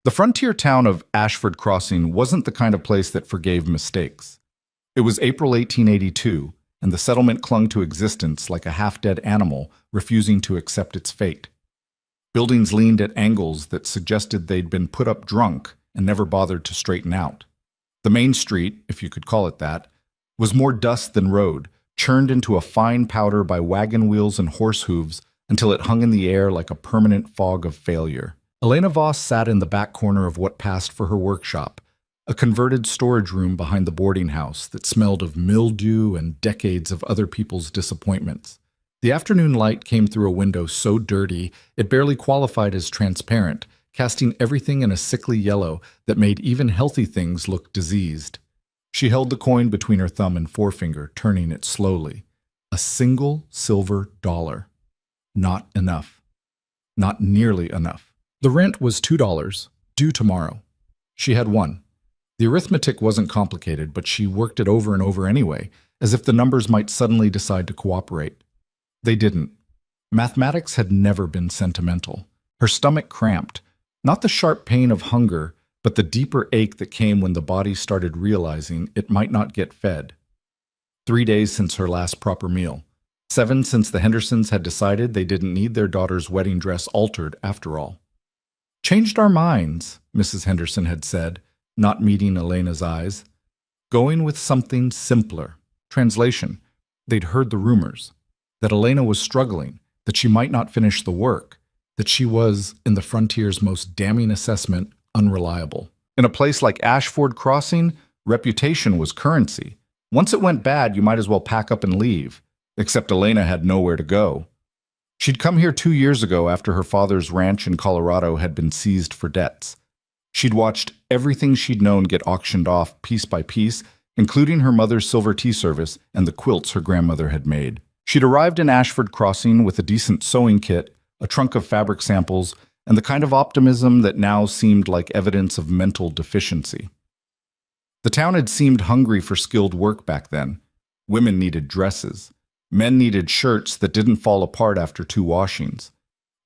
The frontier town of Ashford Crossing wasn't the kind of place that forgave mistakes. It was April 1882, and the settlement clung to existence like a half-dead animal refusing to accept its fate. Buildings leaned at angles that suggested they'd been put up drunk and never bothered to straighten out. The main street, if you could call it that, was more dust than road, churned into a fine powder by wagon wheels and horse hooves until it hung in the air like a permanent fog of failure. Elena Voss sat in the back corner of what passed for her workshop, a converted storage room behind the boarding house that smelled of mildew and decades of other people's disappointments. The afternoon light came through a window so dirty it barely qualified as transparent, casting everything in a sickly yellow that made even healthy things look diseased. She held the coin between her thumb and forefinger, turning it slowly. A single silver dollar. Not enough. Not nearly enough. The rent was $2, due tomorrow. She had one. The arithmetic wasn't complicated, but she worked it over and over anyway, as if the numbers might suddenly decide to cooperate. They didn't. Mathematics had never been sentimental. Her stomach cramped, not the sharp pain of hunger, but the deeper ache that came when the body started realizing it might not get fed. 3 days since her last proper meal. 7 since the Hendersons had decided they didn't need their daughter's wedding dress altered after all. "Changed our minds," Mrs. Henderson had said, not meeting Elena's eyes. "Going with something simpler." Translation: they'd heard the rumors. That Elena was struggling, that she might not finish the work, that she was, in the frontier's most damning assessment, unreliable. In a place like Ashford Crossing, reputation was currency. Once it went bad, you might as well pack up and leave. Except Elena had nowhere to go. She'd come here 2 years ago after her father's ranch in Colorado had been seized for debts. She'd watched everything she'd known get auctioned off piece by piece, including her mother's silver tea service and the quilts her grandmother had made. She'd arrived in Ashford Crossing with a decent sewing kit, a trunk of fabric samples, and the kind of optimism that now seemed like evidence of mental deficiency. The town had seemed hungry for skilled work back then. Women needed dresses. Men needed shirts that didn't fall apart after 2 washings.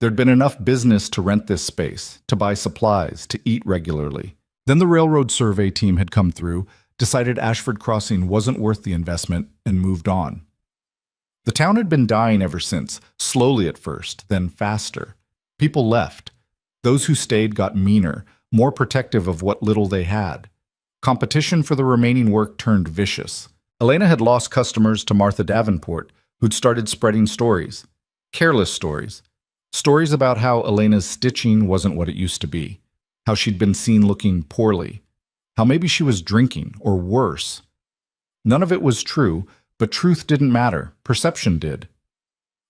There'd been enough business to rent this space, to buy supplies, to eat regularly. Then the railroad survey team had come through, decided Ashford Crossing wasn't worth the investment, and moved on. The town had been dying ever since, slowly at first, then faster. People left. Those who stayed got meaner, more protective of what little they had. Competition for the remaining work turned vicious. Elena had lost customers to Martha Davenport, who'd started spreading stories. Careless stories. Stories about how Elena's stitching wasn't what it used to be. How she'd been seen looking poorly. How maybe she was drinking, or worse. None of it was true, but truth didn't matter. Perception did.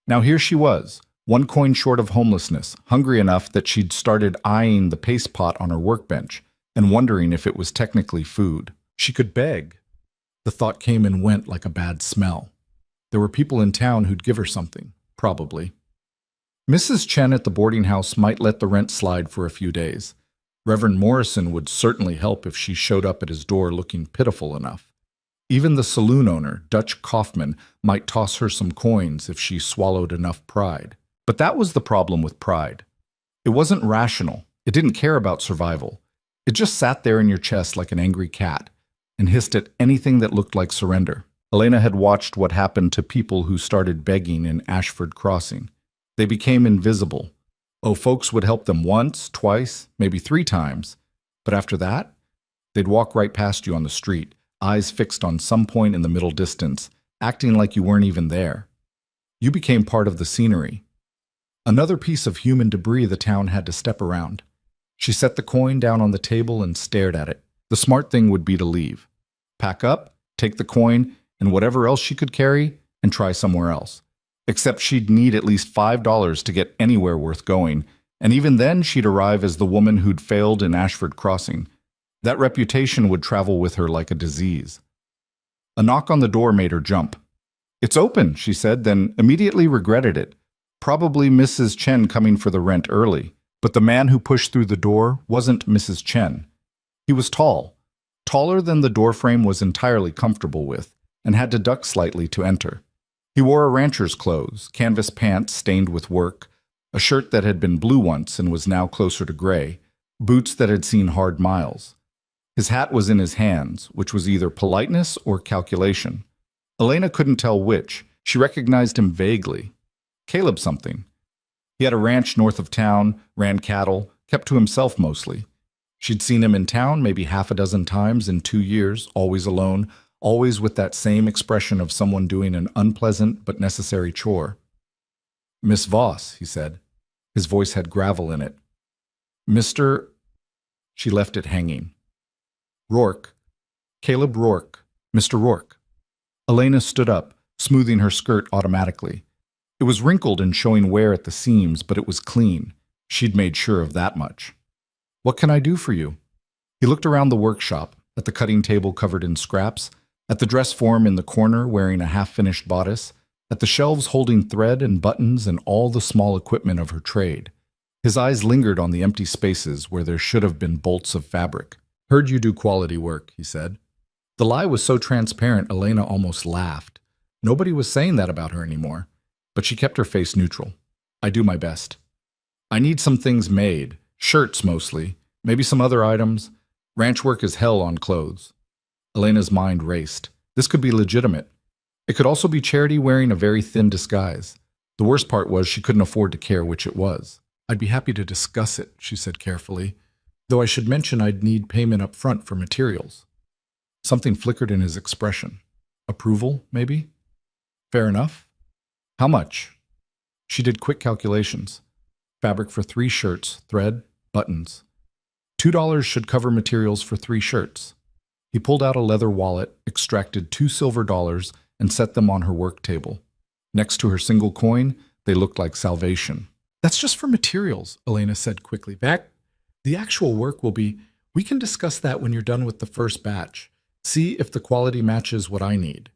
Now here she was, 1 coin short of homelessness, hungry enough that she'd started eyeing the paste pot on her workbench and wondering if it was technically food. She could beg. The thought came and went like a bad smell. There were people in town who'd give her something, probably. Mrs. Chen at the boarding house might let the rent slide for a few days. Reverend Morrison would certainly help if she showed up at his door looking pitiful enough. Even the saloon owner, Dutch Kaufman, might toss her some coins if she swallowed enough pride. But that was the problem with pride. It wasn't rational. It didn't care about survival. It just sat there in your chest like an angry cat and hissed at anything that looked like surrender. Elena had watched what happened to people who started begging in Ashford Crossing. They became invisible. Oh, folks would help them once, twice, maybe 3 times. But after that, they'd walk right past you on the street, eyes fixed on some point in the middle distance, acting like you weren't even there. You became part of the scenery. Another piece of human debris the town had to step around. She set the coin down on the table and stared at it. The smart thing would be to leave. Pack up, take the coin, and whatever else she could carry, and try somewhere else. Except she'd need at least $5 to get anywhere worth going, and even then she'd arrive as the woman who'd failed in Ashford Crossing. That reputation would travel with her like a disease. A knock on the door made her jump. "It's open," she said, then immediately regretted it. Probably Mrs. Chen coming for the rent early. But the man who pushed through the door wasn't Mrs. Chen. He was tall, taller than the doorframe was entirely comfortable with, and had to duck slightly to enter. He wore a rancher's clothes, canvas pants stained with work, a shirt that had been blue once and was now closer to gray, boots that had seen hard miles. His hat was in his hands, which was either politeness or calculation. Elena couldn't tell which. She recognized him vaguely. Caleb something. He had a ranch north of town, ran cattle, kept to himself mostly. She'd seen him in town maybe half a dozen times in 2 years, always alone, always with that same expression of someone doing an unpleasant but necessary chore. "Miss Voss," he said. His voice had gravel in it. "Mr. She left it hanging. "Rourke. Caleb Rourke. Mr. Rourke." Elena stood up, smoothing her skirt automatically. It was wrinkled and showing wear at the seams, but it was clean. She'd made sure of that much. "What can I do for you?" He looked around the workshop, at the cutting table covered in scraps, at the dress form in the corner wearing a half-finished bodice, at the shelves holding thread and buttons and all the small equipment of her trade. His eyes lingered on the empty spaces where there should have been bolts of fabric. "Heard you do quality work," he said. The lie was so transparent Elena almost laughed. Nobody was saying that about her anymore, but she kept her face neutral. "I do my best. I need some things made, shirts mostly, maybe some other items. Ranch work is hell on clothes." Elena's mind raced. This could be legitimate. It could also be charity wearing a very thin disguise. The worst part was she couldn't afford to care which it was. "I'd be happy to discuss it," she said carefully, "though I should mention I'd need payment up front for materials." Something flickered in his expression. Approval, maybe? "Fair enough. How much?" She did quick calculations. Fabric for 3 shirts, thread, buttons. $2 should cover materials for 3 shirts. He pulled out a leather wallet, extracted 2 silver dollars, and set them on her work table. Next to her single coin, they looked like salvation. "That's just for materials," Elena said quickly. The actual work will be, we can discuss that when you're done with the first batch. See if the quality matches what I need."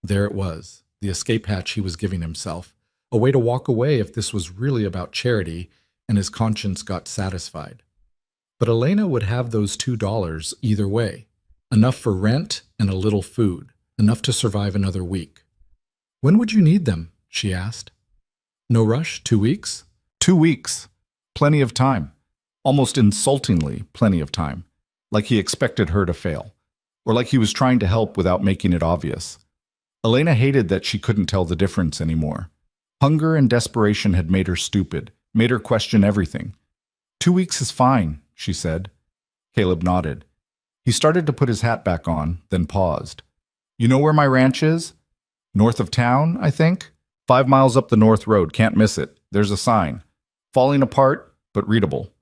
There it was, the escape hatch he was giving himself. A way to walk away if this was really about charity and his conscience got satisfied. But Elena would have those $2 either way. Enough for rent and a little food, enough to survive another week. "When would you need them?" she asked. "No rush, 2 weeks?" 2 weeks. Plenty of time. Almost insultingly plenty of time. Like he expected her to fail. Or like he was trying to help without making it obvious. Elena hated that she couldn't tell the difference anymore. Hunger and desperation had made her stupid, made her question everything. 2 weeks is fine," she said. Caleb nodded. He started to put his hat back on, then paused. "You know where my ranch is?" "North of town, I think. 5 miles up the north road, can't miss it. There's a sign. Falling apart, but readable."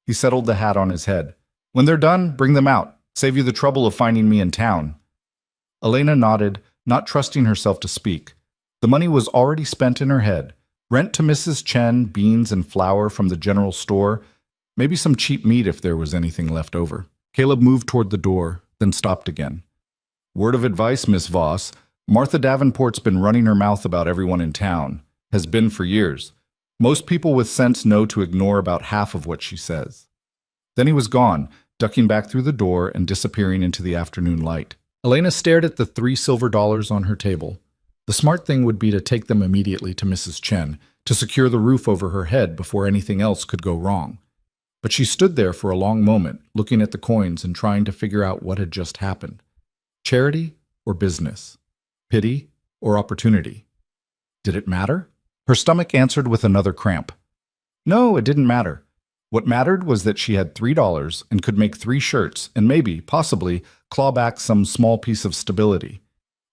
He settled the hat on his head. "When they're done, bring them out. Save you the trouble of finding me in town." Elena nodded, not trusting herself to speak. The money was already spent in her head. Rent to Mrs. Chen, beans and flour from the general store, maybe some cheap meat if there was anything left over. Caleb moved toward the door, then stopped again. "Word of advice, Miss Voss. Martha Davenport's been running her mouth about everyone in town. Has been for years. Most people with sense know to ignore about half of what she says." Then he was gone, ducking back through the door and disappearing into the afternoon light. Elena stared at the 3 silver dollars on her table. The smart thing would be to take them immediately to Mrs. Chen, to secure the roof over her head before anything else could go wrong. But she stood there for a long moment, looking at the coins and trying to figure out what had just happened. Charity or business? Pity or opportunity? Did it matter? Her stomach answered with another cramp. No, it didn't matter. What mattered was that she had $3 and could make 3 shirts and maybe, possibly, claw back some small piece of stability.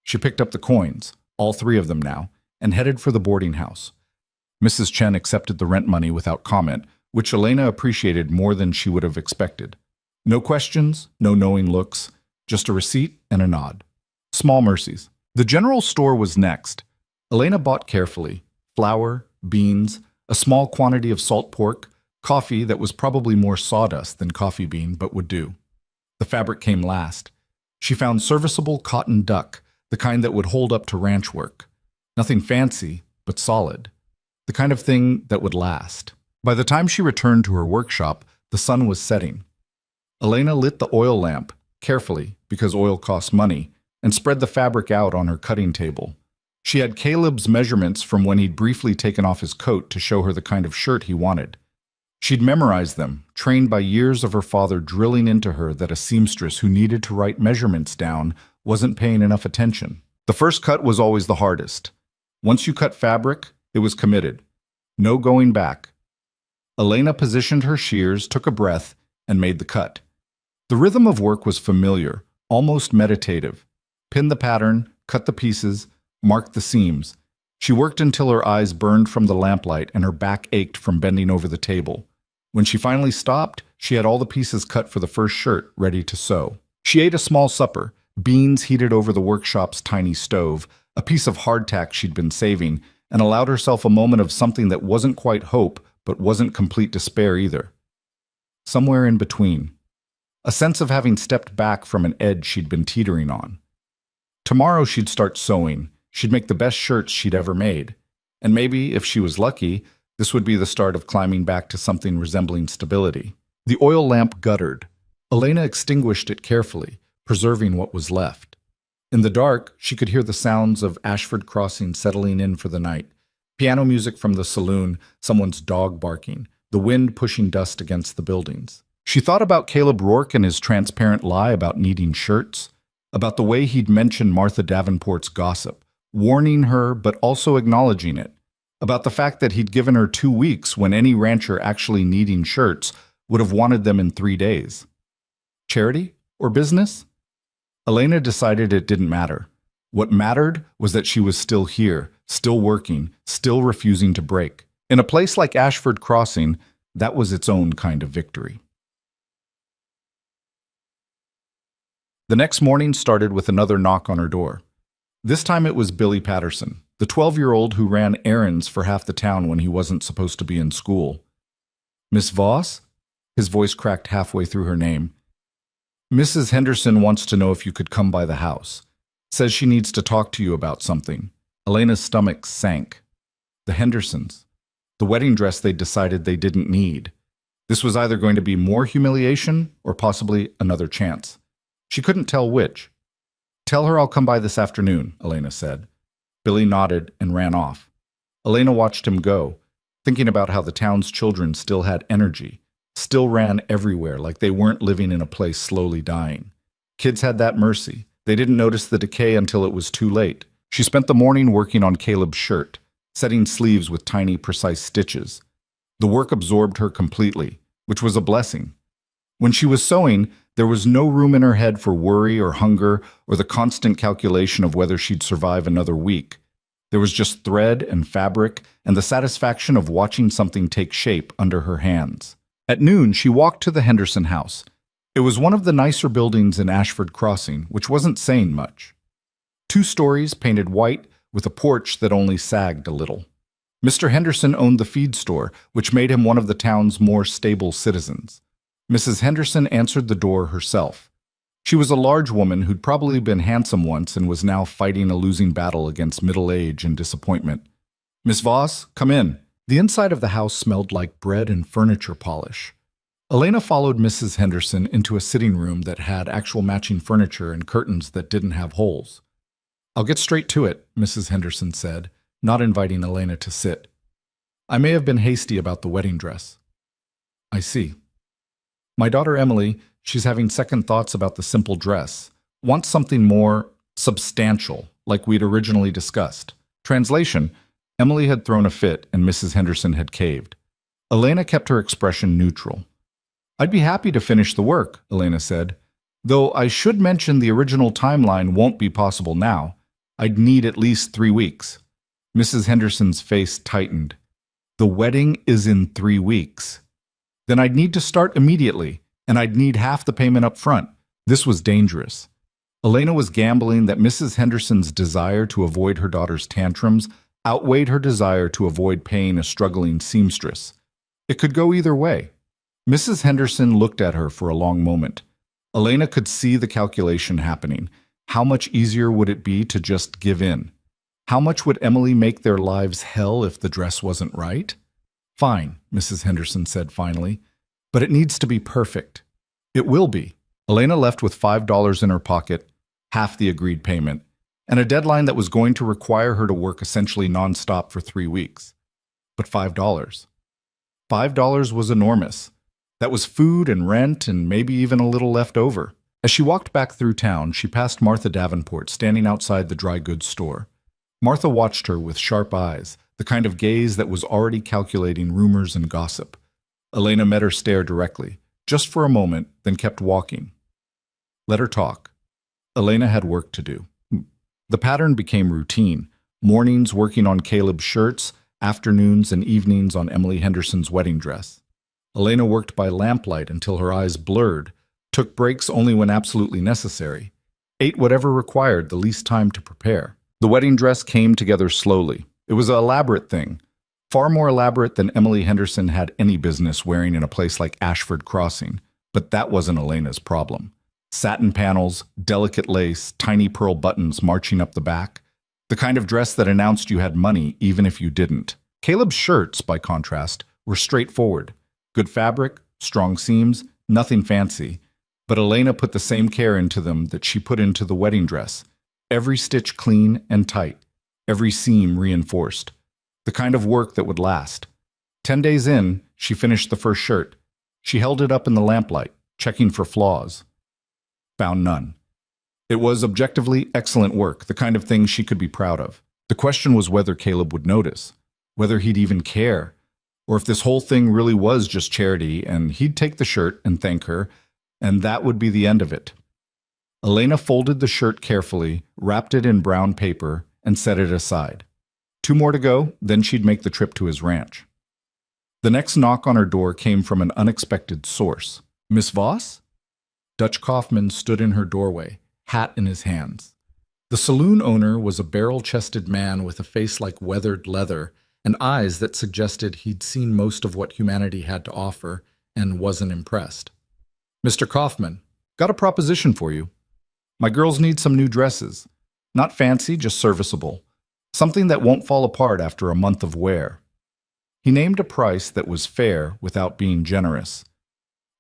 She picked up the coins, all 3 of them now, and headed for the boarding house. Mrs. Chen accepted the rent money without comment, which Elena appreciated more than she would have expected. No questions, no knowing looks, just a receipt and a nod. Small mercies. The general store was next. Elena bought carefully: flour, beans, a small quantity of salt pork, coffee that was probably more sawdust than coffee bean, but would do. The fabric came last. She found serviceable cotton duck, the kind that would hold up to ranch work. Nothing fancy, but solid. The kind of thing that would last. By the time she returned to her workshop, the sun was setting. Elena lit the oil lamp, carefully, because oil costs money, and spread the fabric out on her cutting table. She had Caleb's measurements from when he'd briefly taken off his coat to show her the kind of shirt he wanted. She'd memorized them, trained by years of her father drilling into her that a seamstress who needed to write measurements down wasn't paying enough attention. The first cut was always the hardest. Once you cut fabric, it was committed. No going back. Elena positioned her shears, took a breath, and made the cut. The rhythm of work was familiar, almost meditative. Pin the pattern, cut the pieces, mark the seams. She worked until her eyes burned from the lamplight and her back ached from bending over the table. When she finally stopped, she had all the pieces cut for the first shirt, ready to sew. She ate a small supper, beans heated over the workshop's tiny stove, a piece of hardtack she'd been saving, and allowed herself a moment of something that wasn't quite hope, but wasn't complete despair either. Somewhere in between. A sense of having stepped back from an edge she'd been teetering on. Tomorrow she'd start sewing. She'd make the best shirts she'd ever made. And maybe, if she was lucky, this would be the start of climbing back to something resembling stability. The oil lamp guttered. Elena extinguished it carefully, preserving what was left. In the dark, she could hear the sounds of Ashford Crossing settling in for the night. Piano music from the saloon, someone's dog barking, the wind pushing dust against the buildings. She thought about Caleb Rourke and his transparent lie about needing shirts, about the way he'd mentioned Martha Davenport's gossip, warning her but also acknowledging it, about the fact that he'd given her 2 weeks when any rancher actually needing shirts would have wanted them in 3 days. Charity or business? Elena decided it didn't matter. What mattered was that she was still here, still working, still refusing to break. In a place like Ashford Crossing, that was its own kind of victory. The next morning started with another knock on her door. This time it was Billy Patterson, the 12-year-old who ran errands for half the town when he wasn't supposed to be in school. "Miss Voss?" His voice cracked halfway through her name. "Mrs. Henderson wants to know if you could come by the house. Says she needs to talk to you about something." Elena's stomach sank. The Hendersons. The wedding dress they'd decided they didn't need. This was either going to be more humiliation or possibly another chance. She couldn't tell which. "Tell her I'll come by this afternoon," Elena said. Billy nodded and ran off. Elena watched him go, thinking about how the town's children still had energy, still ran everywhere like they weren't living in a place slowly dying. Kids had that mercy. They didn't notice the decay until it was too late. She spent the morning working on Caleb's shirt, setting sleeves with tiny, precise stitches. The work absorbed her completely, which was a blessing. When she was sewing, there was no room in her head for worry or hunger or the constant calculation of whether she'd survive another week. There was just thread and fabric and the satisfaction of watching something take shape under her hands. At noon, she walked to the Henderson house. It was one of the nicer buildings in Ashford Crossing, which wasn't saying much. 2 stories painted white with a porch that only sagged a little. Mr. Henderson owned the feed store, which made him one of the town's more stable citizens. Mrs. Henderson answered the door herself. She was a large woman who'd probably been handsome once and was now fighting a losing battle against middle age and disappointment. "Miss Voss, come in." The inside of the house smelled like bread and furniture polish. Elena followed Mrs. Henderson into a sitting room that had actual matching furniture and curtains that didn't have holes. "I'll get straight to it," Mrs. Henderson said, not inviting Elena to sit. "I may have been hasty about the wedding dress." "I see. My daughter Emily, she's having second thoughts about the simple dress. Wants something more substantial, like we'd originally discussed." Translation: Emily had thrown a fit and Mrs. Henderson had caved. Elena kept her expression neutral. "I'd be happy to finish the work," Elena said. "Though I should mention the original timeline won't be possible now. I'd need at least 3 weeks. Mrs. Henderson's face tightened. "The wedding is in 3 weeks. Then I'd need to start immediately, and I'd need half the payment up front." This was dangerous. Elena was gambling that Mrs. Henderson's desire to avoid her daughter's tantrums outweighed her desire to avoid paying a struggling seamstress. It could go either way. Mrs. Henderson looked at her for a long moment. Elena could see the calculation happening. How much easier would it be to just give in? How much would Emily make their lives hell if the dress wasn't right? "Fine," Mrs. Henderson said finally, "but it needs to be perfect." "It will be." Elena left with $5 in her pocket, half the agreed payment, and a deadline that was going to require her to work essentially nonstop for 3 weeks. But $5. $5 was enormous. That was food and rent and maybe even a little left over. As she walked back through town, she passed Martha Davenport standing outside the dry goods store. Martha watched her with sharp eyes, the kind of gaze that was already calculating rumors and gossip. Elena met her stare directly, just for a moment, then kept walking. Let her talk. Elena had work to do. The pattern became routine. Mornings working on Caleb's shirts, afternoons and evenings on Emily Henderson's wedding dress. Elena worked by lamplight until her eyes blurred, took breaks only when absolutely necessary, ate whatever required the least time to prepare. The wedding dress came together slowly. It was an elaborate thing, far more elaborate than Emily Henderson had any business wearing in a place like Ashford Crossing, but that wasn't Elena's problem. Satin panels, delicate lace, tiny pearl buttons marching up the back, the kind of dress that announced you had money even if you didn't. Caleb's shirts, by contrast, were straightforward. Good fabric, strong seams, nothing fancy. But Elena put the same care into them that she put into the wedding dress. Every stitch clean and tight, every seam reinforced. The kind of work that would last. 10 days in, she finished the first shirt. She held it up in the lamplight, checking for flaws. Found none. It was objectively excellent work, the kind of thing she could be proud of. The question was whether Caleb would notice, whether he'd even care, or if this whole thing really was just charity and he'd take the shirt and thank her, and that would be the end of it. Elena folded the shirt carefully, wrapped it in brown paper, and set it aside. 2 more to go, then she'd make the trip to his ranch. The next knock on her door came from an unexpected source. Miss Voss? Dutch Kaufman stood in her doorway, hat in his hands. The saloon owner was a barrel-chested man with a face like weathered leather and eyes that suggested he'd seen most of what humanity had to offer and wasn't impressed. Mr. Kaufman, got a proposition for you. My girls need some new dresses. Not fancy, just serviceable. Something that won't fall apart after a month of wear. He named a price that was fair without being generous.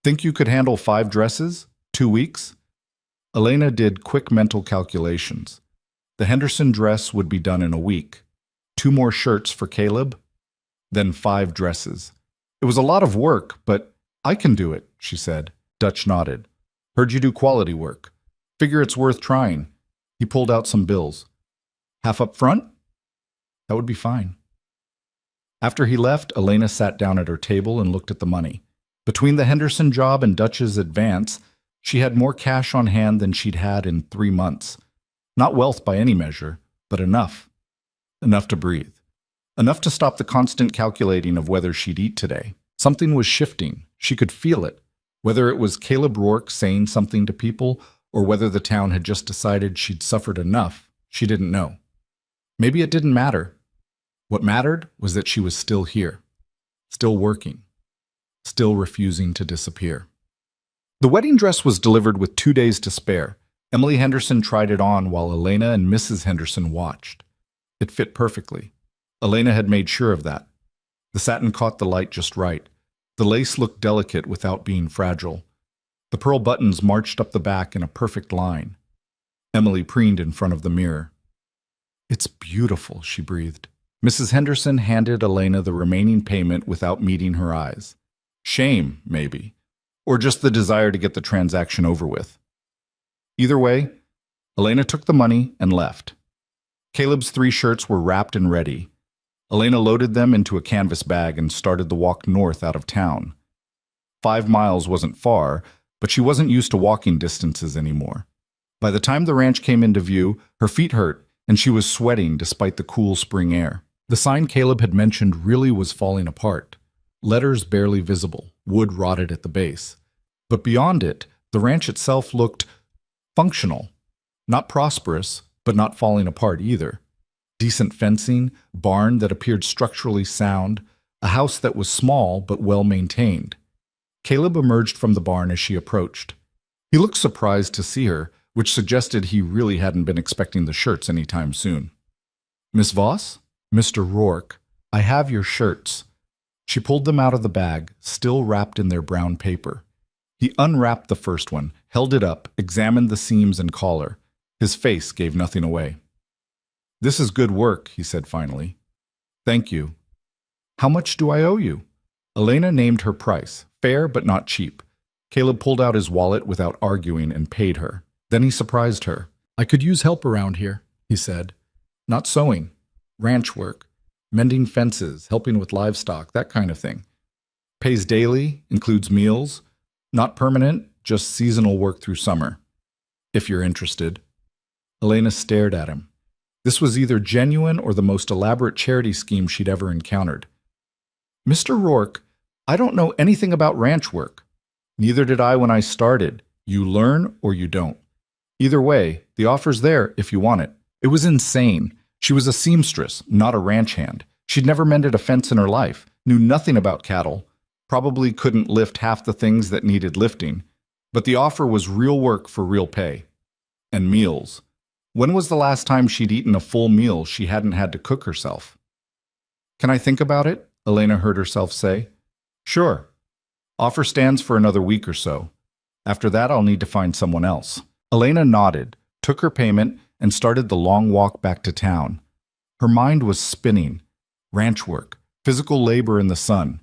Think you could handle 5 dresses? 2 weeks? Elena did quick mental calculations. The Henderson dress would be done in a week. 2 more shirts for Caleb, then 5 dresses. It was a lot of work, but I can do it, she said. Dutch nodded. Heard you do quality work. Figure it's worth trying. He pulled out some bills. Half up front? That would be fine. After he left, Elena sat down at her table and looked at the money. Between the Henderson job and Dutch's advance, she had more cash on hand than she'd had in 3 months. Not wealth by any measure, but enough. Enough to breathe. Enough to stop the constant calculating of whether she'd eat today. Something was shifting. She could feel it. Whether it was Caleb Rourke saying something to people, or whether the town had just decided she'd suffered enough, she didn't know. Maybe it didn't matter. What mattered was that she was still here, still working, still refusing to disappear. The wedding dress was delivered with 2 days to spare. Emily Henderson tried it on while Elena and Mrs. Henderson watched. It fit perfectly. Elena had made sure of that. The satin caught the light just right. The lace looked delicate without being fragile. The pearl buttons marched up the back in a perfect line. Emily preened in front of the mirror. It's beautiful, she breathed. Mrs. Henderson handed Elena the remaining payment without meeting her eyes. Shame, maybe. Or just the desire to get the transaction over with. Either way, Elena took the money and left. Caleb's 3 shirts were wrapped and ready. Elena loaded them into a canvas bag and started the walk north out of town. 5 miles wasn't far, but she wasn't used to walking distances anymore. By the time the ranch came into view, her feet hurt, and she was sweating despite the cool spring air. The sign Caleb had mentioned really was falling apart. Letters barely visible, wood rotted at the base. But beyond it, the ranch itself looked functional. Not prosperous, but not falling apart either. Decent fencing, barn that appeared structurally sound, a house that was small but well maintained. Caleb emerged from the barn as she approached. He looked surprised to see her, which suggested he really hadn't been expecting the shirts any time soon. Miss Voss? Mr. Rourke, I have your shirts. She pulled them out of the bag, still wrapped in their brown paper. He unwrapped the first one, held it up, examined the seams and collar. His face gave nothing away. This is good work, he said finally. Thank you. How much do I owe you? Elena named her price, fair but not cheap. Caleb pulled out his wallet without arguing and paid her. Then he surprised her. "I could use help around here," he said. "Not sewing, ranch work, mending fences, helping with livestock, that kind of thing. Pays daily, includes meals, not permanent, just seasonal work through summer. If you're interested." Elena stared at him. This was either genuine or the most elaborate charity scheme she'd ever encountered. "Mr. Rourke, I don't know anything about ranch work. Neither did I when I started. You learn or you don't. Either way, the offer's there if you want it." It was insane. She was a seamstress, not a ranch hand. She'd never mended a fence in her life, knew nothing about cattle, probably couldn't lift half the things that needed lifting. But the offer was real work for real pay. And meals. When was the last time she'd eaten a full meal she hadn't had to cook herself? "Can I think about it?" Elena heard herself say. "Sure. Offer stands for another week or so. After that, I'll need to find someone else." Elena nodded, took her payment, and started the long walk back to town. Her mind was spinning. Ranch work, physical labor in the sun.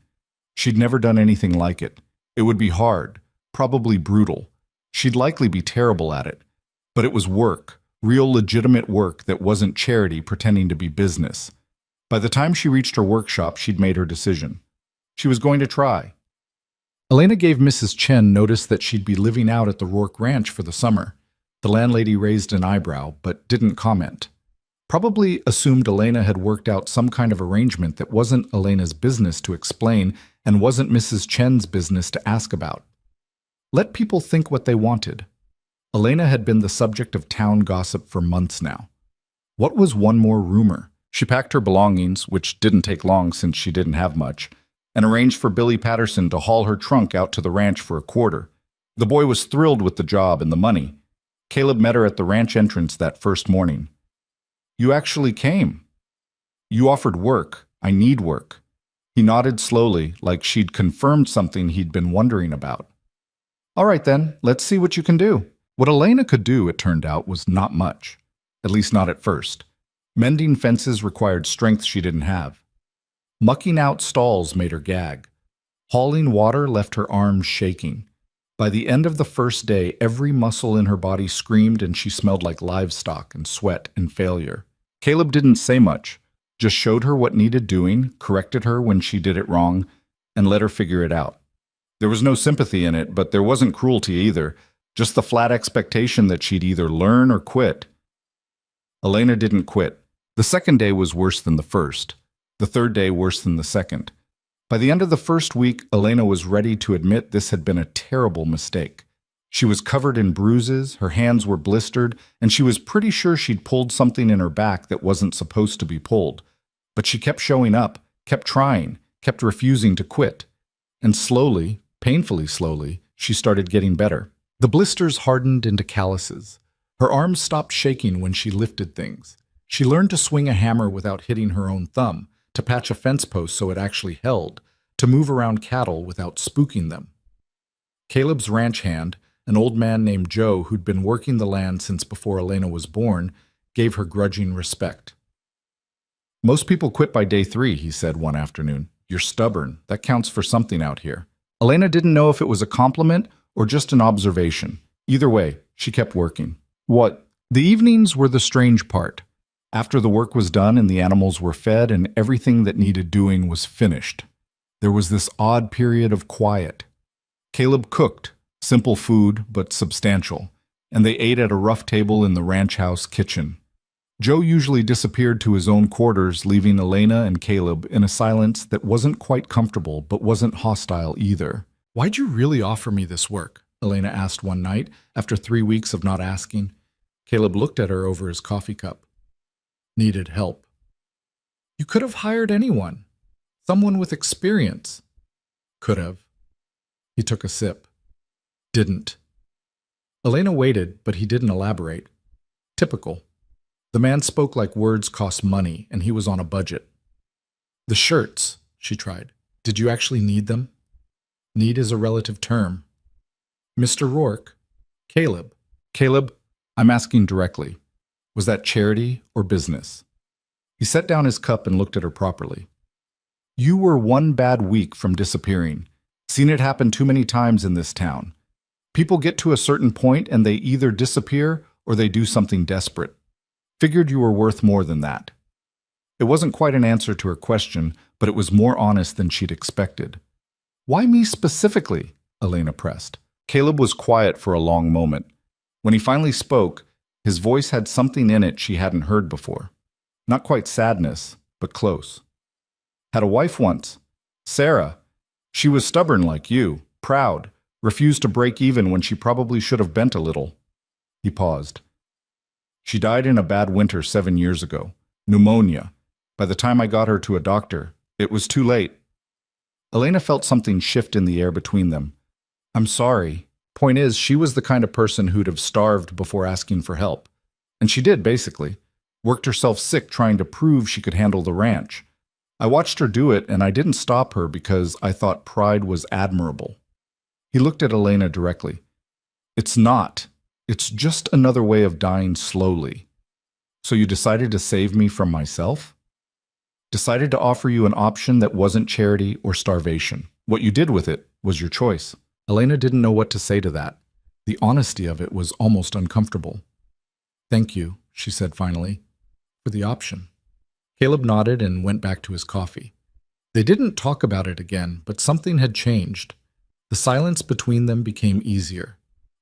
She'd never done anything like it. It would be hard, probably brutal. She'd likely be terrible at it. But it was work, real legitimate work that wasn't charity pretending to be business. By the time she reached her workshop, she'd made her decision. She was going to try. Elena gave Mrs. Chen notice that she'd be living out at the Rourke Ranch for the summer. The landlady raised an eyebrow, but didn't comment. Probably assumed Elena had worked out some kind of arrangement that wasn't Elena's business to explain and wasn't Mrs. Chen's business to ask about. Let people think what they wanted. Elena had been the subject of town gossip for months now. What was one more rumor? She packed her belongings, which didn't take long since she didn't have much, and arranged for Billy Patterson to haul her trunk out to the ranch for a quarter. The boy was thrilled with the job and the money. Caleb met her at the ranch entrance that first morning. "You actually came. You offered work. I need work." He nodded slowly, like she'd confirmed something he'd been wondering about. "All right then, let's see what you can do." What Elena could do, it turned out, was not much. At least not at first. Mending fences required strength she didn't have. Mucking out stalls made her gag. Hauling water left her arms shaking. By the end of the first day, every muscle in her body screamed and she smelled like livestock and sweat and failure. Caleb didn't say much, just showed her what needed doing, corrected her when she did it wrong, and let her figure it out. There was no sympathy in it, but there wasn't cruelty either, just the flat expectation that she'd either learn or quit. Elena didn't quit. The second day was worse than the first. The third day worse than the second. By the end of the first week, Elena was ready to admit this had been a terrible mistake. She was covered in bruises, her hands were blistered, and she was pretty sure she'd pulled something in her back that wasn't supposed to be pulled. But she kept showing up, kept trying, kept refusing to quit. And slowly, painfully slowly, she started getting better. The blisters hardened into calluses. Her arms stopped shaking when she lifted things. She learned to swing a hammer without hitting her own thumb, to patch a fence post so it actually held, to move around cattle without spooking them. Caleb's ranch hand, an old man named Joe who'd been working the land since before Elena was born, gave her grudging respect. "Most people quit by day 3, he said one afternoon. "You're stubborn. That counts for something out here." Elena didn't know if it was a compliment or just an observation. Either way, she kept working. The evenings were the strange part. After the work was done and the animals were fed and everything that needed doing was finished, there was this odd period of quiet. Caleb cooked, simple food but substantial, and they ate at a rough table in the ranch house kitchen. Joe usually disappeared to his own quarters, leaving Elena and Caleb in a silence that wasn't quite comfortable but wasn't hostile either. "Why'd you really offer me this work?" Elena asked one night, after 3 weeks of not asking. Caleb looked at her over his coffee cup. "Needed help." "You could have hired anyone. Someone with experience." "Could have." He took a sip. "Didn't." Elena waited, but he didn't elaborate. Typical. The man spoke like words cost money, and he was on a budget. "The shirts," she tried. "Did you actually need them?" "Need is a relative term." "Mr. Rourke." "Caleb." "Caleb, I'm asking directly. Was that charity or business?" He set down his cup and looked at her properly. You were one bad week from disappearing. Seen it happen too many times in this town. People get to a certain point and they either disappear or they do something desperate. Figured you were worth more than that. It wasn't quite an answer to her question, but it was more honest than she'd expected. Why me specifically? Elena pressed. Caleb was quiet for a long moment. When he finally spoke, his voice had something in it she hadn't heard before. Not quite sadness, but close. Had a wife once. Sarah. She was stubborn like you, proud, refused to break even when she probably should have bent a little. He paused. She died in a bad winter 7 years ago. Pneumonia. By the time I got her to a doctor, it was too late. Elena felt something shift in the air between them. I'm sorry. Point is, she was the kind of person who'd have starved before asking for help. And she did, basically. Worked herself sick trying to prove she could handle the ranch. I watched her do it, and I didn't stop her because I thought pride was admirable. He looked at Elena directly. It's not. It's just another way of dying slowly. So you decided to save me from myself? Decided to offer you an option that wasn't charity or starvation. What you did with it was your choice. Elena didn't know what to say to that. The honesty of it was almost uncomfortable. Thank you, she said finally, for the option. Caleb nodded and went back to his coffee. They didn't talk about it again, but something had changed. The silence between them became easier.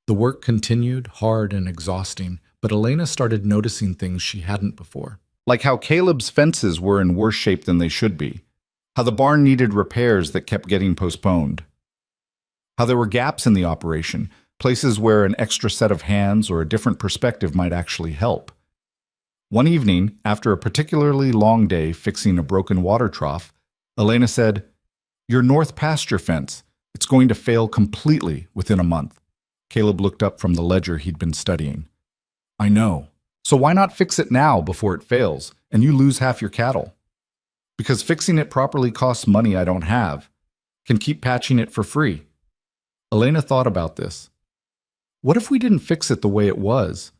The work continued, hard and exhausting, but Elena started noticing things she hadn't before. Like how Caleb's fences were in worse shape than they should be. How the barn needed repairs that kept getting postponed. How there were gaps in the operation, places where an extra set of hands or a different perspective might actually help. One evening, after a particularly long day fixing a broken water trough, Elena said, Your north pasture fence, it's going to fail completely within a month. Caleb looked up from the ledger he'd been studying. I know. So why not fix it now before it fails, and you lose half your cattle? Because fixing it properly costs money I don't have. Can keep patching it for free. Elena thought about this. What if we didn't fix it the way it was?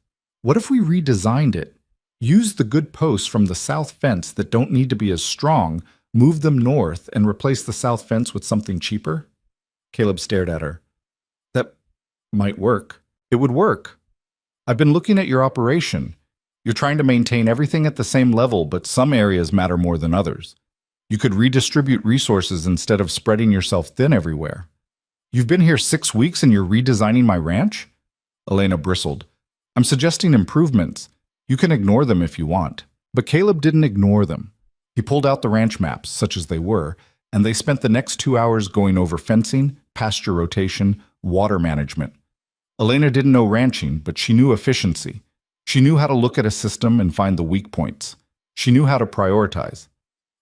What if we redesigned it? Use the good posts from the south fence that don't need to be as strong, move them north, and replace the south fence with something cheaper? Caleb stared at her. That might work. It would work. I've been looking at your operation. You're trying to maintain everything at the same level, but some areas matter more than others. You could redistribute resources instead of spreading yourself thin everywhere. You've been here 6 weeks and you're redesigning my ranch? Elena bristled. I'm suggesting improvements. You can ignore them if you want. But Caleb didn't ignore them. He pulled out the ranch maps, such as they were, and they spent the next 2 hours going over fencing, pasture rotation, water management. Elena didn't know ranching, but she knew efficiency. She knew how to look at a system and find the weak points. She knew how to prioritize.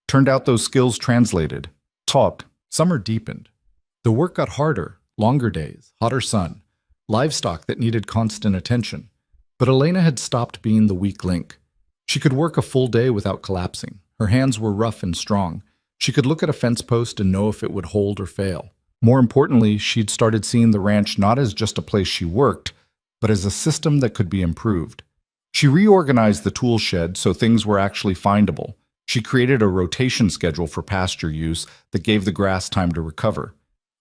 Turned out those skills translated, taught, summer deepened. The work got harder, longer days, hotter sun, livestock that needed constant attention. But Elena had stopped being the weak link. She could work a full day without collapsing. Her hands were rough and strong. She could look at a fence post and know if it would hold or fail. More importantly, she'd started seeing the ranch not as just a place she worked, but as a system that could be improved. She reorganized the tool shed so things were actually findable. She created a rotation schedule for pasture use that gave the grass time to recover.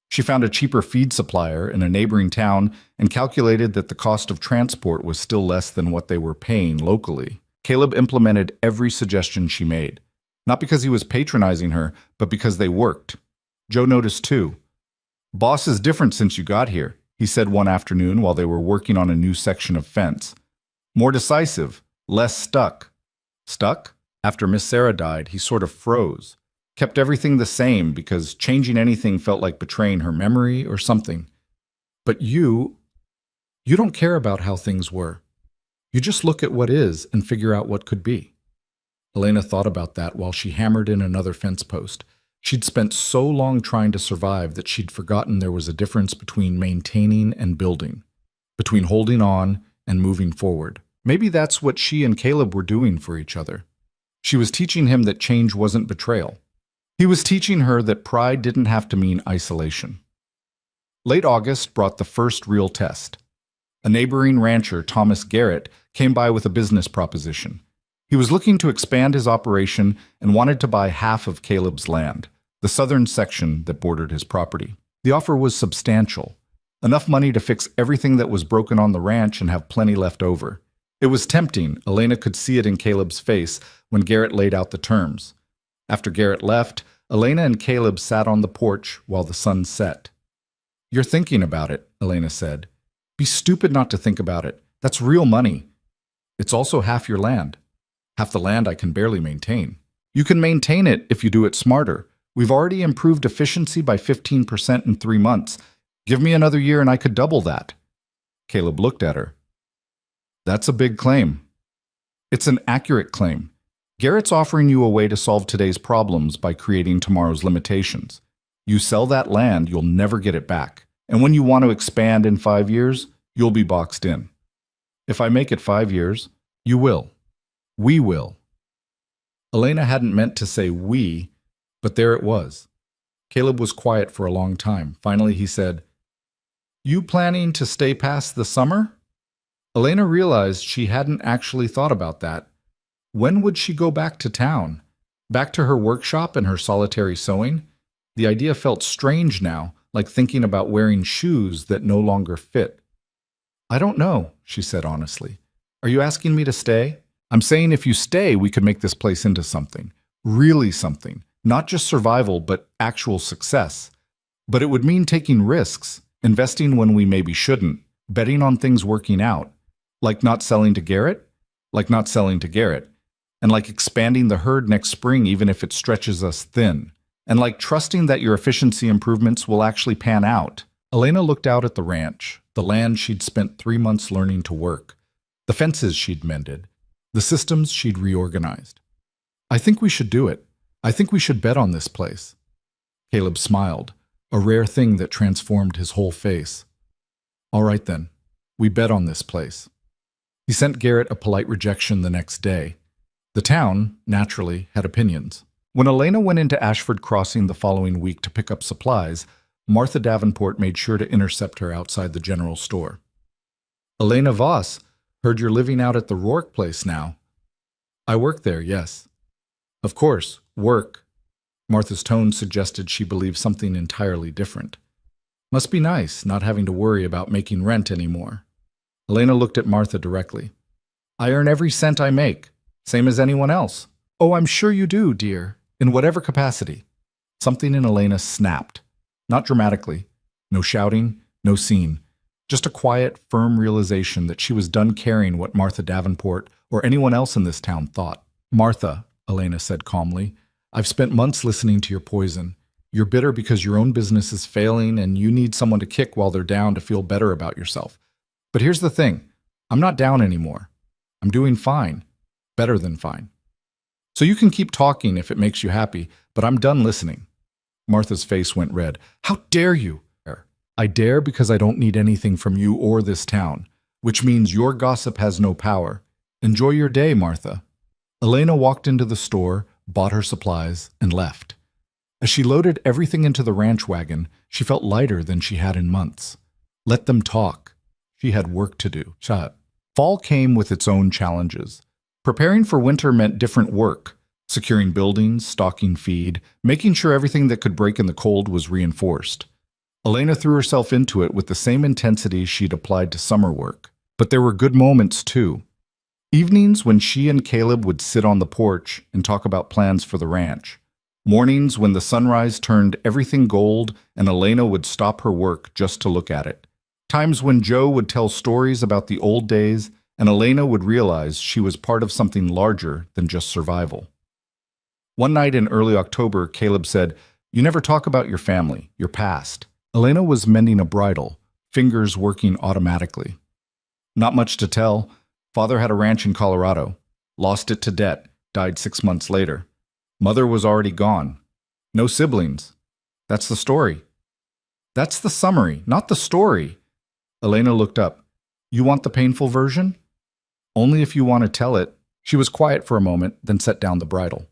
She found a cheaper feed supplier in a neighboring town and calculated that the cost of transport was still less than what they were paying locally. Caleb implemented every suggestion she made, not because he was patronizing her, but because they worked. Joe noticed too. Boss is different since you got here, he said one afternoon while they were working on a new section of fence. More decisive, less stuck. Stuck? After Miss Sarah died, he sort of froze. Kept everything the same because changing anything felt like betraying her memory or something. But you don't care about how things were. You just look at what is and figure out what could be. Elena thought about that while she hammered in another fence post. She'd spent so long trying to survive that she'd forgotten there was a difference between maintaining and building, between holding on and moving forward. Maybe that's what she and Caleb were doing for each other. She was teaching him that change wasn't betrayal. He was teaching her that pride didn't have to mean isolation. Late August brought the first real test. A neighboring rancher, Thomas Garrett, came by with a business proposition. He was looking to expand his operation and wanted to buy half of Caleb's land. the southern section that bordered his property. The offer was substantial, enough money to fix everything that was broken on the ranch and have plenty left over. It was tempting. Elena could see it in Caleb's face when Garrett laid out the terms. After Garrett left, Elena and Caleb sat on the porch while the sun set. "You're thinking about it," Elena said. "Be stupid not to think about it. That's real money. It's also half your land. Half the land I can barely maintain. You can maintain it if you do it smarter. We've already improved efficiency by 15% in 3 months. Give me another year and I could double that." Caleb looked at her. "That's a big claim." "It's an accurate claim. Garrett's offering you a way to solve today's problems by creating tomorrow's limitations. You sell that land, you'll never get it back. And when you want to expand in 5 years, you'll be boxed in. If I make it 5 years, you will. We will." Elena hadn't meant to say we, but there it was. Caleb was quiet for a long time. Finally, he said, "You planning to stay past the summer?" Elena realized she hadn't actually thought about that. When would she go back to town? Back to her workshop and her solitary sewing? The idea felt strange now, like thinking about wearing shoes that no longer fit. "I don't know," she said honestly. "Are you asking me to stay?" "I'm saying if you stay, we could make this place into something. Really something. Not just survival, but actual success. But it would mean taking risks, investing when we maybe shouldn't, betting on things working out. Like not selling to Garrett? Like not selling to Garrett. And like expanding the herd next spring even if it stretches us thin. And like trusting that your efficiency improvements will actually pan out." Elena looked out at the ranch, the land she'd spent 3 months learning to work, the fences she'd mended, the systems she'd reorganized. "I think we should do it. I think we should bet on this place." Caleb smiled, a rare thing that transformed his whole face. "All right then, we bet on this place." He sent Garrett a polite rejection the next day. The town, naturally, had opinions. When Elena went into Ashford Crossing the following week to pick up supplies, Martha Davenport made sure to intercept her outside the general store. "Elena Voss, heard you're living out at the Rourke place now." "I work there, yes." "Of course, work." Martha's tone suggested she believed something entirely different. "Must be nice, not having to worry about making rent anymore." Elena looked at Martha directly. "I earn every cent I make, same as anyone else." "Oh, I'm sure you do, dear, in whatever capacity." Something in Elena snapped. Not dramatically. No shouting, no scene. Just a quiet, firm realization that she was done caring what Martha Davenport or anyone else in this town thought. "Martha," Elena said calmly, "I've spent months listening to your poison. You're bitter because your own business is failing and you need someone to kick while they're down to feel better about yourself. But here's the thing. I'm not down anymore. I'm doing fine. Better than fine. So you can keep talking if it makes you happy, but I'm done listening." Martha's face went red. "How dare you?" "I dare because I don't need anything from you or this town, which means your gossip has no power. Enjoy your day, Martha." Elena walked into the store, bought her supplies, and left. As she loaded everything into the ranch wagon, she felt lighter than she had in months. Let them talk. She had work to do. Fall came with its own challenges. Preparing for winter meant different work. Securing buildings, stocking feed, making sure everything that could break in the cold was reinforced. Elena threw herself into it with the same intensity she'd applied to summer work. But there were good moments, too. Evenings when she and Caleb would sit on the porch and talk about plans for the ranch. Mornings when the sunrise turned everything gold and Elena would stop her work just to look at it. Times when Joe would tell stories about the old days and Elena would realize she was part of something larger than just survival. One night in early October, Caleb said, "You never talk about your family, your past." Elena was mending a bridle, fingers working automatically. "Not much to tell. Father had a ranch in Colorado. Lost it to debt, died 6 months later. Mother was already gone. No siblings. That's the story." "That's the summary, not the story." Elena looked up. "You want the painful version?" "Only if you want to tell it." She was quiet for a moment, then set down the bridle.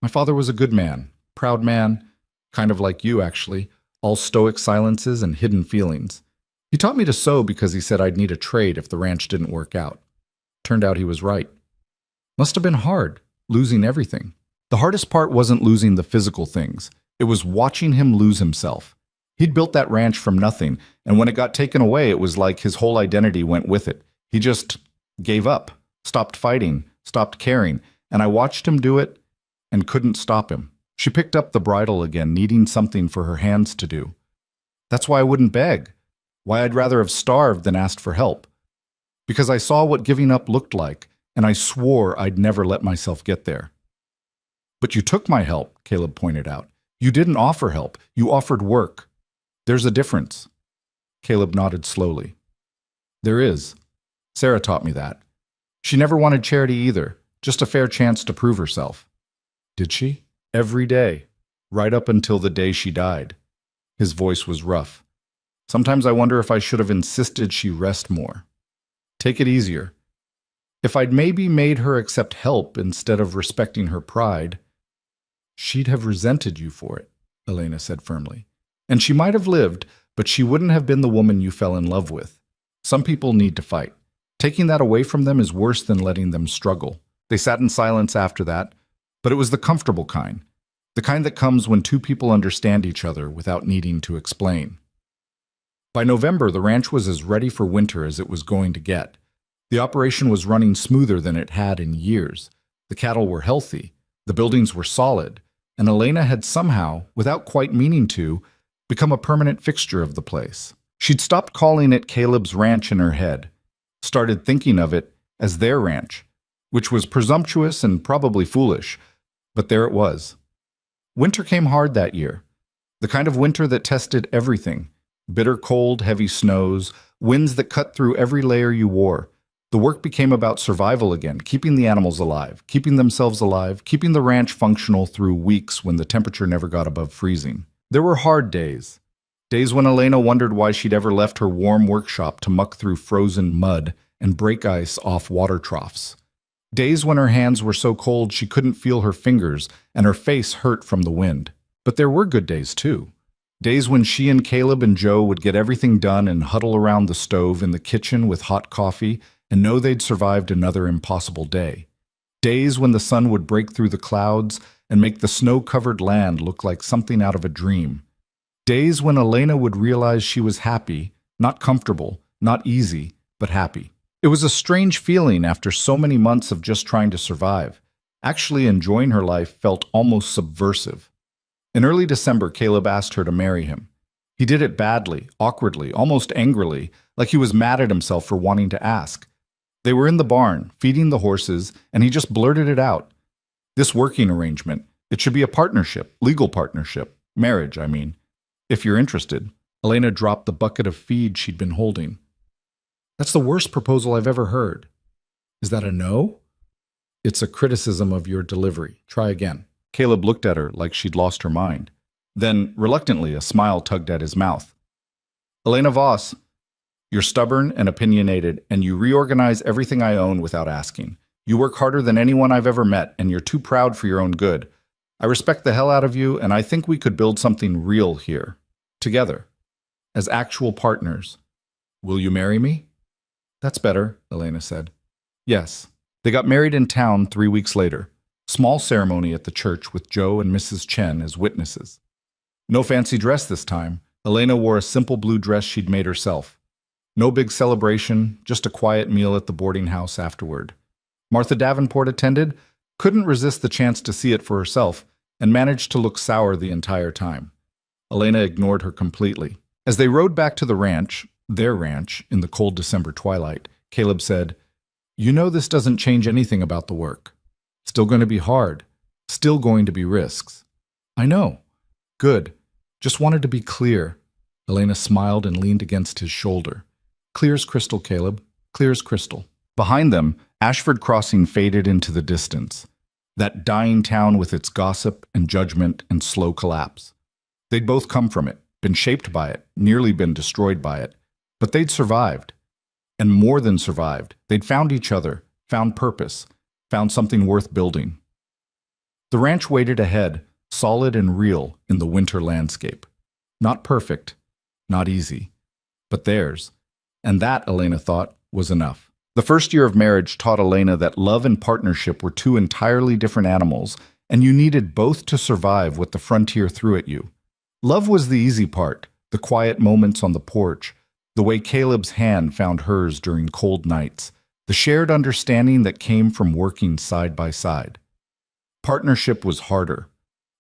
"My father was a good man, proud man, kind of like you, actually, all stoic silences and hidden feelings. He taught me to sew because he said I'd need a trade if the ranch didn't work out. Turned out he was right. Must have been hard, losing everything. The hardest part wasn't losing the physical things. It was watching him lose himself. He'd built that ranch from nothing, and when it got taken away, it was like his whole identity went with it. He just gave up, stopped fighting, stopped caring, and I watched him do it and couldn't stop him. She picked up the bridle again, needing something for her hands to do. That's why I wouldn't beg, why I'd rather have starved than asked for help. Because I saw what giving up looked like, and I swore I'd never let myself get there. But you took my help, Caleb pointed out. You didn't offer help, you offered work. There's a difference. Caleb nodded slowly. There is. Sarah taught me that. She never wanted charity either, just a fair chance to prove herself. Did she? Every day, right up until the day she died. His voice was rough. Sometimes I wonder if I should have insisted she rest more. Take it easier. If I'd maybe made her accept help instead of respecting her pride, she'd have resented you for it, Elena said firmly. And she might have lived, but she wouldn't have been the woman you fell in love with. Some people need to fight. Taking that away from them is worse than letting them struggle. They sat in silence after that, but it was the comfortable kind. The kind that comes when two people understand each other without needing to explain. By November, the ranch was as ready for winter as it was going to get. The operation was running smoother than it had in years. The cattle were healthy, the buildings were solid, and Elena had somehow, without quite meaning to, become a permanent fixture of the place. She'd stopped calling it Caleb's ranch in her head, started thinking of it as their ranch, which was presumptuous and probably foolish, but there it was. Winter came hard that year, the kind of winter that tested everything. Bitter cold, heavy snows, winds that cut through every layer you wore. The work became about survival again, keeping the animals alive, keeping themselves alive, keeping the ranch functional through weeks when the temperature never got above freezing. There were hard days. Days when Elena wondered why she'd ever left her warm workshop to muck through frozen mud and break ice off water troughs. Days when her hands were so cold she couldn't feel her fingers and her face hurt from the wind. But there were good days too. Days when she and Caleb and Joe would get everything done and huddle around the stove in the kitchen with hot coffee and know they'd survived another impossible day. Days when the sun would break through the clouds and make the snow-covered land look like something out of a dream. Days when Elena would realize she was happy, not comfortable, not easy, but happy. It was a strange feeling after so many months of just trying to survive. Actually enjoying her life felt almost subversive. In early December, Caleb asked her to marry him. He did it badly, awkwardly, almost angrily, like he was mad at himself for wanting to ask. They were in the barn, feeding the horses, and he just blurted it out. This working arrangement, it should be a partnership, legal partnership, marriage, I mean. If you're interested. Elena dropped the bucket of feed she'd been holding. That's the worst proposal I've ever heard. Is that a no? It's a criticism of your delivery. Try again. Caleb looked at her like she'd lost her mind. Then, reluctantly, a smile tugged at his mouth. Elena Voss, you're stubborn and opinionated, and you reorganize everything I own without asking. You work harder than anyone I've ever met, and you're too proud for your own good. I respect the hell out of you, and I think we could build something real here. Together. As actual partners. Will you marry me? That's better, Elena said. Yes. They got married in town 3 weeks later. Small ceremony at the church with Joe and Mrs. Chen as witnesses. No fancy dress this time. Elena wore a simple blue dress she'd made herself. No big celebration, just a quiet meal at the boarding house afterward. Martha Davenport attended, couldn't resist the chance to see it for herself, and managed to look sour the entire time. Elena ignored her completely. As they rode back to the ranch, their ranch, in the cold December twilight, Caleb said, You know this doesn't change anything about the work. Still going to be hard. Still going to be risks. I know. Good. Just wanted to be clear. Elena smiled and leaned against his shoulder. Clear as crystal, Caleb. Clear as crystal. Behind them, Ashford Crossing faded into the distance. That dying town with its gossip and judgment and slow collapse. They'd both come from it, been shaped by it, nearly been destroyed by it. But they'd survived. And more than survived. They'd found each other, found purpose, found something worth building. The ranch waited ahead, solid and real in the winter landscape. Not perfect, not easy, but theirs. And that, Elena thought, was enough. The first year of marriage taught Elena that love and partnership were two entirely different animals, and you needed both to survive what the frontier threw at you. Love was the easy part, the quiet moments on the porch, the way Caleb's hand found hers during cold nights, the shared understanding that came from working side by side. Partnership was harder.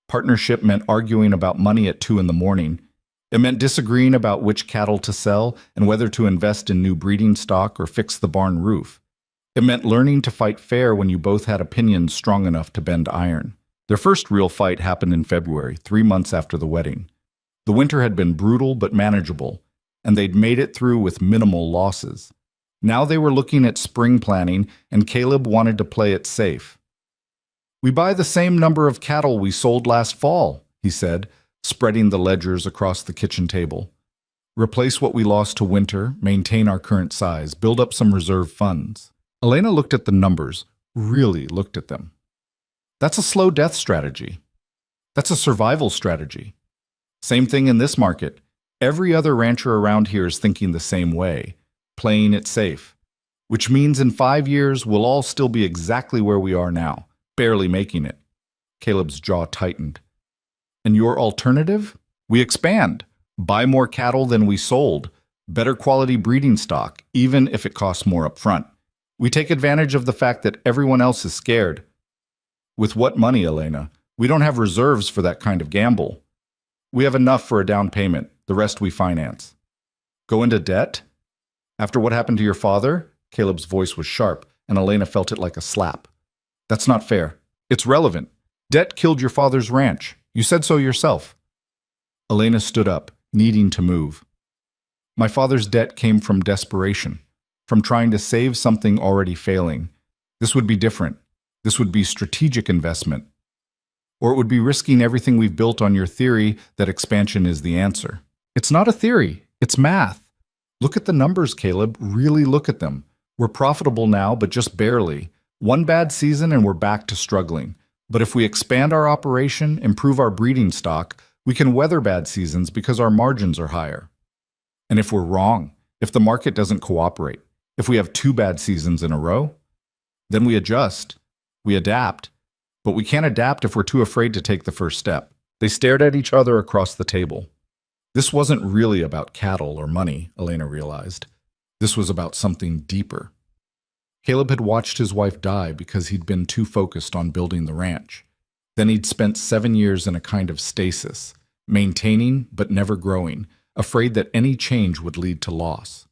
Partnership meant arguing about money at 2 in the morning. It meant disagreeing about which cattle to sell and whether to invest in new breeding stock or fix the barn roof. It meant learning to fight fair when you both had opinions strong enough to bend iron. Their first real fight happened in February, 3 months after the wedding. The winter had been brutal but manageable, and they'd made it through with minimal losses. Now they were looking at spring planning, and Caleb wanted to play it safe. "We buy the same number of cattle we sold last fall," he said, spreading the ledgers across the kitchen table. "Replace what we lost to winter, maintain our current size, build up some reserve funds." Elena looked at the numbers, really looked at them. That's a slow death strategy. That's a survival strategy. Same thing in this market. Every other rancher around here is thinking the same way, playing it safe. Which means in 5 years, we'll all still be exactly where we are now, barely making it. Caleb's jaw tightened. And your alternative? We expand. Buy more cattle than we sold. Better quality breeding stock, even if it costs more up front. We take advantage of the fact that everyone else is scared. With what money, Elena? We don't have reserves for that kind of gamble. We have enough for a down payment. The rest we finance. Go into debt? After what happened to your father? Caleb's voice was sharp, and Elena felt it like a slap. That's not fair. It's relevant. Debt killed your father's ranch. You said so yourself. Elena stood up, needing to move. My father's debt came from desperation, from trying to save something already failing. This would be different. This would be strategic investment. Or it would be risking everything we've built on your theory that expansion is the answer. It's not a theory. It's math. Look at the numbers, Caleb. Really look at them. We're profitable now, but just barely. One bad season and we're back to struggling. But if we expand our operation, improve our breeding stock, we can weather bad seasons because our margins are higher. And if we're wrong, if the market doesn't cooperate, if we have 2 bad seasons in a row, then we adjust. We adapt. But we can't adapt if we're too afraid to take the first step. They stared at each other across the table. This wasn't really about cattle or money, Elena realized. This was about something deeper. Caleb had watched his wife die because he'd been too focused on building the ranch. Then he'd spent 7 years in a kind of stasis, maintaining but never growing, afraid that any change would lead to loss.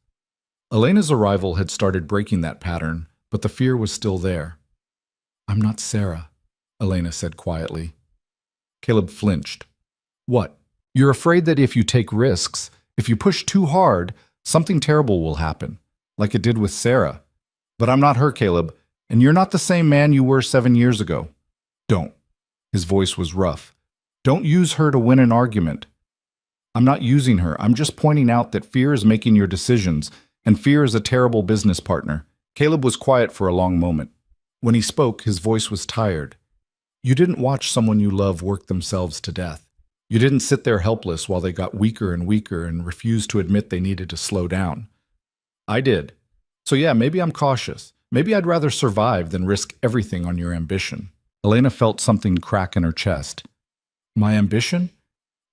Elena's arrival had started breaking that pattern, but the fear was still there. "I'm not Sarah," Elena said quietly. Caleb flinched. "What? You're afraid that if you take risks, if you push too hard, something terrible will happen, like it did with Sarah. But I'm not her, Caleb, and you're not the same man you were 7 years ago. Don't." His voice was rough. "Don't use her to win an argument." "I'm not using her. I'm just pointing out that fear is making your decisions, and fear is a terrible business partner." Caleb was quiet for a long moment. When he spoke, his voice was tired. "You didn't watch someone you love work themselves to death. You didn't sit there helpless while they got weaker and weaker and refused to admit they needed to slow down. I did. So yeah, maybe I'm cautious. Maybe I'd rather survive than risk everything on your ambition." Elena felt something crack in her chest. "My ambition?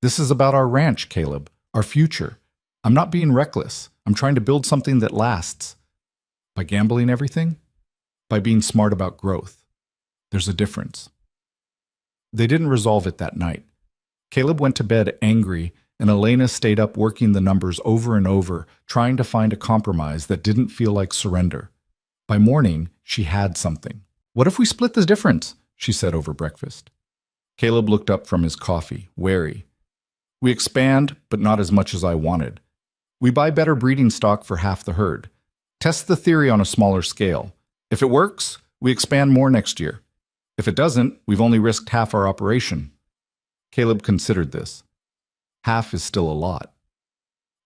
This is about our ranch, Caleb, our future. I'm not being reckless. I'm trying to build something that lasts. By gambling everything? By being smart about growth. There's a difference." They didn't resolve it that night. Caleb went to bed angry, and Elena stayed up working the numbers over and over, trying to find a compromise that didn't feel like surrender. By morning, she had something. "What if we split the difference?" she said over breakfast. Caleb looked up from his coffee, wary. "We expand, but not as much as I wanted. We buy better breeding stock for half the herd. Test the theory on a smaller scale. If it works, we expand more next year. If it doesn't, we've only risked half our operation." Caleb considered this. Half is still a lot.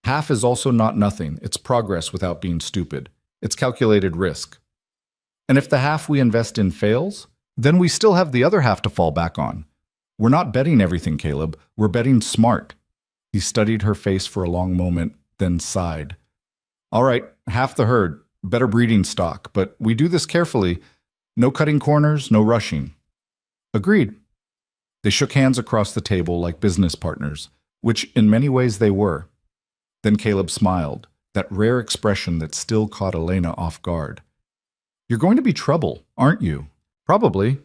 Half is also not nothing. It's progress without being stupid. It's calculated risk. And if the half we invest in fails, then we still have the other half to fall back on. We're not betting everything, Caleb. We're betting smart. He studied her face for a long moment, then sighed. "All right, half the herd, better breeding stock, but we do this carefully. No cutting corners, no rushing." "Agreed. They shook hands across the table like business partners, which in many ways they were. Then Caleb smiled, that rare expression that still caught Elena off guard. "You're going to be trouble, aren't you?" "Probably.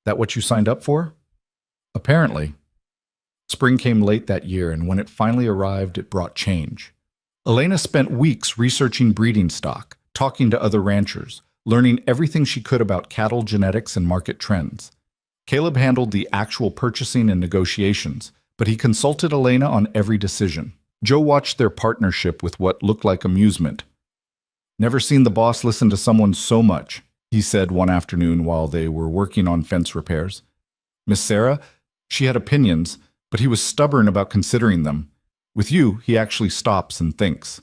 That what you signed up for?" "Apparently." Spring came late that year, and when it finally arrived, it brought change. Elena spent weeks researching breeding stock, talking to other ranchers, learning everything she could about cattle genetics and market trends. Caleb handled the actual purchasing and negotiations, but he consulted Elena on every decision. Joe watched their partnership with what looked like amusement. "Never seen the boss listen to someone so much," he said one afternoon while they were working on fence repairs. Miss Sarah, she had opinions, but he was stubborn about considering them. With you, he actually stops and thinks.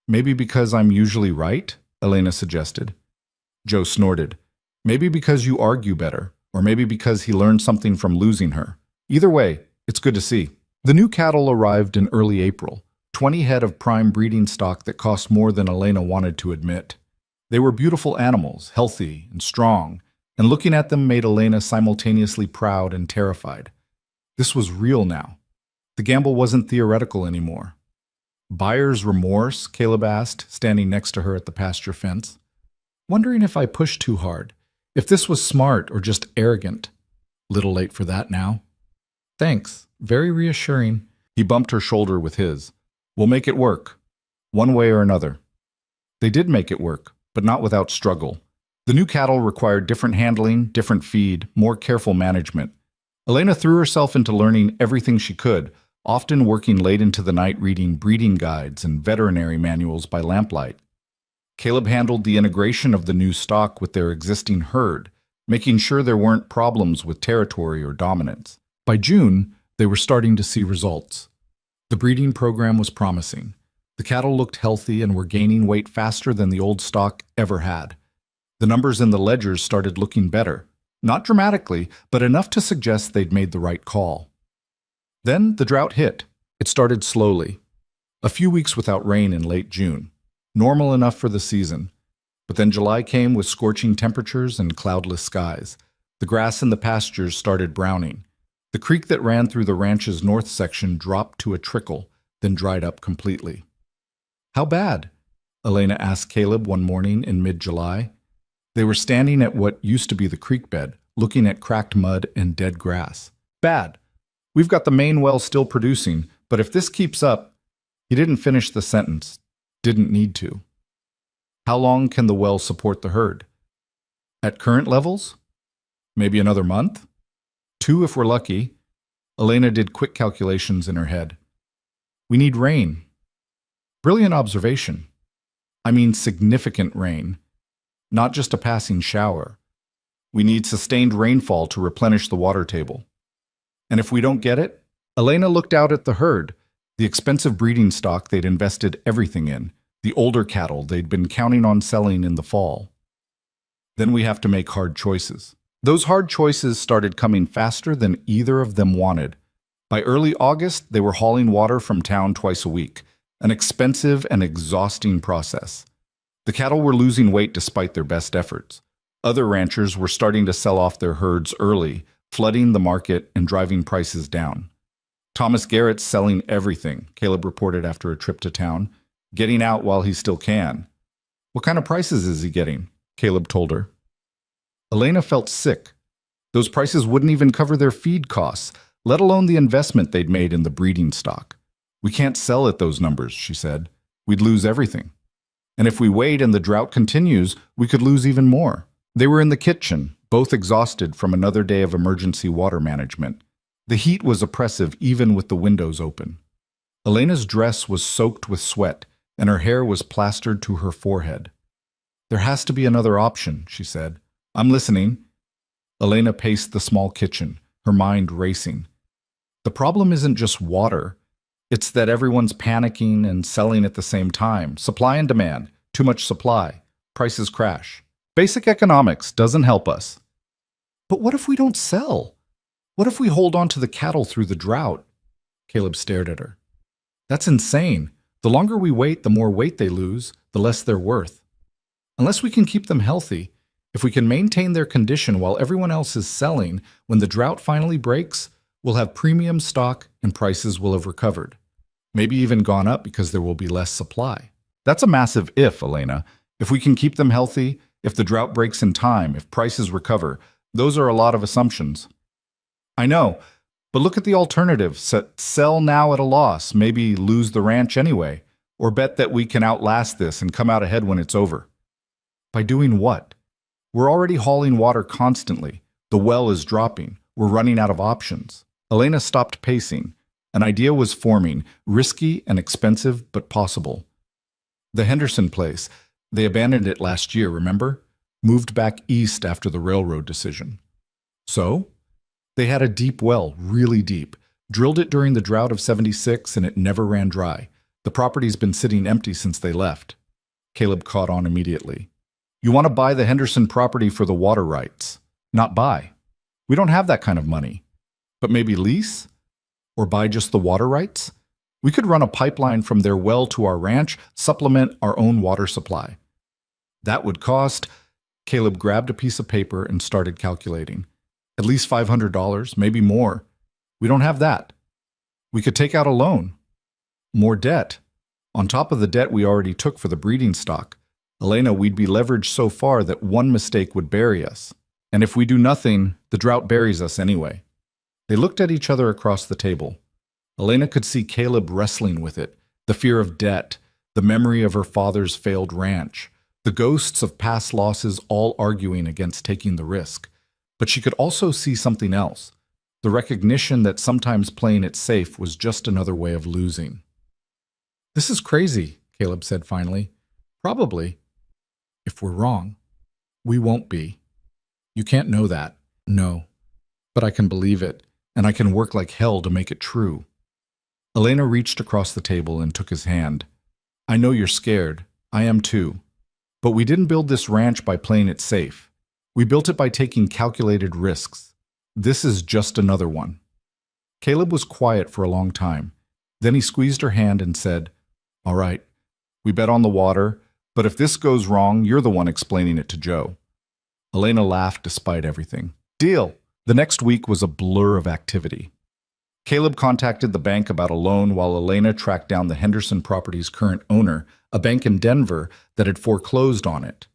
"Maybe because I'm usually right?" Elena suggested. Joe snorted. "Maybe because you argue better, or maybe because he learned something from losing her. Either way, it's good to see." The new cattle arrived in early April, 20 head of prime breeding stock that cost more than Elena wanted to admit. They were beautiful animals, healthy and strong, and looking at them made Elena simultaneously proud and terrified. This was real now. The gamble wasn't theoretical anymore. "Buyer's remorse?" Caleb asked, standing next to her at the pasture fence. "Wondering if I pushed too hard, if this was smart or just arrogant." "Little late for that now." "Thanks. Very reassuring." He bumped her shoulder with his. "We'll make it work, one way or another." They did make it work, but not without struggle. The new cattle required different handling, different feed, more careful management. Elena threw herself into learning everything she could, often working late into the night reading breeding guides and veterinary manuals by lamplight. Caleb handled the integration of the new stock with their existing herd, making sure there weren't problems with territory or dominance. By June, they were starting to see results. The breeding program was promising. The cattle looked healthy and were gaining weight faster than the old stock ever had. The numbers in the ledgers started looking better. Not dramatically, but enough to suggest they'd made the right call. Then the drought hit. It started slowly. A few weeks without rain in late June. Normal enough for the season. But then July came with scorching temperatures and cloudless skies. The grass in the pastures started browning. The creek that ran through the ranch's north section dropped to a trickle, then dried up completely. "How bad?" Elena asked Caleb one morning in mid-July. They were standing at what used to be the creek bed, looking at cracked mud and dead grass. "Bad. We've got the main well still producing, but if this keeps up..." He didn't finish the sentence. Didn't need to. "How long can the well support the herd?" "At current levels? Maybe another month? 2 if we're lucky." Elena did quick calculations in her head. "We need rain." Brilliant observation. I mean significant rain. Not just a passing shower. We need sustained rainfall to replenish the water table. And if we don't get it? Elena looked out at the herd, the expensive breeding stock they'd invested everything in, the older cattle they'd been counting on selling in the fall. Then we have to make hard choices. Those hard choices started coming faster than either of them wanted. By early August, they were hauling water from town twice a week, an expensive and exhausting process. The cattle were losing weight despite their best efforts. Other ranchers were starting to sell off their herds early, flooding the market and driving prices down. "Thomas Garrett's selling everything," Caleb reported after a trip to town, "getting out while he still can." "What kind of prices is he getting?" Caleb told her. Elena felt sick. Those prices wouldn't even cover their feed costs, let alone the investment they'd made in the breeding stock. "We can't sell at those numbers," she said. "We'd lose everything. And if we wait and the drought continues, we could lose even more." They were in the kitchen, both exhausted from another day of emergency water management. The heat was oppressive even with the windows open. Elena's dress was soaked with sweat, and her hair was plastered to her forehead. "There has to be another option," she said. "I'm listening." Elena paced the small kitchen, her mind racing. The problem isn't just water. It's that everyone's panicking and selling at the same time. Supply and demand. Too much supply. Prices crash. Basic economics doesn't help us. "But what if we don't sell? What if we hold on to the cattle through the drought?" Caleb stared at her. "That's insane. The longer we wait, the more weight they lose, the less they're worth. Unless we can keep them healthy, If we can maintain their condition while everyone else is selling, when the drought finally breaks, we'll have premium stock and prices will have recovered. Maybe even gone up because there will be less supply. That's a massive if, Elena. If we can keep them healthy, if the drought breaks in time, if prices recover, those are a lot of assumptions. I know, but look at the alternative. Sell now at a loss, maybe lose the ranch anyway, or bet that we can outlast this and come out ahead when it's over. By doing what? We're already hauling water constantly. The well is dropping. We're running out of options. Elena stopped pacing. An idea was forming, risky and expensive, but possible. The Henderson place. They abandoned it last year, remember? Moved back east after the railroad decision. So? They had a deep well, really deep. Drilled it during the drought of '76 and it never ran dry. The property's been sitting empty since they left. Caleb caught on immediately. You want to buy the Henderson property for the water rights, not buy. We don't have that kind of money. But maybe lease? Or buy just the water rights? We could run a pipeline from their well to our ranch, supplement our own water supply. That would cost... Caleb grabbed a piece of paper and started calculating. At least $500, maybe more. We don't have that. We could take out a loan. More debt. On top of the debt we already took for the breeding stock. Elena, we'd be leveraged so far that one mistake would bury us. And if we do nothing, the drought buries us anyway. They looked at each other across the table. Elena could see Caleb wrestling with it, the fear of debt, the memory of her father's failed ranch, the ghosts of past losses all arguing against taking the risk. But she could also see something else, the recognition that sometimes playing it safe was just another way of losing. This is crazy, Caleb said finally. Probably. If we're wrong. We won't be. You can't know that. No. But I can believe it, and I can work like hell to make it true. Elena reached across the table and took his hand. I know you're scared. I am too. But we didn't build this ranch by playing it safe. We built it by taking calculated risks. This is just another one. Caleb was quiet for a long time. Then he squeezed her hand and said, All right, we bet on the water, but if this goes wrong, you're the one explaining it to Joe. Elena laughed despite everything. Deal. The next week was a blur of activity. Caleb contacted the bank about a loan while Elena tracked down the Henderson property's current owner, a bank in Denver that had foreclosed on it.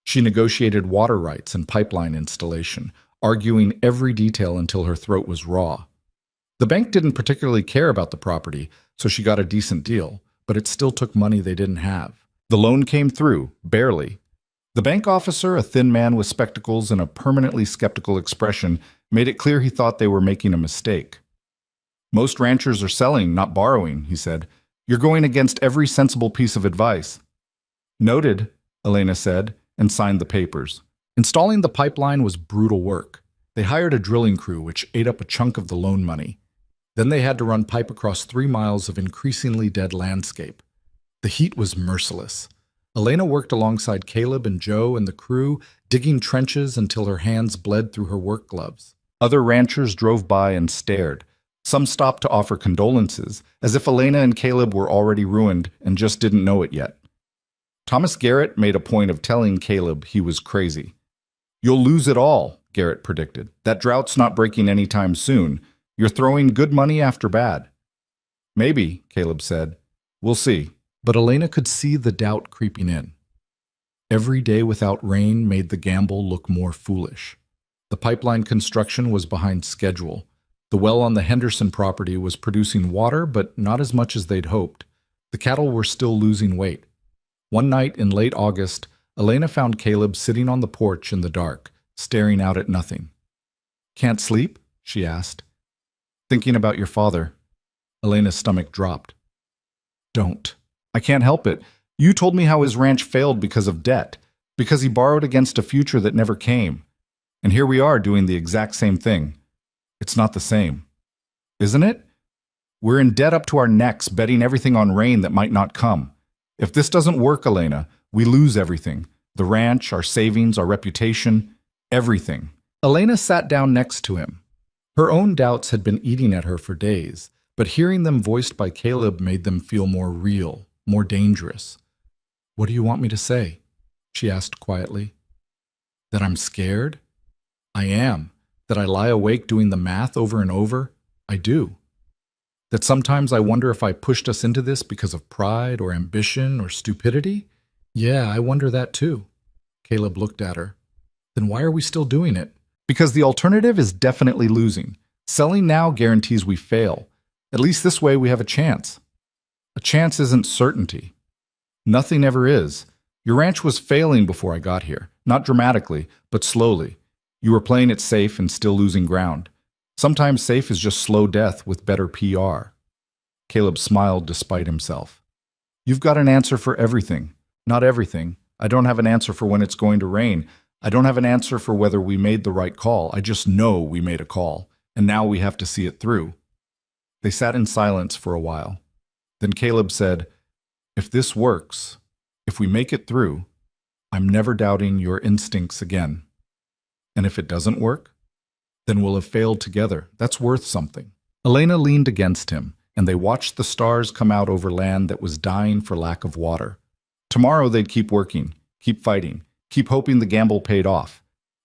She negotiated water rights and pipeline installation, arguing every detail until her throat was raw. The bank didn't particularly care about the property, so she got a decent deal, but it still took money they didn't have. The loan came through, barely. The bank officer, a thin man with spectacles and a permanently skeptical expression, made it clear he thought they were making a mistake. Most ranchers are selling, not borrowing, he said. You're going against every sensible piece of advice. Noted, Elena said, and signed the papers. Installing the pipeline was brutal work. They hired a drilling crew, which ate up a chunk of the loan money. Then they had to run pipe across 3 miles of increasingly dead landscape. The heat was merciless. Elena worked alongside Caleb and Joe and the crew, digging trenches until her hands bled through her work gloves. Other ranchers drove by and stared. Some stopped to offer condolences, as if Elena and Caleb were already ruined and just didn't know it yet. Thomas Garrett made a point of telling Caleb he was crazy. You'll lose it all, Garrett predicted. That drought's not breaking anytime soon. You're throwing good money after bad. Maybe, Caleb said. We'll see. But Elena could see the doubt creeping in. Every day without rain made the gamble look more foolish. The pipeline construction was behind schedule. The well on the Henderson property was producing water, but not as much as they'd hoped. The cattle were still losing weight. One night in late August, Elena found Caleb sitting on the porch in the dark, staring out at nothing. Can't sleep? She asked. Thinking about your father. Elena's stomach dropped. Don't. I can't help it. You told me how his ranch failed because of debt, because he borrowed against a future that never came. And here we are doing the exact same thing. It's not the same. Isn't it? We're in debt up to our necks, betting everything on rain that might not come. If this doesn't work, Elena, we lose everything. The ranch, our savings, our reputation, everything. Elena sat down next to him. Her own doubts had been eating at her for days, but hearing them voiced by Caleb made them feel more real, more dangerous. What do you want me to say? She asked quietly. That I'm scared? I am. That I lie awake doing the math over and over? I do. That sometimes I wonder if I pushed us into this because of pride or ambition or stupidity? Yeah, I wonder that too. Caleb looked at her. Then why are we still doing it? Because the alternative is definitely losing. Selling now guarantees we fail. At least this way we have a chance. A chance isn't certainty. Nothing ever is. Your ranch was failing before I got here. Not dramatically, but slowly. You were playing it safe and still losing ground. Sometimes safe is just slow death with better PR. Caleb smiled despite himself. You've got an answer for everything. Not everything. I don't have an answer for when it's going to rain. I don't have an answer for whether we made the right call. I just know we made a call, and now we have to see it through. They sat in silence for a while. Then Caleb said, if this works, if we make it through, I'm never doubting your instincts again. And if it doesn't work, then we'll have failed together. That's worth something. Elena leaned against him, and they watched the stars come out over land that was dying for lack of water. Tomorrow they'd keep working, keep fighting, keep hoping the gamble paid off.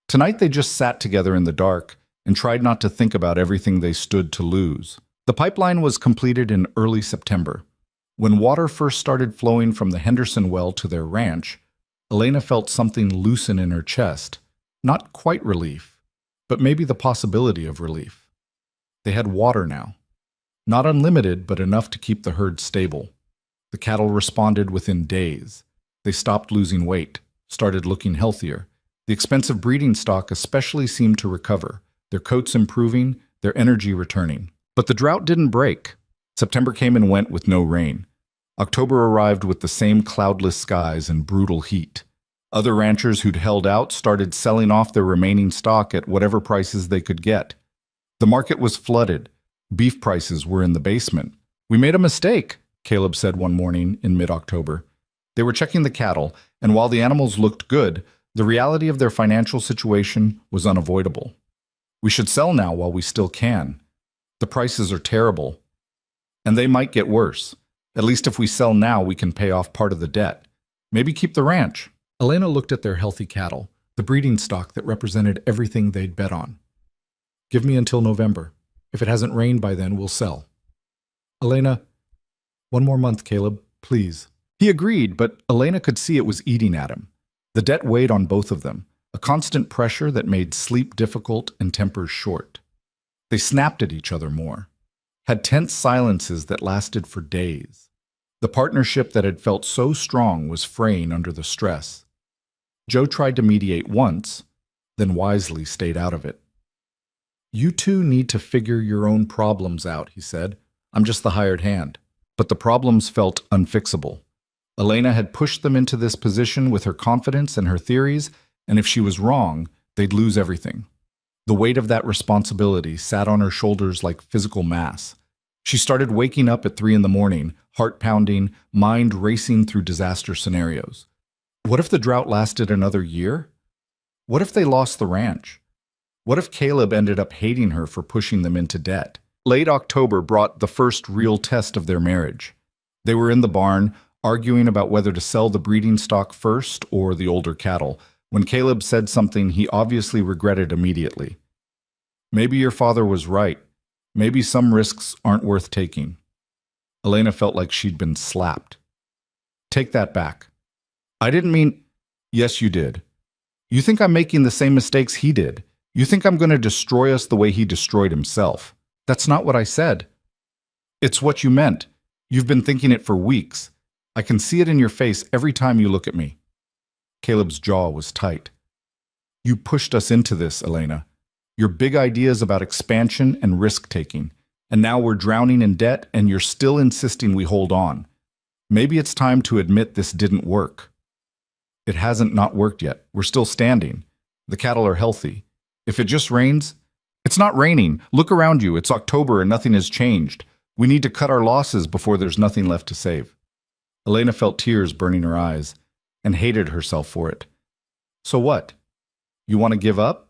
Tonight they just sat together in the dark and tried not to think about everything they stood to lose. The pipeline was completed in early September. When water first started flowing from the Henderson well to their ranch, Elena felt something loosen in her chest. Not quite relief, but maybe the possibility of relief. They had water now. Not unlimited, but enough to keep the herd stable. The cattle responded within days. They stopped losing weight, started looking healthier. The expensive breeding stock especially seemed to recover, their coats improving, their energy returning. But the drought didn't break. September came and went with no rain. October arrived with the same cloudless skies and brutal heat. Other ranchers who'd held out started selling off their remaining stock at whatever prices they could get. The market was flooded. Beef prices were in the basement. We made a mistake, Caleb said one morning in mid-October. They were checking the cattle, and while the animals looked good, the reality of their financial situation was unavoidable. We should sell now while we still can. The prices are terrible, and they might get worse. At least if we sell now, we can pay off part of the debt. Maybe keep the ranch. Elena looked at their healthy cattle, the breeding stock that represented everything they'd bet on. Give me until November. If it hasn't rained by then, we'll sell. Elena, one more month, Caleb, please. He agreed, but Elena could see it was eating at him. The debt weighed on both of them, a constant pressure that made sleep difficult and tempers short. They snapped at each other more, had tense silences that lasted for days. The partnership that had felt so strong was fraying under the stress. Joe tried to mediate once, then wisely stayed out of it. You two need to figure your own problems out, he said. I'm just the hired hand. But the problems felt unfixable. Elena had pushed them into this position with her confidence and her theories, and if she was wrong, they'd lose everything. The weight of that responsibility sat on her shoulders like physical mass. She started waking up at 3 a.m, heart pounding, mind racing through disaster scenarios. What if the drought lasted another year? What if they lost the ranch? What if Caleb ended up hating her for pushing them into debt? Late October brought the first real test of their marriage. They were in the barn, arguing about whether to sell the breeding stock first or the older cattle, when Caleb said something he obviously regretted immediately. Maybe your father was right. Maybe some risks aren't worth taking. Elena felt like she'd been slapped. Take that back. I didn't mean... Yes, you did. You think I'm making the same mistakes he did. You think I'm going to destroy us the way he destroyed himself. That's not what I said. It's what you meant. You've been thinking it for weeks. I can see it in your face every time you look at me. Caleb's jaw was tight. You pushed us into this, Elena. Your big ideas about expansion and risk-taking. And now we're drowning in debt and you're still insisting we hold on. Maybe it's time to admit this didn't work. It hasn't not worked yet. We're still standing. The cattle are healthy. If it just rains... It's not raining. Look around you. It's October and nothing has changed. We need to cut our losses before there's nothing left to save. Elena felt tears burning her eyes and hated herself for it. So what? You want to give up?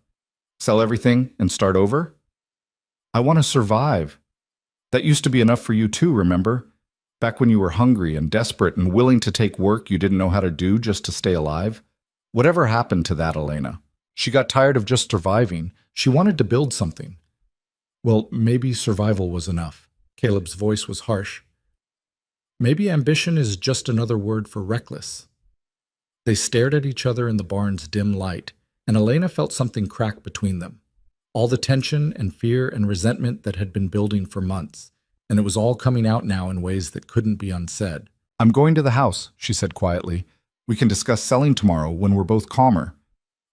Sell everything and start over? I want to survive. That used to be enough for you too, remember? Back when you were hungry and desperate and willing to take work you didn't know how to do just to stay alive? Whatever happened to that, Elena? She got tired of just surviving. She wanted to build something. Well, maybe survival was enough. Caleb's voice was harsh. Maybe ambition is just another word for reckless. They stared at each other in the barn's dim light, and Elena felt something crack between them. All the tension and fear and resentment that had been building for months, and it was all coming out now in ways that couldn't be unsaid. "I'm going to the house," she said quietly. "We can discuss selling tomorrow when we're both calmer."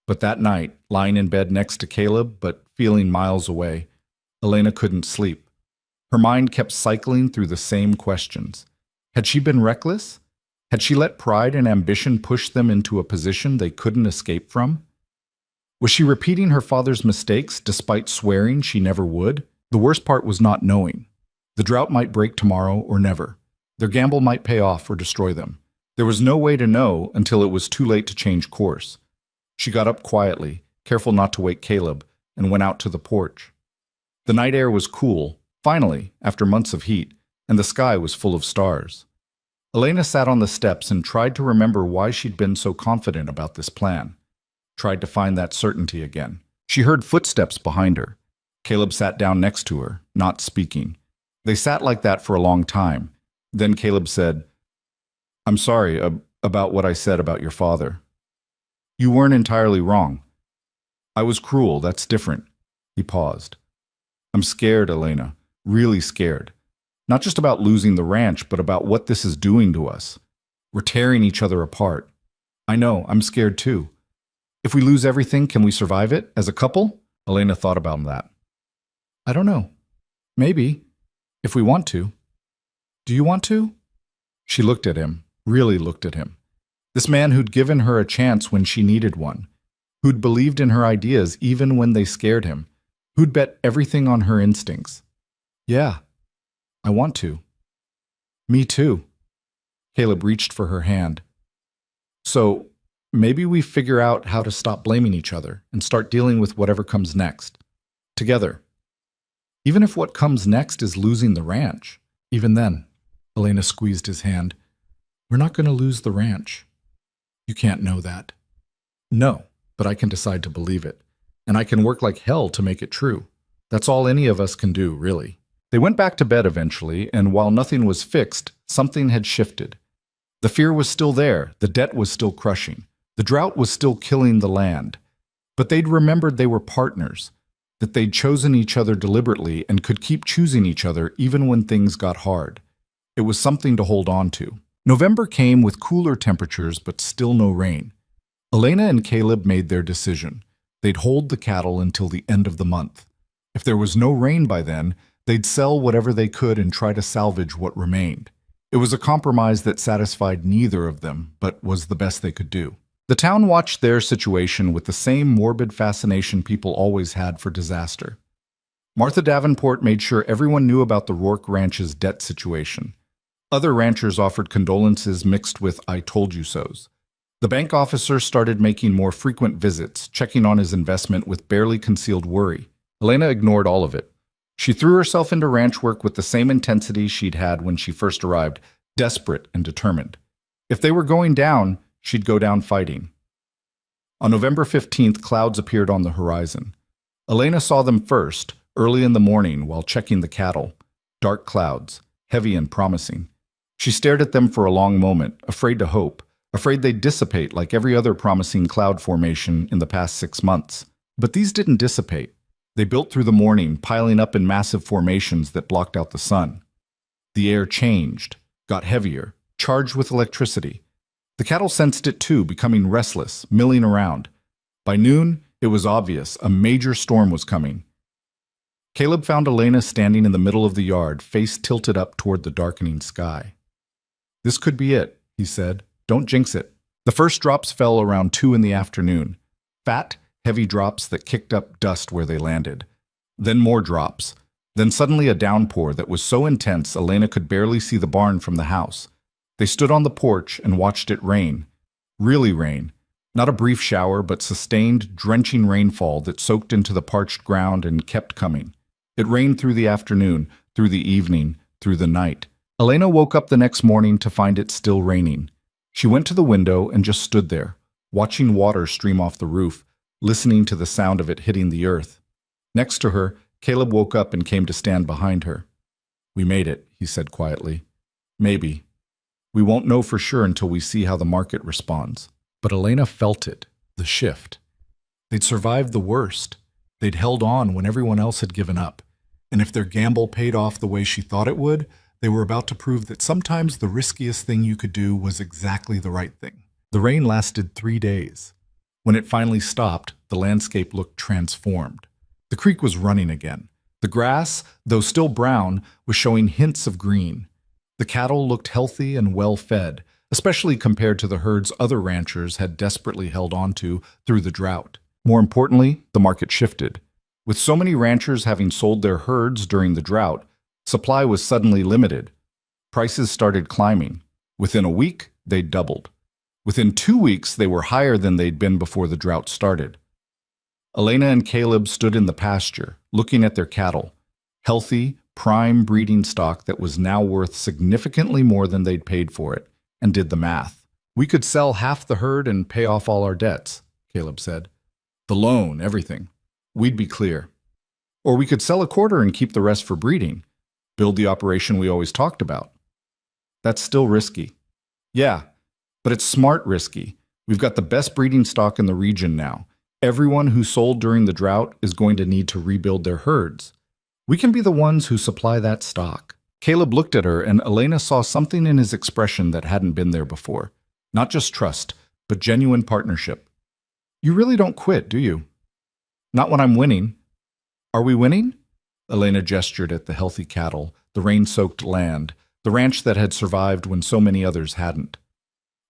But that night, lying in bed next to Caleb, but feeling miles away, Elena couldn't sleep. Her mind kept cycling through the same questions. Had she been reckless? Had she let pride and ambition push them into a position they couldn't escape from? Was she repeating her father's mistakes despite swearing she never would? The worst part was not knowing. The drought might break tomorrow or never. Their gamble might pay off or destroy them. There was no way to know until it was too late to change course. She got up quietly, careful not to wake Caleb, and went out to the porch. The night air was cool, finally, after months of heat, and the sky was full of stars. Elena sat on the steps and tried to remember why she'd been so confident about this plan. Tried to find that certainty again. She heard footsteps behind her. Caleb sat down next to her, not speaking. They sat like that for a long time. Then Caleb said, "I'm sorry about what I said about your father. You weren't entirely wrong. I was cruel, that's different." He paused. "I'm scared, Elena, really scared. Not just about losing the ranch, but about what this is doing to us. We're tearing each other apart. I know, I'm scared too. If we lose everything, can we survive it as a couple?" Elena thought about that. "I don't know. Maybe, if we want to. Do you want to?" She looked at him, really looked at him. This man who'd given her a chance when she needed one, who'd believed in her ideas even when they scared him, who'd bet everything on her instincts. "Yeah, I want to." "Me too." Caleb reached for her hand. "So, maybe we figure out how to stop blaming each other and start dealing with whatever comes next. Together. Even if what comes next is losing the ranch. Even then," Elena squeezed his hand, "we're not going to lose the ranch. You can't know that." "No, but I can decide to believe it. And I can work like hell to make it true. That's all any of us can do, really." They went back to bed eventually, and while nothing was fixed, something had shifted. The fear was still there, the debt was still crushing, the drought was still killing the land. But they'd remembered they were partners, that they'd chosen each other deliberately and could keep choosing each other even when things got hard. It was something to hold on to. November came with cooler temperatures, but still no rain. Elena and Caleb made their decision. They'd hold the cattle until the end of the month. If there was no rain by then, they'd sell whatever they could and try to salvage what remained. It was a compromise that satisfied neither of them, but was the best they could do. The town watched their situation with the same morbid fascination people always had for disaster. Martha Davenport made sure everyone knew about the Rourke Ranch's debt situation. Other ranchers offered condolences mixed with "I told you so's." The bank officer started making more frequent visits, checking on his investment with barely concealed worry. Elena ignored all of it. She threw herself into ranch work with the same intensity she'd had when she first arrived, desperate and determined. If they were going down, she'd go down fighting. On November 15th, clouds appeared on the horizon. Elena saw them first, early in the morning while checking the cattle. Dark clouds, heavy and promising. She stared at them for a long moment, afraid to hope, afraid they'd dissipate like every other promising cloud formation in the past 6 months. But these didn't dissipate. They built through the morning, piling up in massive formations that blocked out the sun. The air changed, got heavier, charged with electricity. The cattle sensed it too, becoming restless, milling around. By noon, it was obvious a major storm was coming. Caleb found Elena standing in the middle of the yard, face tilted up toward the darkening sky. "This could be it," he said. "Don't jinx it." The first drops fell around 2 in the afternoon. Fat, heavy drops that kicked up dust where they landed. Then more drops. Then suddenly a downpour that was so intense Elena could barely see the barn from the house. They stood on the porch and watched it rain. Really rain. Not a brief shower, but sustained, drenching rainfall that soaked into the parched ground and kept coming. It rained through the afternoon, through the evening, through the night. Elena woke up the next morning to find it still raining. She went to the window and just stood there, watching water stream off the roof, listening to the sound of it hitting the earth. Next to her, Caleb woke up and came to stand behind her. "We made it," he said quietly. "Maybe. We won't know for sure until we see how the market responds." But Elena felt it, the shift. They'd survived the worst. They'd held on when everyone else had given up. And if their gamble paid off the way she thought it would, they were about to prove that sometimes the riskiest thing you could do was exactly the right thing. The rain lasted 3 days. When it finally stopped, the landscape looked transformed. The creek was running again. The grass, though still brown, was showing hints of green. The cattle looked healthy and well-fed, especially compared to the herds other ranchers had desperately held onto through the drought. More importantly, the market shifted. With so many ranchers having sold their herds during the drought, supply was suddenly limited. Prices started climbing. Within a week, they'd doubled. Within 2 weeks, they were higher than they'd been before the drought started. Elena and Caleb stood in the pasture, looking at their cattle. Healthy, prime breeding stock that was now worth significantly more than they'd paid for it, and did the math. "We could sell half the herd and pay off all our debts," Caleb said. "The loan, everything. We'd be clear. Or we could sell a quarter and keep the rest for breeding. Build the operation we always talked about." "That's still risky." "Yeah, but it's smart risky. We've got the best breeding stock in the region now. Everyone who sold during the drought is going to need to rebuild their herds. We can be the ones who supply that stock." Caleb looked at her, and Elena saw something in his expression that hadn't been there before. Not just trust, but genuine partnership. "You really don't quit, do you?" "Not when I'm winning." "Are we winning?" Elena gestured at the healthy cattle, the rain-soaked land, the ranch that had survived when so many others hadn't.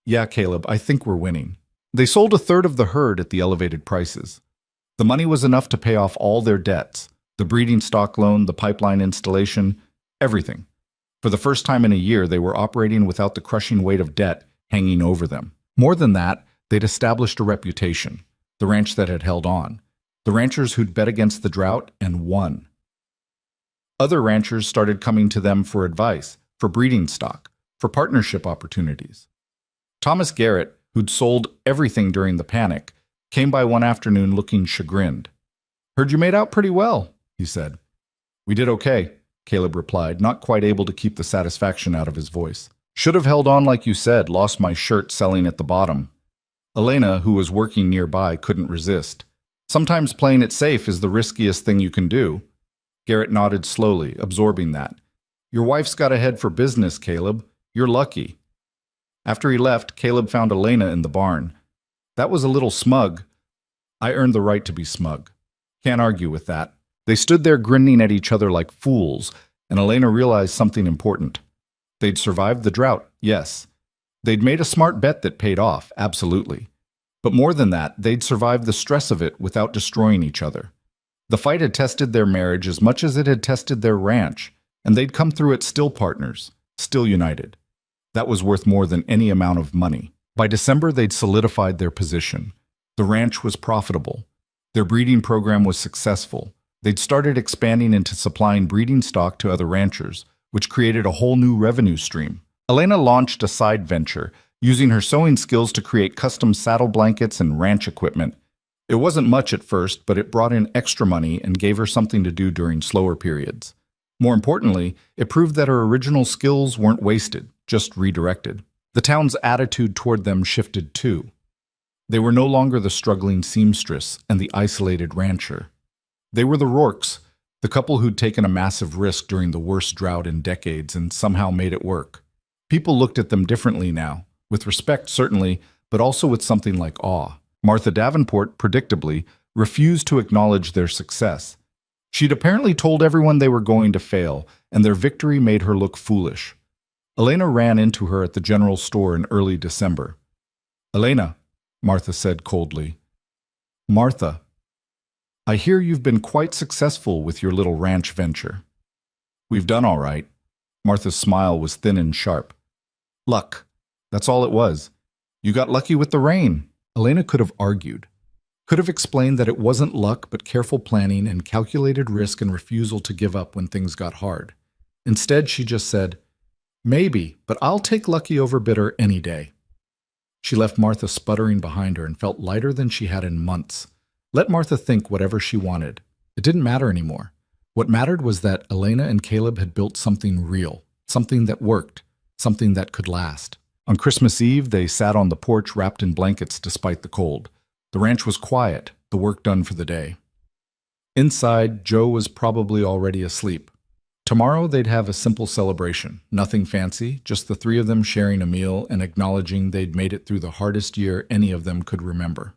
"Yeah, Caleb, I think we're winning." They sold a third of the herd at the elevated prices. The money was enough to pay off all their debts, the breeding stock loan, the pipeline installation, everything. For the first time in a year, they were operating without the crushing weight of debt hanging over them. More than that, they'd established a reputation, the ranch that had held on, the ranchers who'd bet against the drought and won. Other ranchers started coming to them for advice, for breeding stock, for partnership opportunities. Thomas Garrett, who'd sold everything during the panic, came by one afternoon looking chagrined. "Heard you made out pretty well," he said. "We did okay," Caleb replied, not quite able to keep the satisfaction out of his voice. "Should have held on like you said, lost my shirt selling at the bottom." Elena, who was working nearby, couldn't resist. "Sometimes playing it safe is the riskiest thing you can do." Garrett nodded slowly, absorbing that. "Your wife's got a head for business, Caleb. You're lucky." After he left, Caleb found Elena in the barn. "That was a little smug." "I earned the right to be smug. Can't argue with that." They stood there grinning at each other like fools, and Elena realized something important. They'd survived the drought, yes. They'd made a smart bet that paid off, absolutely. But more than that, they'd survived the stress of it without destroying each other. The fight had tested their marriage as much as it had tested their ranch, and they'd come through it still partners, still united. That was worth more than any amount of money. By December, they'd solidified their position. The ranch was profitable. Their breeding program was successful. They'd started expanding into supplying breeding stock to other ranchers, which created a whole new revenue stream. Elena launched a side venture, using her sewing skills to create custom saddle blankets and ranch equipment. It wasn't much at first, but it brought in extra money and gave her something to do during slower periods. More importantly, it proved that her original skills weren't wasted, just redirected. The town's attitude toward them shifted too. They were no longer the struggling seamstress and the isolated rancher. They were the Rourkes, the couple who'd taken a massive risk during the worst drought in decades and somehow made it work. People looked at them differently now, with respect certainly, but also with something like awe. Martha Davenport, predictably, refused to acknowledge their success. She'd apparently told everyone they were going to fail, and their victory made her look foolish. Elena ran into her at the general store in early December. "Elena," Martha said coldly. "Martha, I hear you've been quite successful with your little ranch venture." "We've done all right." Martha's smile was thin and sharp. "Luck. That's all it was. You got lucky with the rain." Elena could have argued, could have explained that it wasn't luck but careful planning and calculated risk and refusal to give up when things got hard. Instead, she just said, "Maybe, but I'll take lucky over bitter any day." She left Martha sputtering behind her and felt lighter than she had in months, Let Martha think whatever she wanted. It didn't matter anymore. What mattered was that Elena and Caleb had built something real, something that worked, something that could last. On Christmas Eve, they sat on the porch wrapped in blankets despite the cold. The ranch was quiet, the work done for the day. Inside, Joe was probably already asleep. Tomorrow they'd have a simple celebration, nothing fancy, just the three of them sharing a meal and acknowledging they'd made it through the hardest year any of them could remember.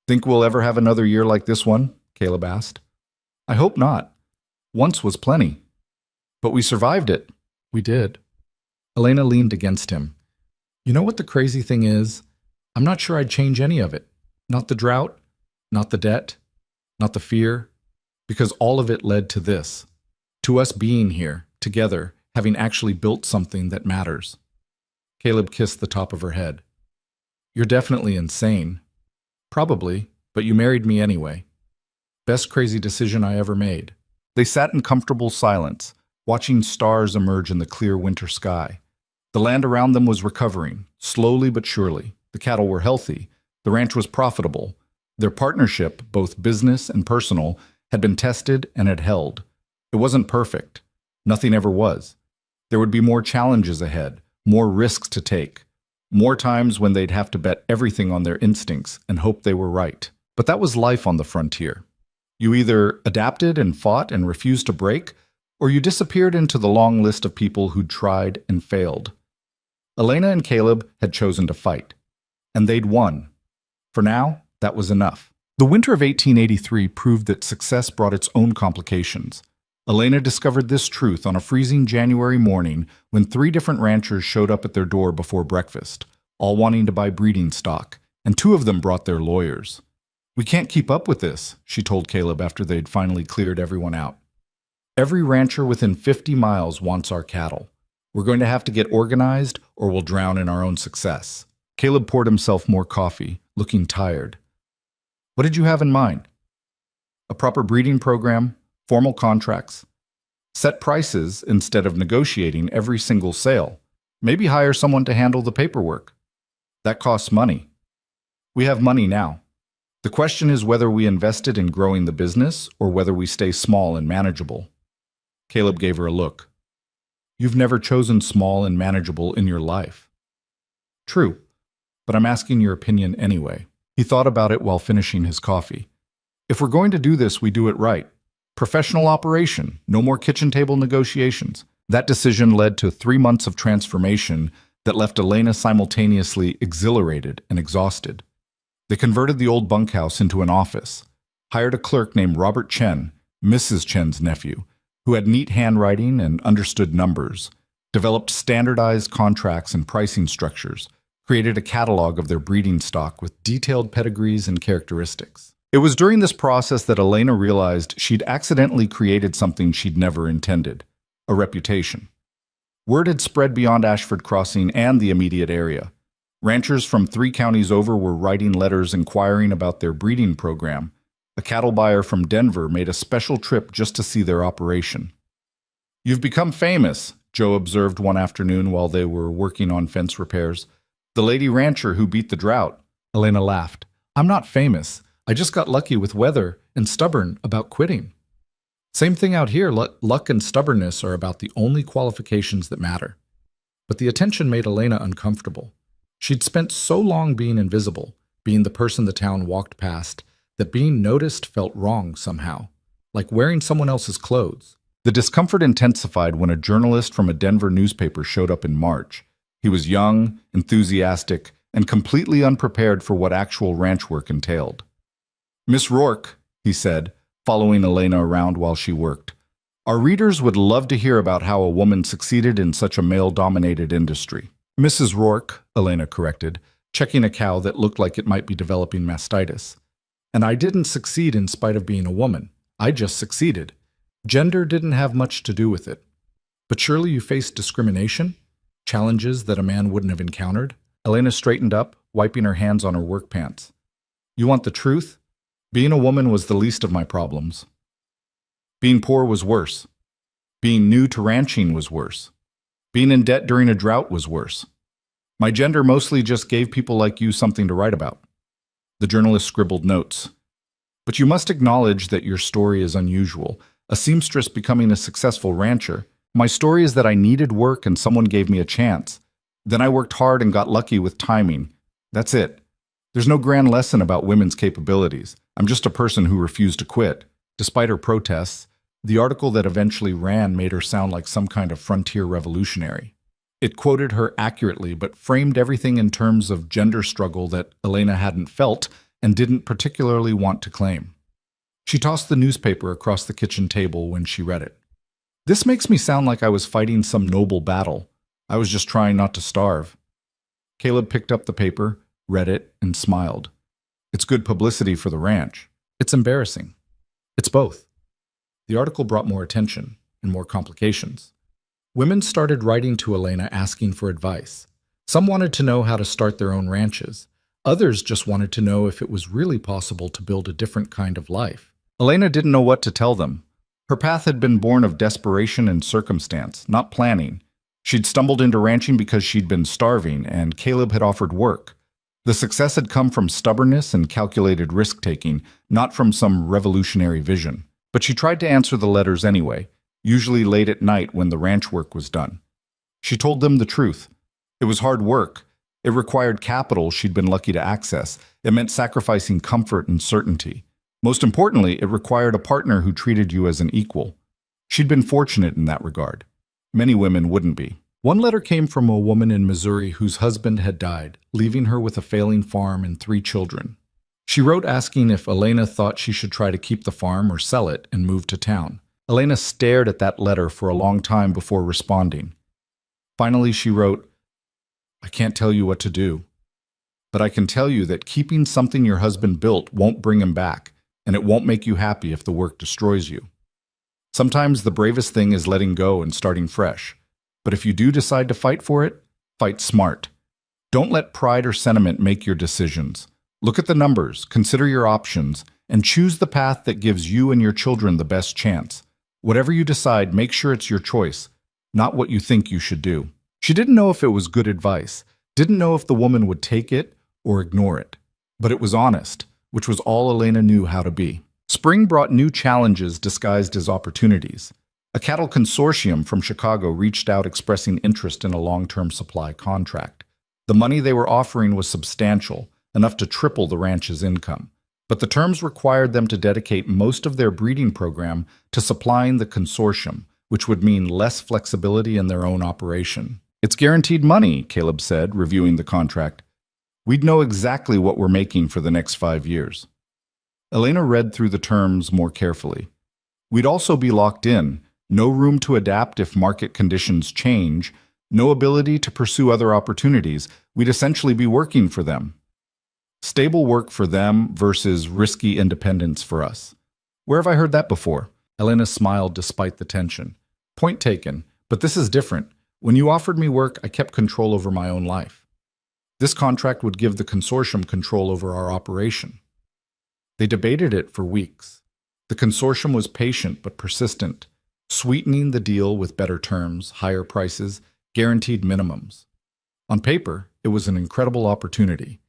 "Think we'll ever have another year like this one?" Caleb asked. "I hope not. Once was plenty. But we survived it." "We did." Elena leaned against him. "You know what the crazy thing is? I'm not sure I'd change any of it. Not the drought, not the debt, not the fear, because all of it led to this. To us being here, together, having actually built something that matters." Caleb kissed the top of her head. "You're definitely insane." "Probably, but you married me anyway. Best crazy decision I ever made." They sat in comfortable silence, watching stars emerge in the clear winter sky. The land around them was recovering, slowly but surely. The cattle were healthy. The ranch was profitable. Their partnership, both business and personal, had been tested and had held. It wasn't perfect. Nothing ever was. There would be more challenges ahead, more risks to take, more times when they'd have to bet everything on their instincts and hope they were right. But that was life on the frontier. You either adapted and fought and refused to break, or you disappeared into the long list of people who'd tried and failed. Elena and Caleb had chosen to fight, and they'd won. For now, that was enough. The winter of 1883 proved that success brought its own complications. Elena discovered this truth on a freezing January morning when 3 different ranchers showed up at their door before breakfast, all wanting to buy breeding stock, and 2 of them brought their lawyers. "We can't keep up with this," she told Caleb after they'd finally cleared everyone out. "Every rancher within 50 miles wants our cattle. We're going to have to get organized or we'll drown in our own success." Caleb poured himself more coffee, looking tired. "What did you have in mind?" "A proper breeding program, formal contracts, set prices instead of negotiating every single sale. Maybe hire someone to handle the paperwork. That costs money. We have money now. The question is whether we invest it in growing the business or whether we stay small and manageable." Caleb gave her a look. "You've never chosen small and manageable in your life." "True, but I'm asking your opinion anyway." He thought about it while finishing his coffee. "If we're going to do this, we do it right. Professional operation, no more kitchen table negotiations." That decision led to 3 months of transformation that left Elena simultaneously exhilarated and exhausted. They converted the old bunkhouse into an office, hired a clerk named Robert Chen, Mrs. Chen's nephew, who had neat handwriting and understood numbers, developed standardized contracts and pricing structures, created a catalog of their breeding stock with detailed pedigrees and characteristics. It was during this process that Elena realized she'd accidentally created something she'd never intended, a reputation. Word had spread beyond Ashford Crossing and the immediate area. Ranchers from 3 counties over were writing letters inquiring about their breeding program. A cattle buyer from Denver made a special trip just to see their operation. "You've become famous," Joe observed one afternoon while they were working on fence repairs. "The lady rancher who beat the drought." Elena laughed. "I'm not famous. I just got lucky with weather and stubborn about quitting." "Same thing out here. Luck and stubbornness are about the only qualifications that matter." But the attention made Elena uncomfortable. She'd spent so long being invisible, being the person the town walked past, that being noticed felt wrong somehow, like wearing someone else's clothes. The discomfort intensified when a journalist from a Denver newspaper showed up in March. He was young, enthusiastic, and completely unprepared for what actual ranch work entailed. "Miss Rourke," he said, following Elena around while she worked, "our readers would love to hear about how a woman succeeded in such a male-dominated industry." "Mrs. Rourke," Elena corrected, checking a cow that looked like it might be developing mastitis. "And I didn't succeed in spite of being a woman. I just succeeded. Gender didn't have much to do with it. But surely you faced discrimination? Challenges that a man wouldn't have encountered?" Elena straightened up, wiping her hands on her work pants. "You want the truth? Being a woman was the least of my problems. Being poor was worse. Being new to ranching was worse. Being in debt during a drought was worse. My gender mostly just gave people like you something to write about." The journalist scribbled notes. But you must acknowledge that your story is unusual. A seamstress becoming a successful rancher. My story is that I needed work and someone gave me a chance. Then I worked hard and got lucky with timing. That's it. There's no grand lesson about women's capabilities. I'm just a person who refused to quit. Despite her protests, the article that eventually ran made her sound like some kind of frontier revolutionary. It quoted her accurately, but framed everything in terms of gender struggle that Elena hadn't felt and didn't particularly want to claim. She tossed the newspaper across the kitchen table when she read it. This makes me sound like I was fighting some noble battle. I was just trying not to starve. Caleb picked up the paper, read it, and smiled. It's good publicity for the ranch. It's embarrassing. It's both. The article brought more attention and more complications. Women started writing to Elena asking for advice. Some wanted to know how to start their own ranches. Others just wanted to know if it was really possible to build a different kind of life. Elena didn't know what to tell them. Her path had been born of desperation and circumstance, not planning. She'd stumbled into ranching because she'd been starving, and Caleb had offered work. The success had come from stubbornness and calculated risk-taking, not from some revolutionary vision. But she tried to answer the letters anyway, usually late at night when the ranch work was done. She told them the truth. It was hard work. It required capital she'd been lucky to access. It meant sacrificing comfort and certainty. Most importantly, it required a partner who treated you as an equal. She'd been fortunate in that regard. Many women wouldn't be. One letter came from a woman in Missouri whose husband had died, leaving her with a failing farm and 3 children. She wrote asking if Elena thought she should try to keep the farm or sell it and move to town. Elena stared at that letter for a long time before responding. Finally, she wrote, I can't tell you what to do, but I can tell you that keeping something your husband built won't bring him back, and it won't make you happy if the work destroys you. Sometimes the bravest thing is letting go and starting fresh. But if you do decide to fight for it, fight smart. Don't let pride or sentiment make your decisions. Look at the numbers, consider your options, and choose the path that gives you and your children the best chance. Whatever you decide, make sure it's your choice, not what you think you should do. She didn't know if it was good advice, didn't know if the woman would take it or ignore it. But it was honest, which was all Elena knew how to be. Spring brought new challenges disguised as opportunities. A cattle consortium from Chicago reached out expressing interest in a long-term supply contract. The money they were offering was substantial, enough to triple the ranch's income. But the terms required them to dedicate most of their breeding program to supplying the consortium, which would mean less flexibility in their own operation. It's guaranteed money, Caleb said, reviewing the contract. We'd know exactly what we're making for the next 5 years. Elena read through the terms more carefully. We'd also be locked in, no room to adapt if market conditions change, no ability to pursue other opportunities. We'd essentially be working for them. Stable work for them versus risky independence for us. Where have I heard that before? Elena smiled despite the tension. Point taken, but this is different. When you offered me work, I kept control over my own life. This contract would give the consortium control over our operation. They debated it for weeks. The consortium was patient but persistent, sweetening the deal with better terms, higher prices, guaranteed minimums. On paper, it was an incredible opportunity.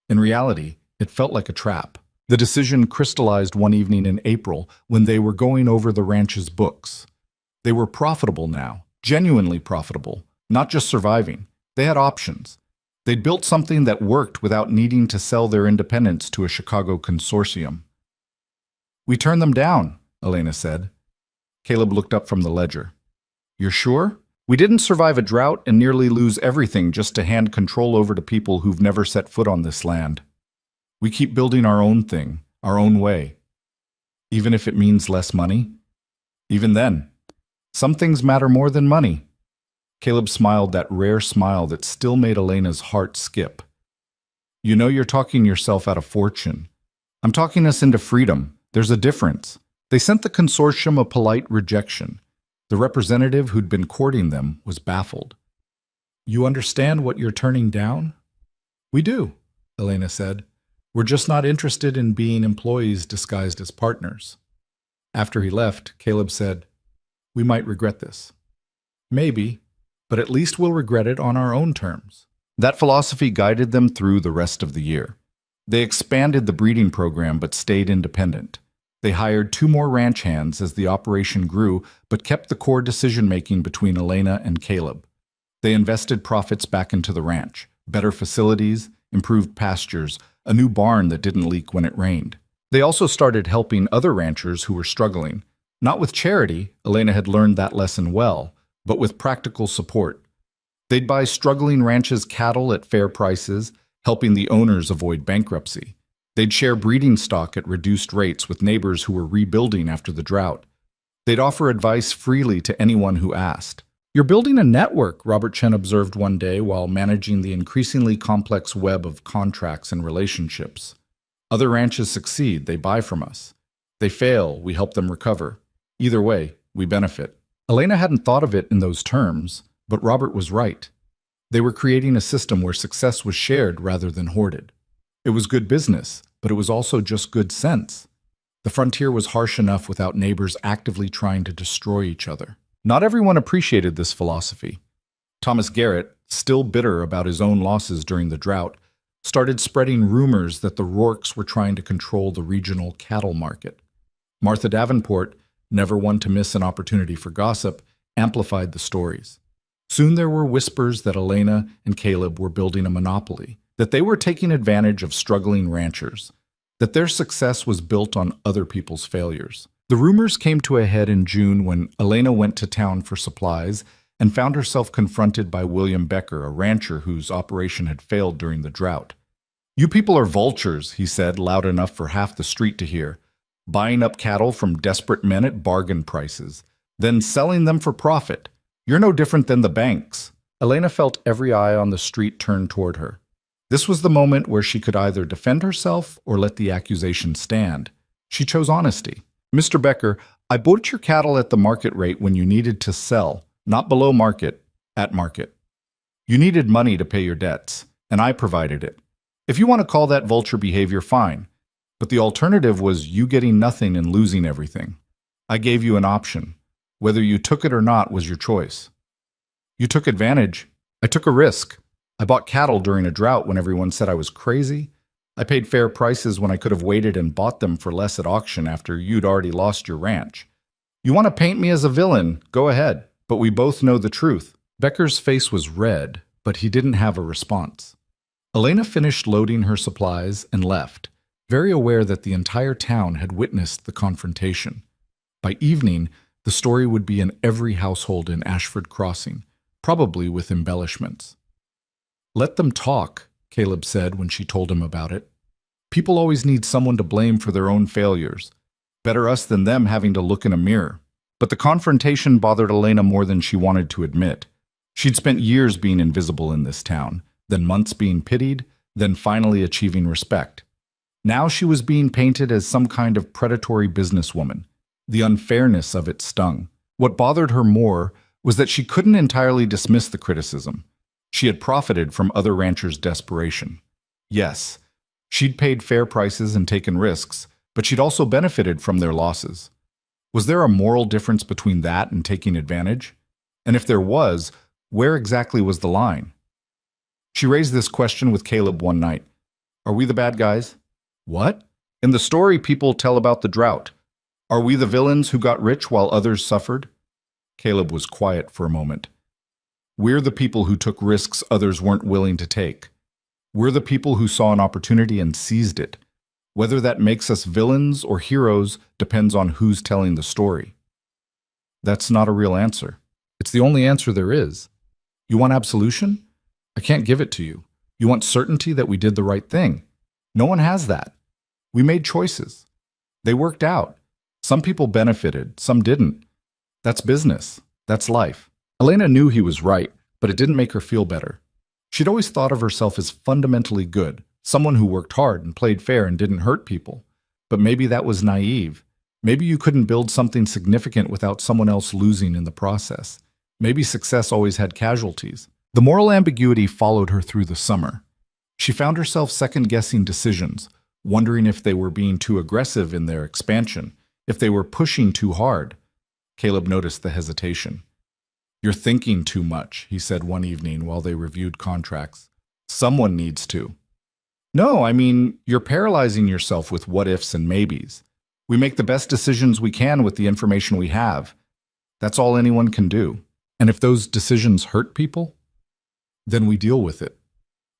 In reality, it felt like a trap. The decision crystallized one evening in April when they were going over the ranch's books. They were profitable now, genuinely profitable, not just surviving. They had options. They'd built something that worked without needing to sell their independence to a Chicago consortium. We turned them down, Elena said. Caleb looked up from the ledger. You're sure? We didn't survive a drought and nearly lose everything just to hand control over to people who've never set foot on this land. We keep building our own thing, our own way. Even if it means less money? Even then, some things matter more than money. Caleb smiled that rare smile that still made Elena's heart skip. You know you're talking yourself out of fortune. I'm talking us into freedom. There's a difference. They sent the consortium a polite rejection. The representative who'd been courting them was baffled. You understand what you're turning down? We do, Elena said. We're just not interested in being employees disguised as partners. After he left, Caleb said, We might regret this. Maybe, but at least we'll regret it on our own terms. That philosophy guided them through the rest of the year. They expanded the breeding program but stayed independent. They hired 2 more ranch hands as the operation grew, but kept the core decision-making between Elena and Caleb. They invested profits back into the ranch, better facilities, improved pastures, a new barn that didn't leak when it rained. They also started helping other ranchers who were struggling. Not with charity, Elena had learned that lesson well, but with practical support. They'd buy struggling ranches' cattle at fair prices, helping the owners avoid bankruptcy. They'd share breeding stock at reduced rates with neighbors who were rebuilding after the drought. They'd offer advice freely to anyone who asked. "You're building a network," Robert Chen observed one day while managing the increasingly complex web of contracts and relationships. "Other ranches succeed, they buy from us. They fail, we help them recover. Either way, we benefit." Elena hadn't thought of it in those terms, but Robert was right. They were creating a system where success was shared rather than hoarded. It was good business, but it was also just good sense. The frontier was harsh enough without neighbors actively trying to destroy each other. Not everyone appreciated this philosophy. Thomas Garrett, still bitter about his own losses during the drought, started spreading rumors that the Rourkes were trying to control the regional cattle market. Martha Davenport, never one to miss an opportunity for gossip, amplified the stories. Soon there were whispers that Elena and Caleb were building a monopoly, that they were taking advantage of struggling ranchers, that their success was built on other people's failures. The rumors came to a head in June when Elena went to town for supplies and found herself confronted by William Becker, a rancher whose operation had failed during the drought. "You people are vultures," he said, loud enough for half the street to hear, "buying up cattle from desperate men at bargain prices, then selling them for profit. You're no different than the banks." Elena felt every eye on the street turned toward her. This was the moment where she could either defend herself or let the accusation stand. She chose honesty. "Mr. Becker, I bought your cattle at the market rate when you needed to sell, not below market, at market. You needed money to pay your debts, and I provided it. If you want to call that vulture behavior, fine. But the alternative was you getting nothing and losing everything. I gave you an option. Whether you took it or not was your choice. You took advantage. I took a risk. I bought cattle during a drought when everyone said I was crazy. I paid fair prices when I could have waited and bought them for less at auction after you'd already lost your ranch. You want to paint me as a villain? Go ahead. But we both know the truth." Becker's face was red, but he didn't have a response. Elena finished loading her supplies and left, very aware that the entire town had witnessed the confrontation. By evening, the story would be in every household in Ashford Crossing, probably with embellishments. "Let them talk," Caleb said when she told him about it. "People always need someone to blame for their own failures. Better us than them having to look in a mirror." But the confrontation bothered Elena more than she wanted to admit. She'd spent years being invisible in this town, then months being pitied, then finally achieving respect. Now she was being painted as some kind of predatory businesswoman. The unfairness of it stung. What bothered her more was that she couldn't entirely dismiss the criticism. She had profited from other ranchers' desperation. Yes, she'd paid fair prices and taken risks, but she'd also benefited from their losses. Was there a moral difference between that and taking advantage? And if there was, where exactly was the line? She raised this question with Caleb one night. "Are we the bad guys?" "What?" "In the story people tell about the drought. Are we the villains who got rich while others suffered?" Caleb was quiet for a moment. "We're the people who took risks others weren't willing to take. We're the people who saw an opportunity and seized it. Whether that makes us villains or heroes depends on who's telling the story." "That's not a real answer. It's the only answer there is. You want absolution? I can't give it to you. You want certainty that we did the right thing? No one has that. We made choices. They worked out. Some people benefited, some didn't. That's business. That's life." Elena knew he was right, but it didn't make her feel better. She'd always thought of herself as fundamentally good, someone who worked hard and played fair and didn't hurt people. But maybe that was naive. Maybe you couldn't build something significant without someone else losing in the process. Maybe success always had casualties. The moral ambiguity followed her through the summer. She found herself second-guessing decisions, wondering if they were being too aggressive in their expansion, if they were pushing too hard. Caleb noticed the hesitation. "You're thinking too much," he said one evening while they reviewed contracts. "Someone needs to." No, I mean, you're paralyzing yourself with what ifs and maybes. We make the best decisions we can with the information we have. That's all anyone can do. And if those decisions hurt people, then we deal with it.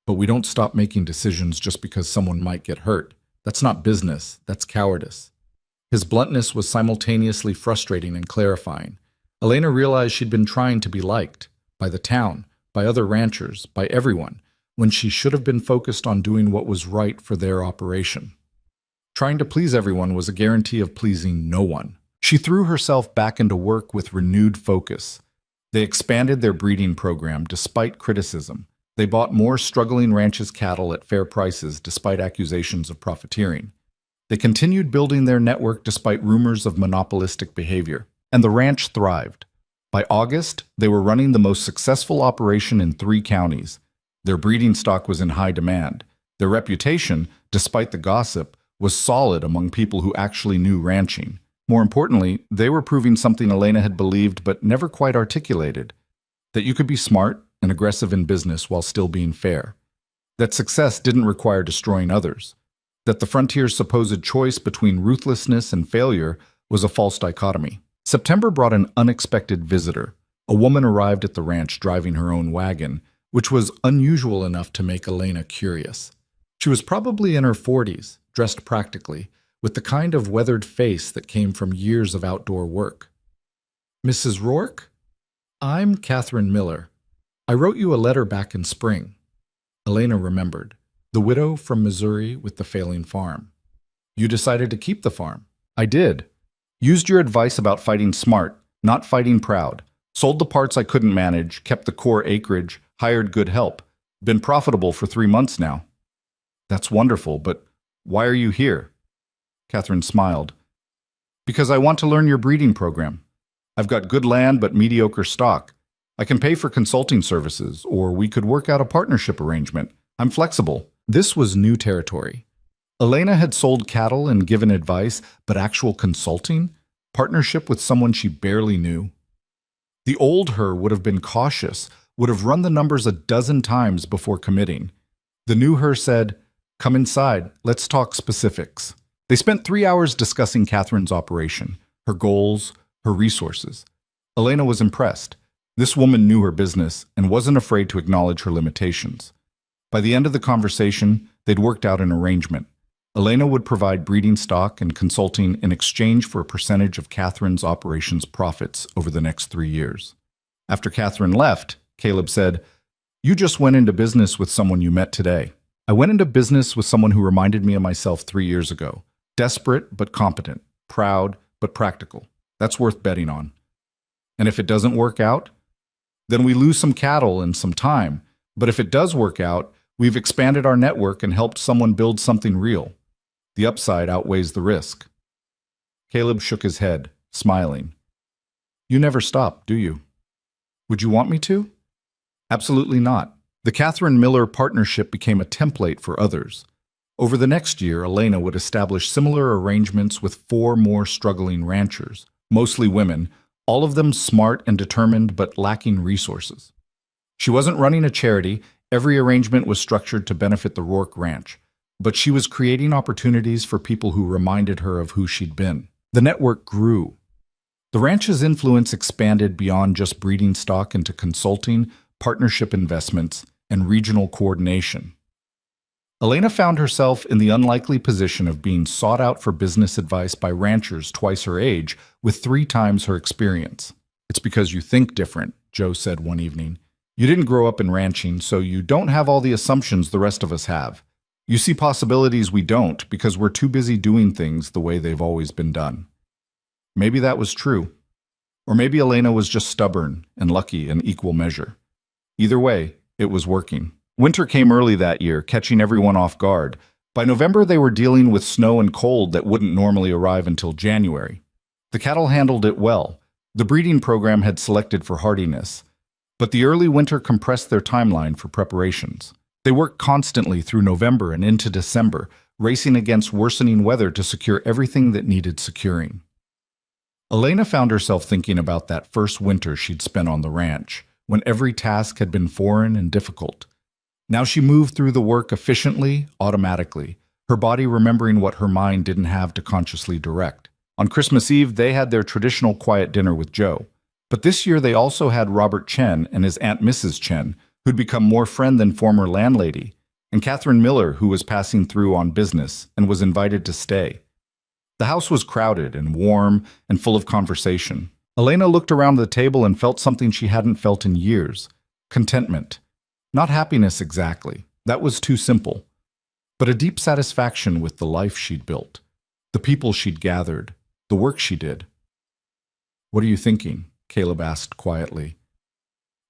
But we don't stop making decisions just because someone might get hurt. That's not business, that's cowardice. His bluntness was simultaneously frustrating and clarifying. Elena realized she'd been trying to be liked by the town, by other ranchers, by everyone, when she should have been focused on doing what was right for their operation. Trying to please everyone was a guarantee of pleasing no one. She threw herself back into work with renewed focus. They expanded their breeding program despite criticism. They bought more struggling ranches' cattle at fair prices despite accusations of profiteering. They continued building their network despite rumors of monopolistic behavior. And the ranch thrived. By August, they were running the most successful operation in 3 counties. Their breeding stock was in high demand. Their reputation, despite the gossip, was solid among people who actually knew ranching. More importantly, they were proving something Elena had believed but never quite articulated: that you could be smart and aggressive in business while still being fair. That success didn't require destroying others. That the frontier's supposed choice between ruthlessness and failure was a false dichotomy. September brought an unexpected visitor. A woman arrived at the ranch driving her own wagon, which was unusual enough to make Elena curious. She was probably in her 40s, dressed practically, with the kind of weathered face that came from years of outdoor work. "Mrs. Rourke? I'm Catherine Miller. I wrote you a letter back in spring." Elena remembered. The widow from Missouri with the failing farm. "You decided to keep the farm." "I did. Used your advice about fighting smart, not fighting proud. Sold the parts I couldn't manage, kept the core acreage, hired good help. Been profitable for 3 months now." "That's wonderful, but why are you here?" Catherine smiled. "Because I want to learn your breeding program. I've got good land but mediocre stock. I can pay for consulting services, or we could work out a partnership arrangement. I'm flexible." This was new territory. Elena had sold cattle and given advice, but actual consulting? Partnership with someone she barely knew? The old her would have been cautious, would have run the numbers a dozen times before committing. The new her said, "Come inside, let's talk specifics." They spent 3 hours discussing Catherine's operation, her goals, her resources. Elena was impressed. This woman knew her business and wasn't afraid to acknowledge her limitations. By the end of the conversation, they'd worked out an arrangement. Elena would provide breeding stock and consulting in exchange for a percentage of Catherine's operation's profits over the next 3 years. After Catherine left, Caleb said, "You just went into business with someone you met today." "I went into business with someone who reminded me of myself 3 years ago. Desperate but competent, proud but practical. That's worth betting on. And if it doesn't work out, then we lose some cattle and some time. But if it does work out, we've expanded our network and helped someone build something real. The upside outweighs the risk." Caleb shook his head, smiling. "You never stop, do you?" "Would you want me to?" "Absolutely not." The Catherine Miller partnership became a template for others. Over the next year, Elena would establish similar arrangements with 4 more struggling ranchers, mostly women, all of them smart and determined but lacking resources. She wasn't running a charity. Every arrangement was structured to benefit the Rourke Ranch. But she was creating opportunities for people who reminded her of who she'd been. The network grew. The ranch's influence expanded beyond just breeding stock into consulting, partnership investments, and regional coordination. Elena found herself in the unlikely position of being sought out for business advice by ranchers twice her age with 3 times her experience. "It's because you think different," Joe said one evening. "You didn't grow up in ranching, so you don't have all the assumptions the rest of us have. You see possibilities we don't because we're too busy doing things the way they've always been done." Maybe that was true. Or maybe Elena was just stubborn and lucky in equal measure. Either way, it was working. Winter came early that year, catching everyone off guard. By November, they were dealing with snow and cold that wouldn't normally arrive until January. The cattle handled it well. The breeding program had selected for hardiness. But the early winter compressed their timeline for preparations. They worked constantly through November and into December, racing against worsening weather to secure everything that needed securing. Elena found herself thinking about that first winter she'd spent on the ranch, when every task had been foreign and difficult. Now she moved through the work efficiently, automatically, her body remembering what her mind didn't have to consciously direct. On Christmas Eve, they had their traditional quiet dinner with Joe. But this year they also had Robert Chen and his Aunt Mrs. Chen, who'd become more friend than former landlady, and Catherine Miller, who was passing through on business and was invited to stay. The house was crowded and warm and full of conversation. Elena looked around the table and felt something she hadn't felt in years: contentment. Not happiness exactly, that was too simple, but a deep satisfaction with the life she'd built, the people she'd gathered, the work she did. "What are you thinking?" Caleb asked quietly.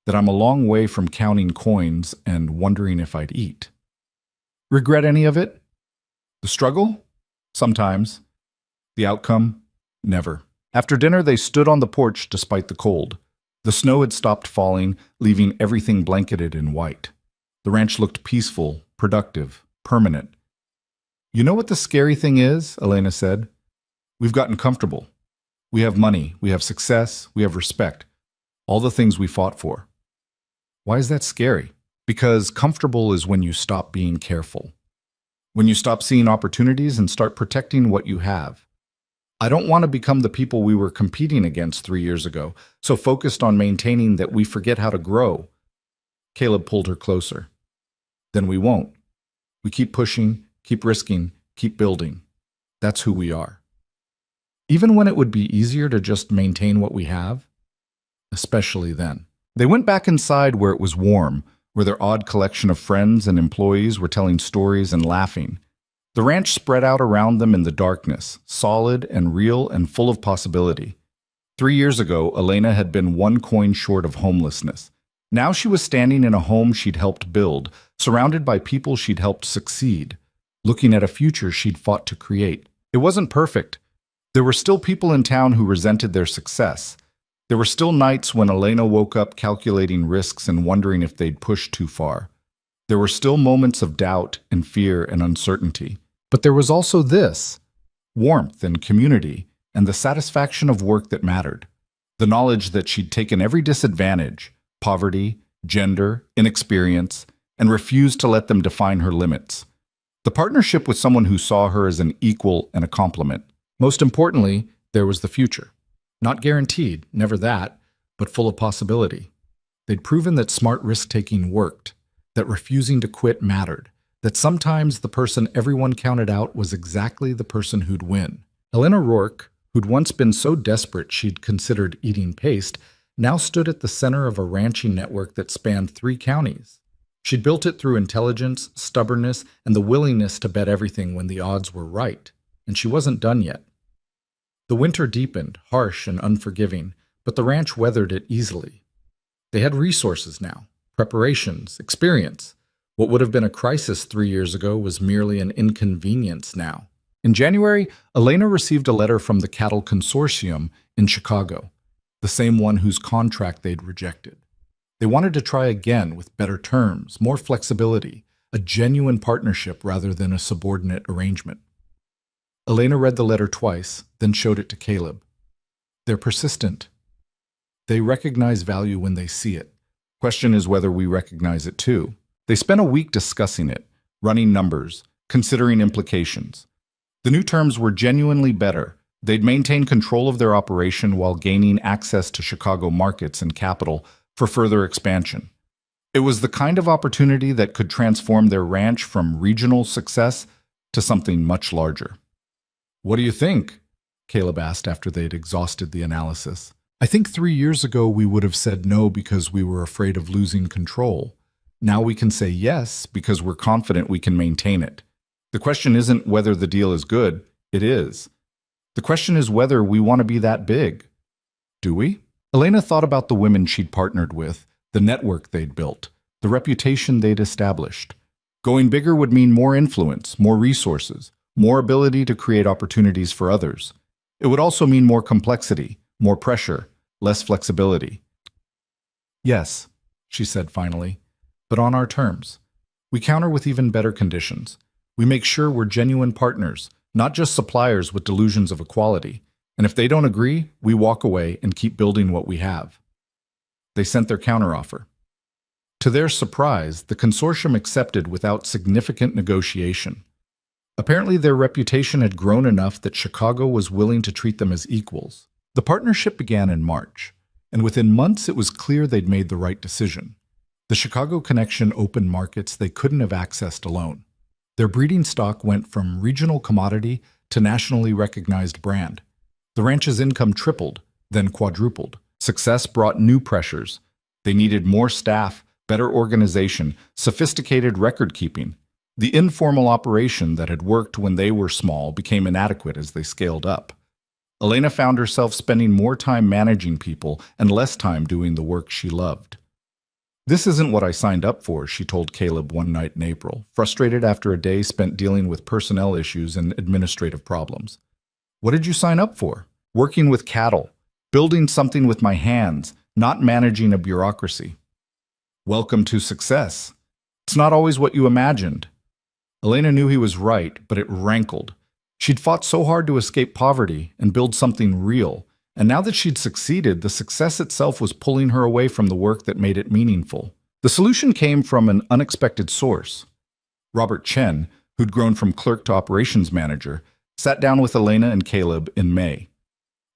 "That I'm a long way from counting coins and wondering if I'd eat." "Regret any of it?" "The struggle? Sometimes. The outcome? Never." After dinner, they stood on the porch despite the cold. The snow had stopped falling, leaving everything blanketed in white. The ranch looked peaceful, productive, permanent. "You know what the scary thing is?" Elena said. "We've gotten comfortable. We have money, we have success, we have respect. All the things we fought for." "Why is that scary?" "Because comfortable is when you stop being careful. When you stop seeing opportunities and start protecting what you have. I don't want to become the people we were competing against 3 years ago, so focused on maintaining that we forget how to grow." Caleb pulled her closer. "Then we won't. We keep pushing, keep risking, keep building. That's who we are. Even when it would be easier to just maintain what we have? Especially then." They went back inside where it was warm, where their odd collection of friends and employees were telling stories and laughing. The ranch spread out around them in the darkness, solid and real and full of possibility. 3 years ago, Elena had been 1 coin short of homelessness. Now she was standing in a home she'd helped build, surrounded by people she'd helped succeed, looking at a future she'd fought to create. It wasn't perfect. There were still people in town who resented their success. There were still nights when Elena woke up calculating risks and wondering if they'd pushed too far. There were still moments of doubt and fear and uncertainty. But there was also this: warmth and community, and the satisfaction of work that mattered. The knowledge that she'd taken every disadvantage, poverty, gender, inexperience, and refused to let them define her limits. The partnership with someone who saw her as an equal and a complement. Most importantly, there was the future. Not guaranteed, never that, but full of possibility. They'd proven that smart risk-taking worked, that refusing to quit mattered, that sometimes the person everyone counted out was exactly the person who'd win. Elena Rourke, who'd once been so desperate she'd considered eating paste, now stood at the center of a ranching network that spanned 3 counties. She'd built it through intelligence, stubbornness, and the willingness to bet everything when the odds were right. And she wasn't done yet. The winter deepened, harsh and unforgiving, but the ranch weathered it easily. They had resources now, preparations, experience. What would have been a crisis 3 years ago was merely an inconvenience now. In January, Elena received a letter from the Cattle Consortium in Chicago, the same one whose contract they'd rejected. They wanted to try again with better terms, more flexibility, a genuine partnership rather than a subordinate arrangement. Elena read the letter twice, then showed it to Caleb. They're persistent. They recognize value when they see it. Question is whether we recognize it too. They spent a week discussing it, running numbers, considering implications. The new terms were genuinely better. They'd maintain control of their operation while gaining access to Chicago markets and capital for further expansion. It was the kind of opportunity that could transform their ranch from regional success to something much larger. "What do you think?" Caleb asked after they'd exhausted the analysis. "I think 3 years ago we would have said no because we were afraid of losing control. Now we can say yes because we're confident we can maintain it. The question isn't whether the deal is good, it is. The question is whether we want to be that big. Do we?" Elena thought about the women she'd partnered with, the network they'd built, the reputation they'd established. Going bigger would mean more influence, more resources, more ability to create opportunities for others. It would also mean more complexity, more pressure, less flexibility. "Yes," she said finally, "but on our terms. We counter with even better conditions. We make sure we're genuine partners, not just suppliers with delusions of equality. And if they don't agree, we walk away and keep building what we have." They sent their counteroffer. To their surprise, the consortium accepted without significant negotiation. Apparently, their reputation had grown enough that Chicago was willing to treat them as equals. The partnership began in March, and within months it was clear they'd made the right decision. The Chicago connection opened markets they couldn't have accessed alone. Their breeding stock went from regional commodity to nationally recognized brand. The ranch's income tripled, then quadrupled. Success brought new pressures. They needed more staff, better organization, sophisticated record-keeping. The informal operation that had worked when they were small became inadequate as they scaled up. Elena found herself spending more time managing people and less time doing the work she loved. "This isn't what I signed up for," she told Caleb one night in April, frustrated after a day spent dealing with personnel issues and administrative problems. "What did you sign up for?" "Working with cattle, building something with my hands, not managing a bureaucracy." "Welcome to success. It's not always what you imagined." Elena knew he was right, but it rankled. She'd fought so hard to escape poverty and build something real, and now that she'd succeeded, the success itself was pulling her away from the work that made it meaningful. The solution came from an unexpected source. Robert Chen, who'd grown from clerk to operations manager, sat down with Elena and Caleb in May.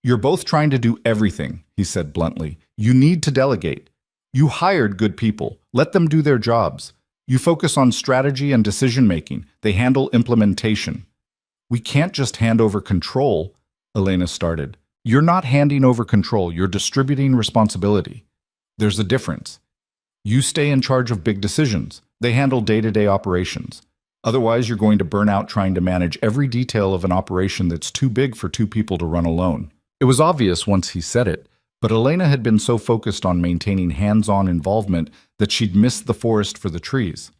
"You're both trying to do everything," he said bluntly. "You need to delegate. You hired good people. Let them do their jobs. You focus on strategy and decision-making. They handle implementation." "We can't just hand over control," Elena started. "You're not handing over control. You're distributing responsibility. There's a difference. You stay in charge of big decisions. They handle day-to-day operations. Otherwise, you're going to burn out trying to manage every detail of an operation that's too big for two people to run alone." It was obvious once he said it, but Elena had been so focused on maintaining hands-on involvement that she'd missed the forest for the trees.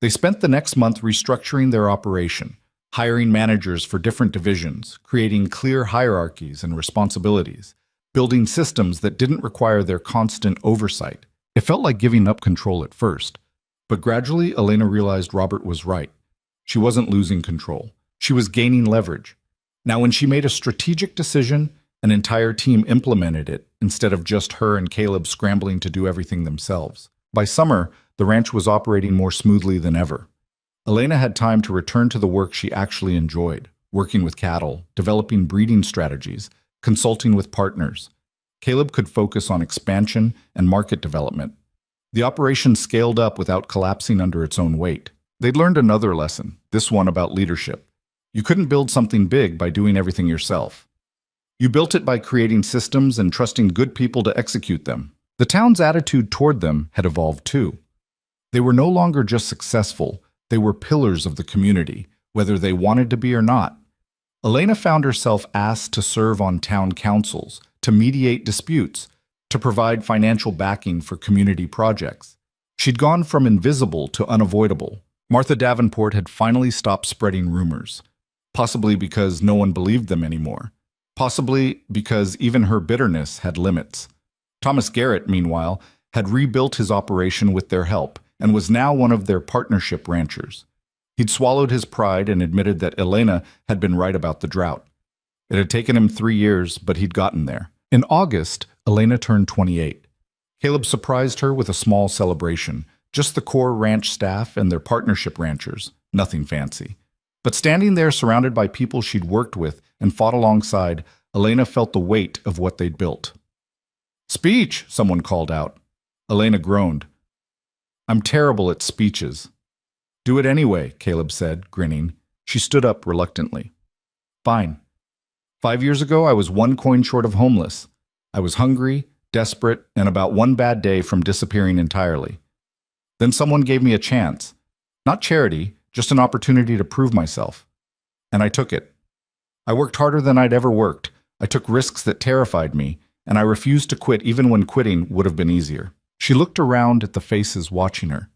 They spent the next month restructuring their operation, hiring managers for different divisions, creating clear hierarchies and responsibilities, building systems that didn't require their constant oversight. It felt like giving up control at first, but gradually Elena realized Robert was right. She wasn't losing control. She was gaining leverage. Now, when she made a strategic decision, an entire team implemented it instead of just her and Caleb scrambling to do everything themselves. By summer, the ranch was operating more smoothly than ever. Elena had time to return to the work she actually enjoyed, working with cattle, developing breeding strategies, consulting with partners. Caleb could focus on expansion and market development. The operation scaled up without collapsing under its own weight. They'd learned another lesson, this one about leadership. You couldn't build something big by doing everything yourself. You built it by creating systems and trusting good people to execute them. The town's attitude toward them had evolved too. They were no longer just successful, they were pillars of the community, whether they wanted to be or not. Elena found herself asked to serve on town councils, to mediate disputes, to provide financial backing for community projects. She'd gone from invisible to unavoidable. Martha Davenport had finally stopped spreading rumors, possibly because no one believed them anymore, possibly because even her bitterness had limits. Thomas Garrett, meanwhile, had rebuilt his operation with their help and was now one of their partnership ranchers. He'd swallowed his pride and admitted that Elena had been right about the drought. It had taken him 3 years, but he'd gotten there. In August, Elena turned 28. Caleb surprised her with a small celebration, just the core ranch staff and their partnership ranchers, nothing fancy. But standing there surrounded by people she'd worked with and fought alongside, Elena felt the weight of what they'd built. "Speech!" someone called out. Elena groaned. "I'm terrible at speeches." "Do it anyway," Caleb said, grinning. She stood up reluctantly. "Fine. 5 years ago, I was 1 coin short of homeless. I was hungry, desperate, and about 1 bad day from disappearing entirely. Then someone gave me a chance. Not charity, just an opportunity to prove myself. And I took it. I worked harder than I'd ever worked. I took risks that terrified me, and I refused to quit even when quitting would have been easier." She looked around at the faces watching her.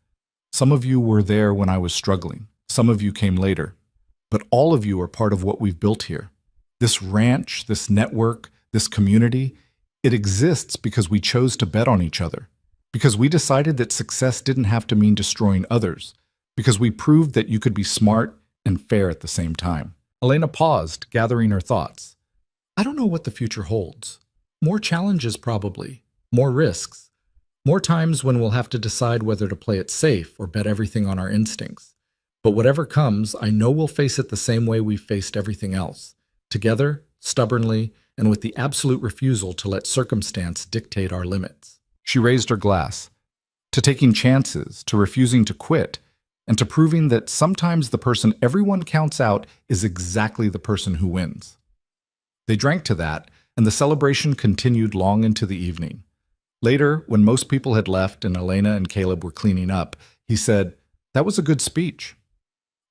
"Some of you were there when I was struggling. Some of you came later. But all of you are part of what we've built here. This ranch, this network, this community, it exists because we chose to bet on each other. Because we decided that success didn't have to mean destroying others. Because we proved that you could be smart and fair at the same time." Elena paused, gathering her thoughts. "I don't know what the future holds. More challenges, probably. More risks. More times when we'll have to decide whether to play it safe or bet everything on our instincts. But whatever comes, I know we'll face it the same way we've faced everything else. Together, stubbornly, and with the absolute refusal to let circumstance dictate our limits. She raised her glass. To taking chances, to refusing to quit, and to proving that sometimes the person everyone counts out is exactly the person who wins. They drank to that, and the celebration continued long into the evening. Later, when most people had left and Elena and Caleb were cleaning up, he said, "That was a good speech."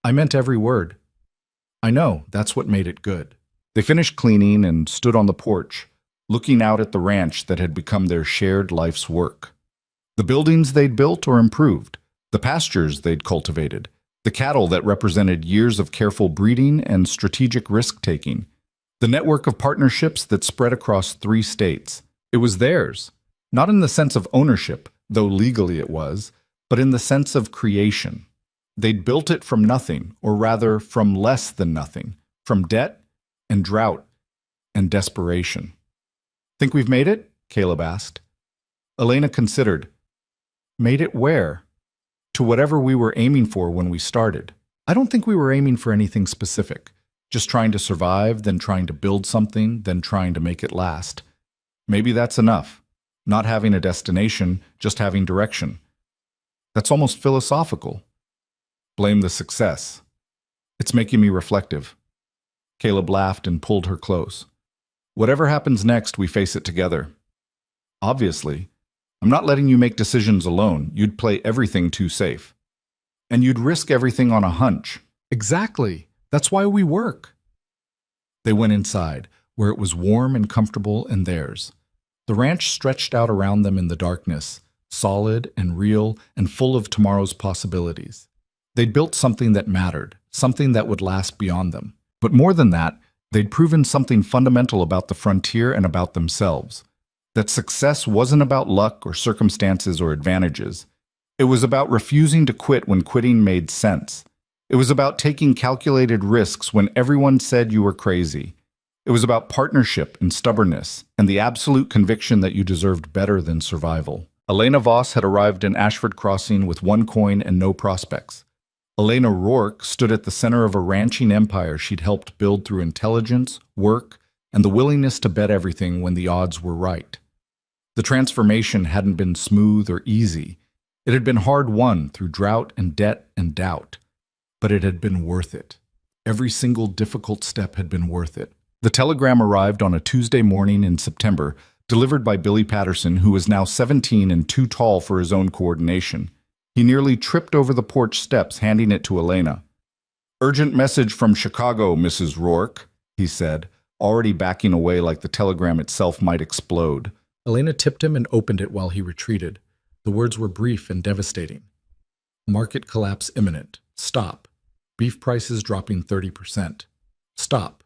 I meant every word. I know, that's what made it good. They finished cleaning and stood on the porch, looking out at the ranch that had become their shared life's work. The buildings they'd built or improved, the pastures they'd cultivated, the cattle that represented years of careful breeding and strategic risk-taking, the network of partnerships that spread across 3 states. It was theirs, not in the sense of ownership, though legally it was, but in the sense of creation. They'd built it from nothing, or rather from less than nothing, from debt and drought and desperation. Think we've made it? Caleb asked. Elena considered. Made it where? To whatever we were aiming for when we started. I don't think we were aiming for anything specific. Just trying to survive, then trying to build something, then trying to make it last. Maybe that's enough. Not having a destination, just having direction. That's almost philosophical. Blame the success. It's making me reflective. Caleb laughed and pulled her close. Whatever happens next, we face it together. Obviously, I'm not letting you make decisions alone. You'd play everything too safe. And you'd risk everything on a hunch. Exactly. That's why we work. They went inside, where it was warm and comfortable and theirs. The ranch stretched out around them in the darkness, solid and real and full of tomorrow's possibilities. They'd built something that mattered, something that would last beyond them. But more than that, they'd proven something fundamental about the frontier and about themselves. That success wasn't about luck or circumstances or advantages. It was about refusing to quit when quitting made sense. It was about taking calculated risks when everyone said you were crazy. It was about partnership and stubbornness and the absolute conviction that you deserved better than survival. Elena Voss had arrived in Ashford Crossing with 1 coin and no prospects. Elena Rourke stood at the center of a ranching empire she'd helped build through intelligence, work, and the willingness to bet everything when the odds were right. The transformation hadn't been smooth or easy. It had been hard-won through drought and debt and doubt. But it had been worth it. Every single difficult step had been worth it. The telegram arrived on a Tuesday morning in September, delivered by Billy Patterson, who was now 17 and too tall for his own coordination. He nearly tripped over the porch steps, handing it to Elena. "Urgent message from Chicago, Mrs. Rourke," he said, already backing away like the telegram itself might explode. Elena tipped him and opened it while he retreated. The words were brief and devastating. Market collapse imminent. Stop. Beef prices dropping 30%. Stop.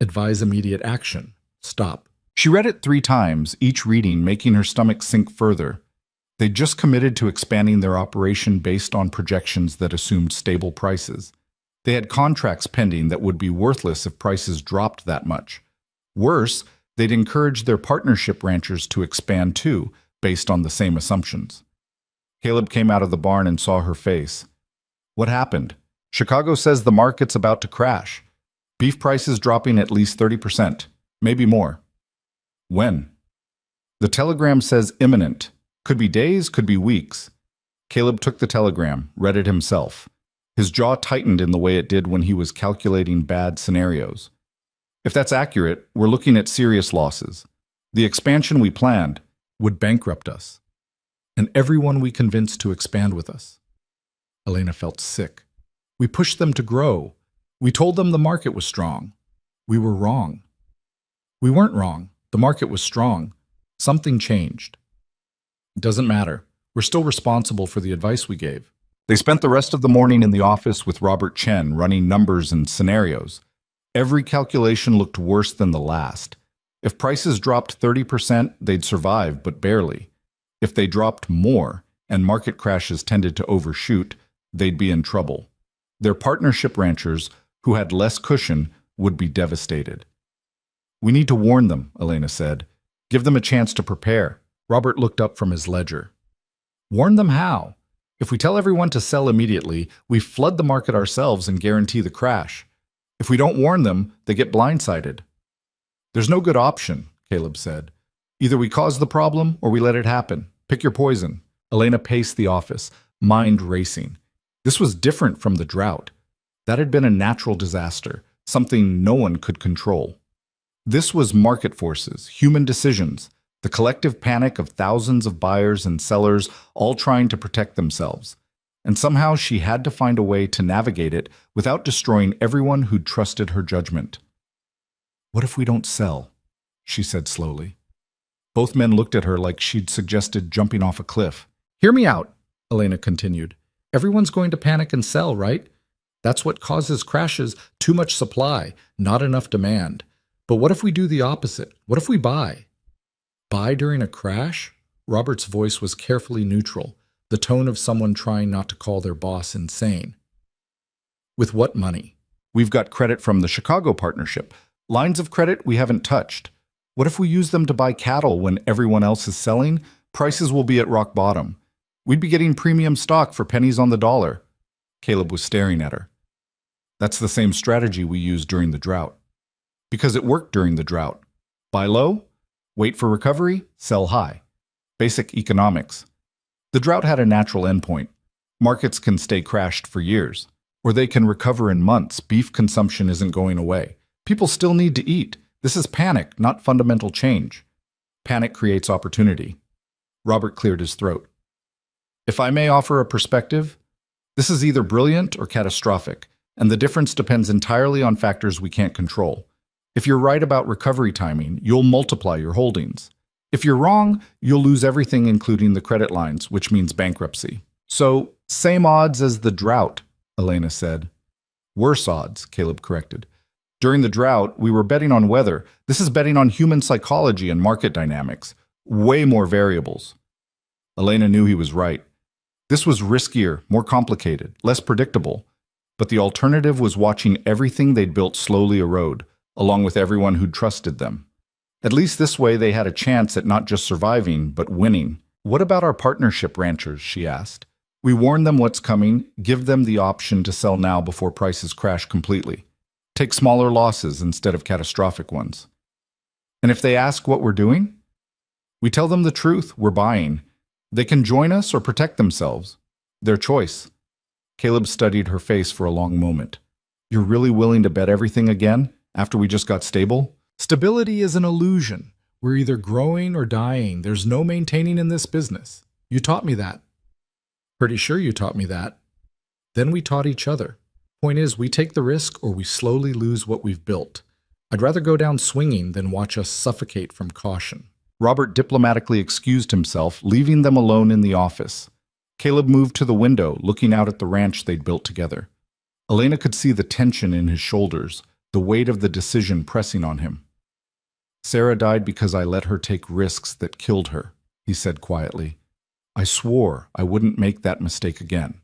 Advise immediate action. Stop. She read it 3 times, each reading making her stomach sink further. They'd just committed to expanding their operation based on projections that assumed stable prices. They had contracts pending that would be worthless if prices dropped that much. Worse, they'd encouraged their partnership ranchers to expand too, based on the same assumptions. Caleb came out of the barn and saw her face. "What happened? Chicago says the market's about to crash. Beef prices dropping at least 30%, maybe more." "When?" "The telegram says imminent. Could be days, could be weeks." Caleb took the telegram, read it himself. His jaw tightened in the way it did when he was calculating bad scenarios. "If that's accurate, we're looking at serious losses. The expansion we planned would bankrupt us. And everyone we convinced to expand with us." Elena felt sick. "We pushed them to grow. We told them the market was strong. We were wrong." "We weren't wrong. The market was strong. Something changed." "It doesn't matter. We're still responsible for the advice we gave." They spent the rest of the morning in the office with Robert Chen, running numbers and scenarios. Every calculation looked worse than the last. If prices dropped 30%, they'd survive, but barely. If they dropped more, and market crashes tended to overshoot, they'd be in trouble. Their partnership ranchers, who had less cushion, would be devastated. "We need to warn them," Elena said. "Give them a chance to prepare." Robert looked up from his ledger. Warn them how? If we tell everyone to sell immediately, we flood the market ourselves and guarantee the crash. If we don't warn them, they get blindsided. There's no good option, Caleb said. Either we cause the problem or we let it happen. Pick your poison. Elena paced the office, mind racing. This was different from the drought. That had been a natural disaster, something no one could control. This was market forces, human decisions, the collective panic of thousands of buyers and sellers all trying to protect themselves. And somehow she had to find a way to navigate it without destroying everyone who'd trusted her judgment. "What if we don't sell?" she said slowly. Both men looked at her like she'd suggested jumping off a cliff. "Hear me out," Elena continued. "Everyone's going to panic and sell, right? That's what causes crashes, too much supply, not enough demand. But what if we do the opposite? What if we buy?" "Buy during a crash?" Robert's voice was carefully neutral, the tone of someone trying not to call their boss insane. "With what money?" "We've got credit from the Chicago partnership. Lines of credit we haven't touched. What if we use them to buy cattle when everyone else is selling? Prices will be at rock bottom. We'd be getting premium stock for pennies on the dollar." Caleb was staring at her. "That's the same strategy we used during the drought. Because it worked during the drought. Buy low, wait for recovery, sell high. Basic economics. The drought had a natural endpoint. Markets can stay crashed for years, or they can recover in months. Beef consumption isn't going away. People still need to eat. This is panic, not fundamental change. Panic creates opportunity." Robert cleared his throat. "If I may offer a perspective, this is either brilliant or catastrophic, and the difference depends entirely on factors we can't control. If you're right about recovery timing, you'll multiply your holdings. If you're wrong, you'll lose everything including the credit lines, which means bankruptcy." "So, same odds as the drought," Elena said. "Worse odds," Caleb corrected. "During the drought, we were betting on weather. This is betting on human psychology and market dynamics. Way more variables." Elena knew he was right. This was riskier, more complicated, less predictable. But the alternative was watching everything they'd built slowly erode, along with everyone who'd trusted them. At least this way they had a chance at not just surviving, but winning. "What about our partnership ranchers?" she asked. "We warn them what's coming, give them the option to sell now before prices crash completely. Take smaller losses instead of catastrophic ones. And if they ask what we're doing, we tell them the truth, we're buying. They can join us or protect themselves. Their choice." Caleb studied her face for a long moment. "You're really willing to bet everything again, after we just got stable?" "Stability is an illusion. We're either growing or dying. There's no maintaining in this business. You taught me that." "Pretty sure you taught me that." "Then we taught each other. Point is, we take the risk or we slowly lose what we've built. I'd rather go down swinging than watch us suffocate from caution." Robert diplomatically excused himself, leaving them alone in the office. Caleb moved to the window, looking out at the ranch they'd built together. Elena could see the tension in his shoulders, the weight of the decision pressing on him. "Sarah died because I let her take risks that killed her," he said quietly. "I swore I wouldn't make that mistake again.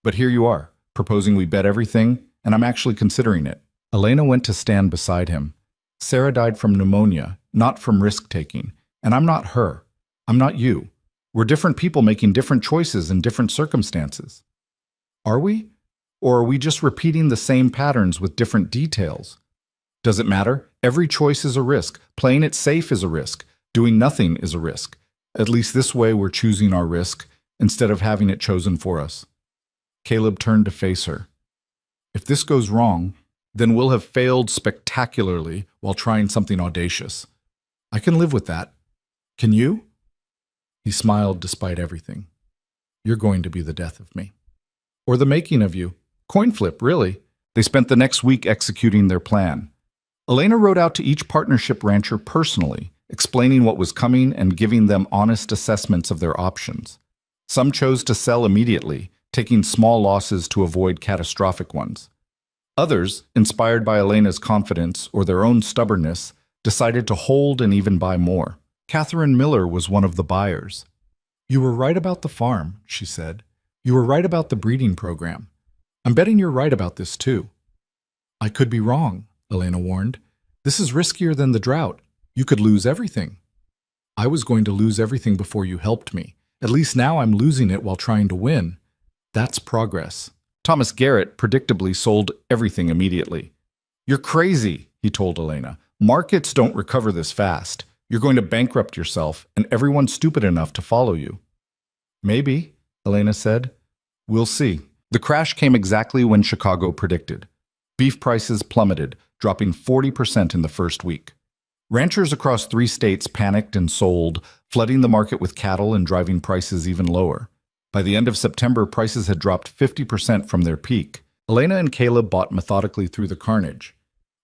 But here you are, proposing we bet everything, and I'm actually considering it." Elena went to stand beside him. "Sarah died from pneumonia, not from risk-taking. And I'm not her. I'm not you. We're different people making different choices in different circumstances." "Are we? Or are we just repeating the same patterns with different details?" "Does it matter? Every choice is a risk. Playing it safe is a risk. Doing nothing is a risk. At least this way we're choosing our risk instead of having it chosen for us." Caleb turned to face her. "If this goes wrong, then we'll have failed spectacularly while trying something audacious. I can live with that. Can you?" He smiled despite everything. "You're going to be the death of me. Or the making of you. Coin flip, really." They spent the next week executing their plan. Elena wrote out to each partnership rancher personally, explaining what was coming and giving them honest assessments of their options. Some chose to sell immediately, taking small losses to avoid catastrophic ones. Others, inspired by Elena's confidence or their own stubbornness, decided to hold and even buy more. Catherine Miller was one of the buyers. "You were right about the farm," she said. "You were right about the breeding program. I'm betting you're right about this too." "I could be wrong," Elena warned. "This is riskier than the drought. You could lose everything." "I was going to lose everything before you helped me, At least now I'm losing it while trying to win. That's progress. Thomas Garrett predictably sold everything immediately. You're crazy, he told Elena. Markets don't recover this fast. You're going to bankrupt yourself, and everyone's stupid enough to follow you. Maybe, Elena said. We'll see. The crash came exactly when Chicago predicted. Beef prices plummeted, dropping 40% in the first week. Ranchers across 3 states panicked and sold, flooding the market with cattle and driving prices even lower. By the end of September, prices had dropped 50% from their peak. Elena and Caleb bought methodically through the carnage.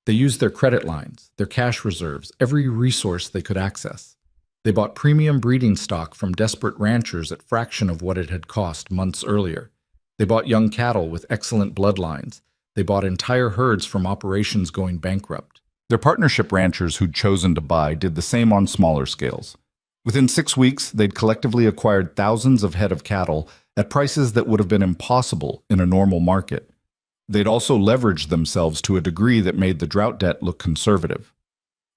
They used their credit lines, their cash reserves, every resource they could access. They bought premium breeding stock from desperate ranchers at fraction of what it had cost months earlier. They bought young cattle with excellent bloodlines. They bought entire herds from operations going bankrupt. Their partnership ranchers who'd chosen to buy did the same on smaller scales. Within 6 weeks, they'd collectively acquired thousands of head of cattle at prices that would have been impossible in a normal market. They'd also leveraged themselves to a degree that made the drought debt look conservative.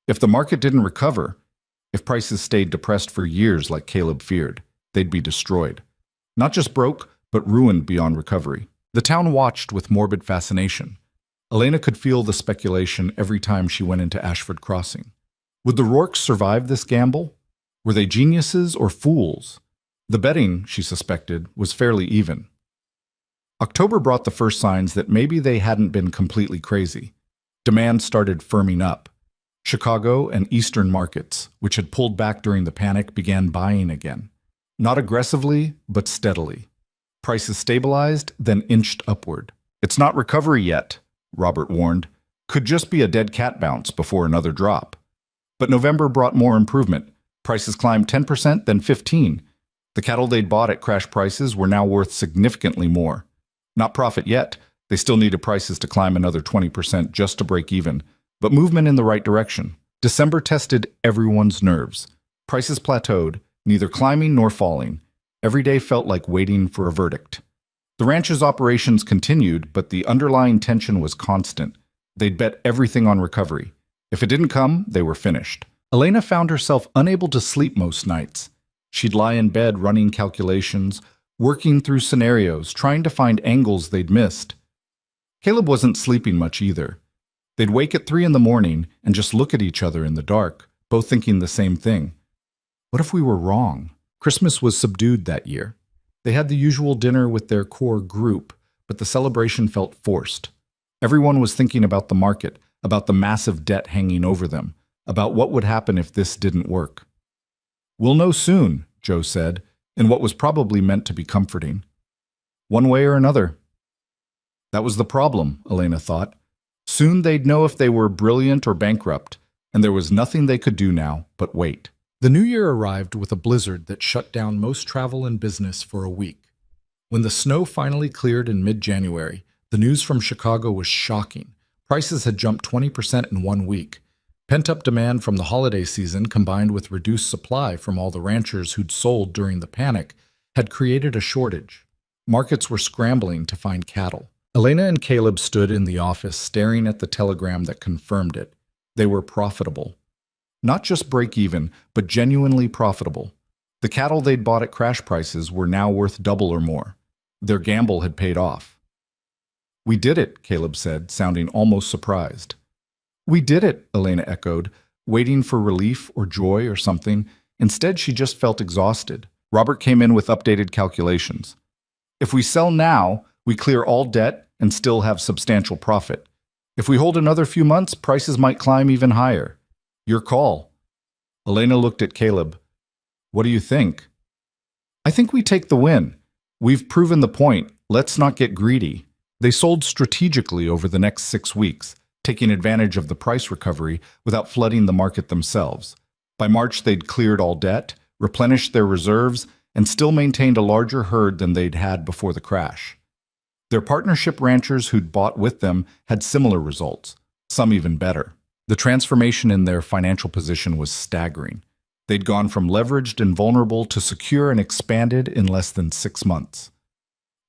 If the market didn't recover, if prices stayed depressed for years like Caleb feared, they'd be destroyed. Not just broke, but ruined beyond recovery. The town watched with morbid fascination. Elena could feel the speculation every time she went into Ashford Crossing. Would the Rourkes survive this gamble? Were they geniuses or fools? The betting, she suspected, was fairly even. October brought the first signs that maybe they hadn't been completely crazy. Demand started firming up. Chicago and eastern markets, which had pulled back during the panic, began buying again. Not aggressively, but steadily. Prices stabilized, then inched upward. It's not recovery yet, Robert warned. Could just be a dead cat bounce before another drop. But November brought more improvement. Prices climbed 10%, then 15%. The cattle they'd bought at crash prices were now worth significantly more. Not profit yet. They still needed prices to climb another 20% just to break even, but movement in the right direction. December tested everyone's nerves. Prices plateaued, neither climbing nor falling. Every day felt like waiting for a verdict. The ranch's operations continued, but the underlying tension was constant. They'd bet everything on recovery. If it didn't come, they were finished. Elena found herself unable to sleep most nights. She'd lie in bed running calculations, working through scenarios, trying to find angles they'd missed. Caleb wasn't sleeping much either. They'd wake at 3 in the morning and just look at each other in the dark, both thinking the same thing. What if we were wrong? Christmas was subdued that year. They had the usual dinner with their core group, but the celebration felt forced. Everyone was thinking about the market, about the massive debt hanging over them, about what would happen if this didn't work. We'll know soon, Joe said, in what was probably meant to be comforting. One way or another. That was the problem, Elena thought. Soon they'd know if they were brilliant or bankrupt, and there was nothing they could do now but wait. The new year arrived with a blizzard that shut down most travel and business for a week. When the snow finally cleared in mid-January, the news from Chicago was shocking. Prices had jumped 20% in 1 week. Pent-up demand from the holiday season, combined with reduced supply from all the ranchers who'd sold during the panic, had created a shortage. Markets were scrambling to find cattle. Elena and Caleb stood in the office staring at the telegram that confirmed it. They were profitable. Not just break-even, but genuinely profitable. The cattle they'd bought at crash prices were now worth double or more. Their gamble had paid off. We did it, Caleb said, sounding almost surprised. We did it, Elena echoed, waiting for relief or joy or something. Instead, she just felt exhausted. Robert came in with updated calculations. If we sell now, we clear all debt and still have substantial profit. If we hold another few months, prices might climb even higher. Your call. Elena looked at Caleb. What do you think? I think we take the win. We've proven the point. Let's not get greedy. They sold strategically over the next 6 weeks, taking advantage of the price recovery without flooding the market themselves. By March, they'd cleared all debt, replenished their reserves, and still maintained a larger herd than they'd had before the crash. Their partnership ranchers who'd bought with them had similar results, some even better. The transformation in their financial position was staggering. They'd gone from leveraged and vulnerable to secure and expanded in less than 6 months.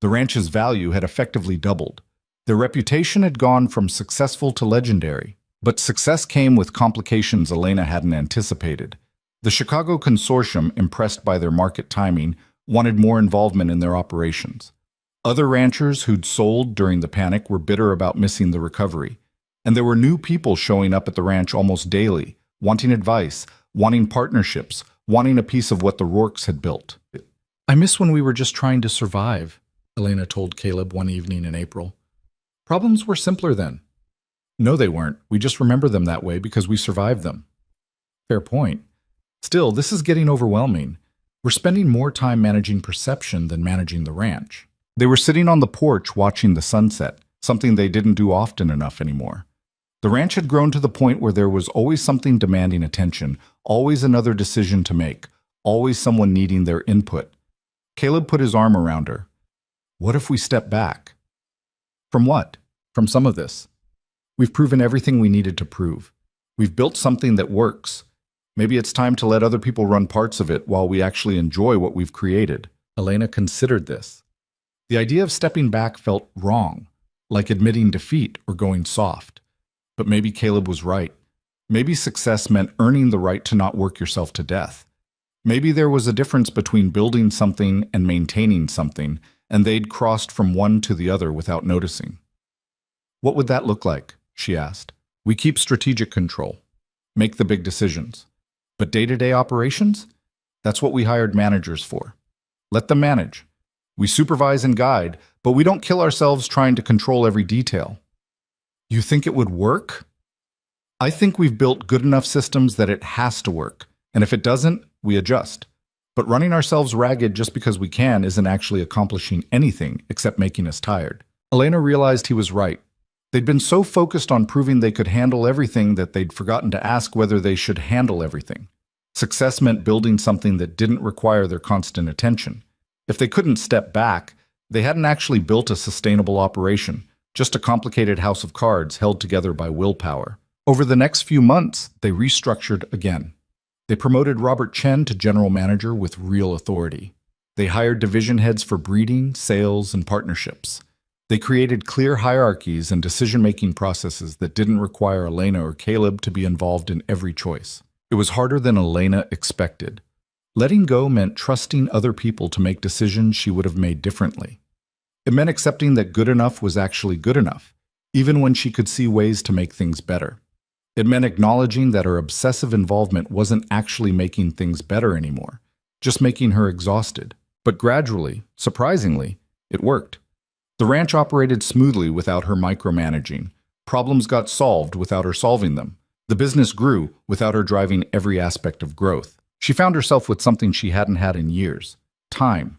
The ranch's value had effectively doubled. Their reputation had gone from successful to legendary. But success came with complications Elena hadn't anticipated. The Chicago consortium, impressed by their market timing, wanted more involvement in their operations. Other ranchers who'd sold during the panic were bitter about missing the recovery. And there were new people showing up at the ranch almost daily, wanting advice, wanting partnerships, wanting a piece of what the Rourkes had built. "I miss when we were just trying to survive," Elena told Caleb one evening in April. "Problems were simpler then." "No, they weren't. We just remember them that way because we survived them." "Fair point. Still, this is getting overwhelming. We're spending more time managing perception than managing the ranch." They were sitting on the porch watching the sunset, something they didn't do often enough anymore. The ranch had grown to the point where there was always something demanding attention, always another decision to make, always someone needing their input. Caleb put his arm around her. "What if we step back?" "From what?" "From some of this. We've proven everything we needed to prove. We've built something that works. Maybe it's time to let other people run parts of it while we actually enjoy what we've created." Elena considered this. The idea of stepping back felt wrong, like admitting defeat or going soft. But maybe Caleb was right. Maybe success meant earning the right to not work yourself to death. Maybe there was a difference between building something and maintaining something, and they'd crossed from one to the other without noticing. "What would that look like?" she asked. "We keep strategic control, make the big decisions. But day-to-day operations? That's what we hired managers for. Let them manage. We supervise and guide, but we don't kill ourselves trying to control every detail." "You think it would work?" "I think we've built good enough systems that it has to work, and if it doesn't, we adjust. But running ourselves ragged just because we can isn't actually accomplishing anything except making us tired." Elena realized he was right. They'd been so focused on proving they could handle everything that they'd forgotten to ask whether they should handle everything. Success meant building something that didn't require their constant attention. If they couldn't step back, they hadn't actually built a sustainable operation, just a complicated house of cards held together by willpower. Over the next few months, they restructured again. They promoted Robert Chen to general manager with real authority. They hired division heads for breeding, sales, and partnerships. They created clear hierarchies and decision-making processes that didn't require Elena or Caleb to be involved in every choice. It was harder than Elena expected. Letting go meant trusting other people to make decisions she would have made differently. It meant accepting that good enough was actually good enough, even when she could see ways to make things better. It meant acknowledging that her obsessive involvement wasn't actually making things better anymore, just making her exhausted. But gradually, surprisingly, it worked. The ranch operated smoothly without her micromanaging. Problems got solved without her solving them. The business grew without her driving every aspect of growth. She found herself with something she hadn't had in years: time.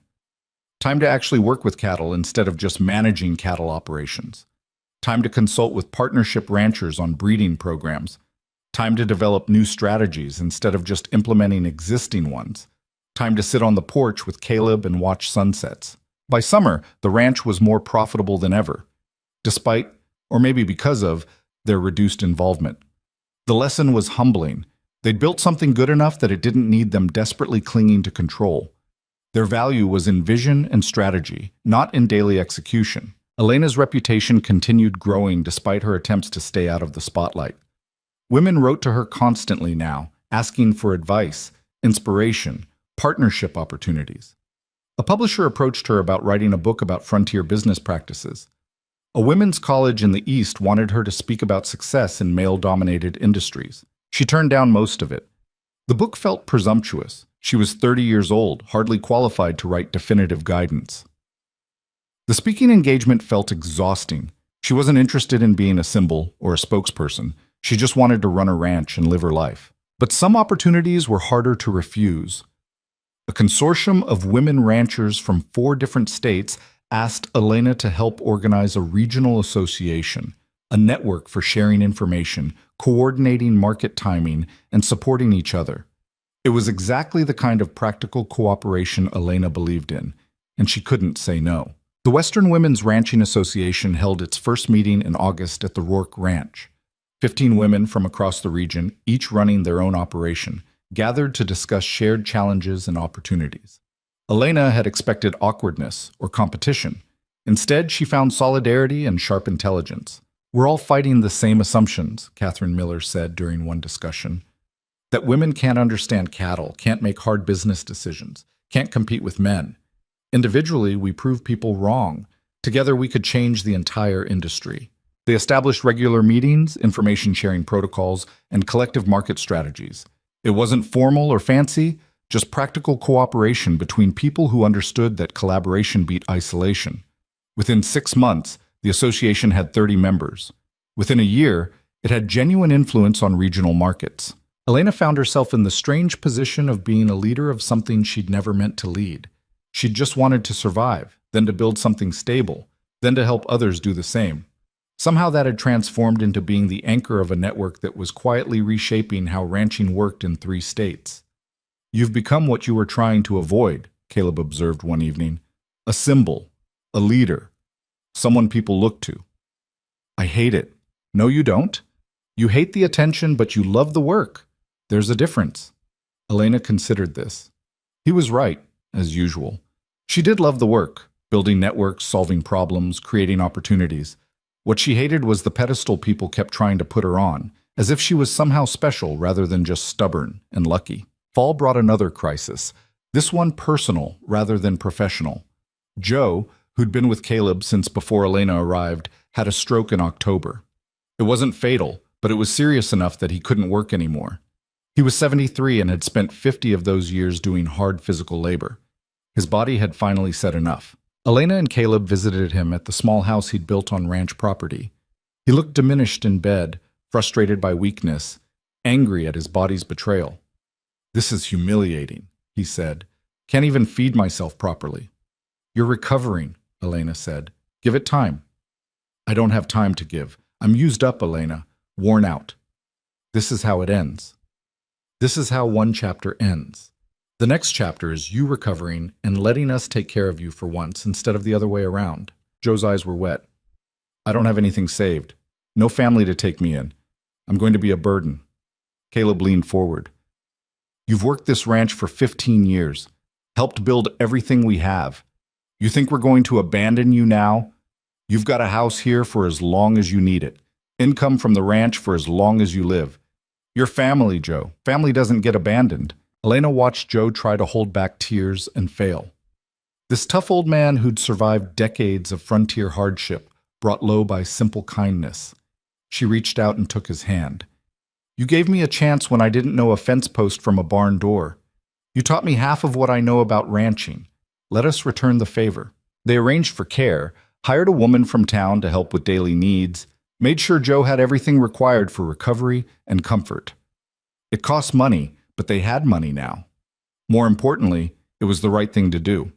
Time to actually work with cattle instead of just managing cattle operations. Time to consult with partnership ranchers on breeding programs. Time to develop new strategies instead of just implementing existing ones. Time to sit on the porch with Caleb and watch sunsets. By summer, the ranch was more profitable than ever, despite, or maybe because of, their reduced involvement. The lesson was humbling. They'd built something good enough that it didn't need them desperately clinging to control. Their value was in vision and strategy, not in daily execution. Elena's reputation continued growing despite her attempts to stay out of the spotlight. Women wrote to her constantly now, asking for advice, inspiration, partnership opportunities. A publisher approached her about writing a book about frontier business practices. A women's college in the East wanted her to speak about success in male-dominated industries. She turned down most of it. The book felt presumptuous. She was 30 years old, hardly qualified to write definitive guidance. The speaking engagement felt exhausting. She wasn't interested in being a symbol or a spokesperson. She just wanted to run a ranch and live her life. But some opportunities were harder to refuse. A consortium of women ranchers from 4 different states asked Elena to help organize a regional association, a network for sharing information, coordinating market timing, and supporting each other. It was exactly the kind of practical cooperation Elena believed in, and she couldn't say no. The Western Women's Ranching Association held its first meeting in August at the Rourke Ranch. 15 women from across the region, each running their own operation, gathered to discuss shared challenges and opportunities. Elena had expected awkwardness or competition. Instead, she found solidarity and sharp intelligence. "We're all fighting the same assumptions," Catherine Miller said during one discussion. "That women can't understand cattle, can't make hard business decisions, can't compete with men. Individually, we proved people wrong. Together, we could change the entire industry. They established regular meetings, information sharing protocols, and collective market strategies. It wasn't formal or fancy, just practical cooperation between people who understood that collaboration beat isolation. Within 6 months, the association had 30 members. Within a year, it had genuine influence on regional markets. Elena found herself in the strange position of being a leader of something she'd never meant to lead. She'd just wanted to survive, then to build something stable, then to help others do the same. Somehow that had transformed into being the anchor of a network that was quietly reshaping how ranching worked in 3 states. "You've become what you were trying to avoid," Caleb observed one evening. "A symbol, a leader, someone people look to." "I hate it." "No, you don't. You hate the attention, but you love the work. There's a difference." Elena considered this. He was right, as usual. She did love the work, building networks, solving problems, creating opportunities. What she hated was the pedestal people kept trying to put her on, as if she was somehow special rather than just stubborn and lucky. Fall brought another crisis, this one personal rather than professional. Joe, who'd been with Caleb since before Elena arrived, had a stroke in October. It wasn't fatal, but it was serious enough that he couldn't work anymore. He was 73 and had spent 50 of those years doing hard physical labor. His body had finally said enough. Elena and Caleb visited him at the small house he'd built on ranch property. He looked diminished in bed, frustrated by weakness, angry at his body's betrayal. "This is humiliating," he said. "Can't even feed myself properly." "You're recovering," Elena said. "Give it time." "I don't have time to give. I'm used up, Elena, worn out." This is how it ends. This is how one chapter ends. The next chapter is you recovering and letting us take care of you for once instead of the other way around. Joe's eyes were wet. "I don't have anything saved. No family to take me in. I'm going to be a burden." Caleb leaned forward. "You've worked this ranch for 15 years, helped build everything we have. You think we're going to abandon you now? You've got a house here for as long as you need it. Income from the ranch for as long as you live. You're family, Joe. Family doesn't get abandoned." Elena watched Joe try to hold back tears and fail. This tough old man who'd survived decades of frontier hardship, brought low by simple kindness. She reached out and took his hand. "You gave me a chance when I didn't know a fence post from a barn door. You taught me half of what I know about ranching. Let us return the favor." They arranged for care, hired a woman from town to help with daily needs, made sure Joe had everything required for recovery and comfort. It cost money, but they had money now. More importantly, it was the right thing to do.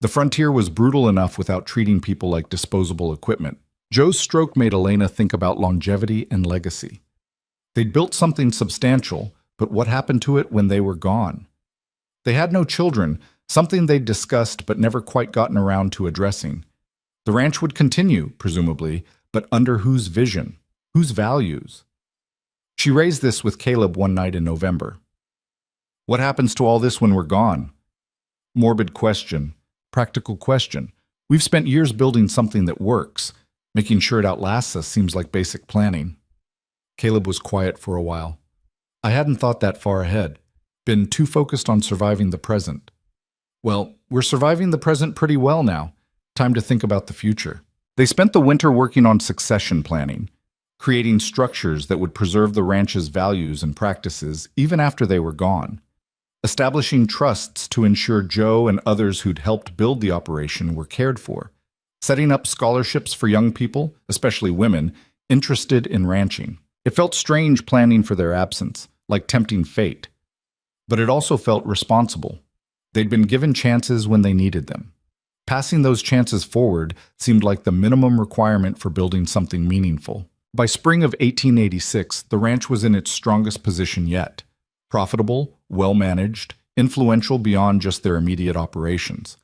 The frontier was brutal enough without treating people like disposable equipment. Joe's stroke made Elena think about longevity and legacy. They'd built something substantial, but what happened to it when they were gone? They had no children, something they'd discussed but never quite gotten around to addressing. The ranch would continue, presumably, but under whose vision? Whose values? She raised this with Caleb one night in November. "What happens to all this when we're gone?" Morbid question, practical question. We've spent years building something that works. Making sure it outlasts us seems like basic planning. Caleb was quiet for a while. "I hadn't thought that far ahead. Been too focused on surviving the present." "Well, we're surviving the present pretty well now. Time to think about the future." They spent the winter working on succession planning, creating structures that would preserve the ranch's values and practices even after they were gone. Establishing trusts to ensure Joe and others who'd helped build the operation were cared for. Setting up scholarships for young people, especially women, interested in ranching. It felt strange planning for their absence, like tempting fate. But it also felt responsible. They'd been given chances when they needed them. Passing those chances forward seemed like the minimum requirement for building something meaningful. By spring of 1886, the ranch was in its strongest position yet. Profitable, well-managed, influential beyond just their immediate operations.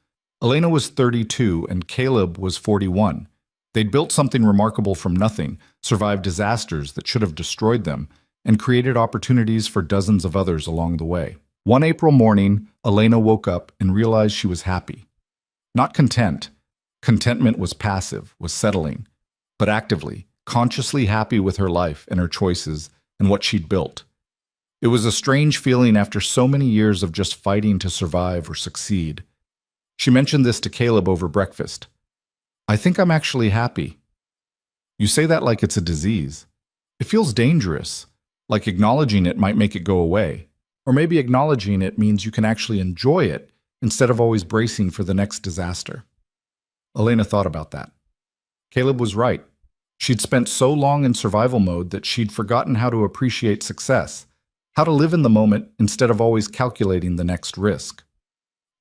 Elena was 32 and Caleb was 41. They'd built something remarkable from nothing, survived disasters that should have destroyed them, and created opportunities for dozens of others along the way. One April morning, Elena woke up and realized she was happy. Not content. Contentment was passive, was settling, but actively, consciously happy with her life and her choices and what she'd built. It was a strange feeling after so many years of just fighting to survive or succeed. She mentioned this to Caleb over breakfast. I think I'm actually happy. You say that like it's a disease. It feels dangerous, like acknowledging it might make it go away. Or maybe acknowledging it means you can actually enjoy it instead of always bracing for the next disaster. Elena thought about that. Caleb was right. She'd spent so long in survival mode that she'd forgotten how to appreciate success, how to live in the moment instead of always calculating the next risk.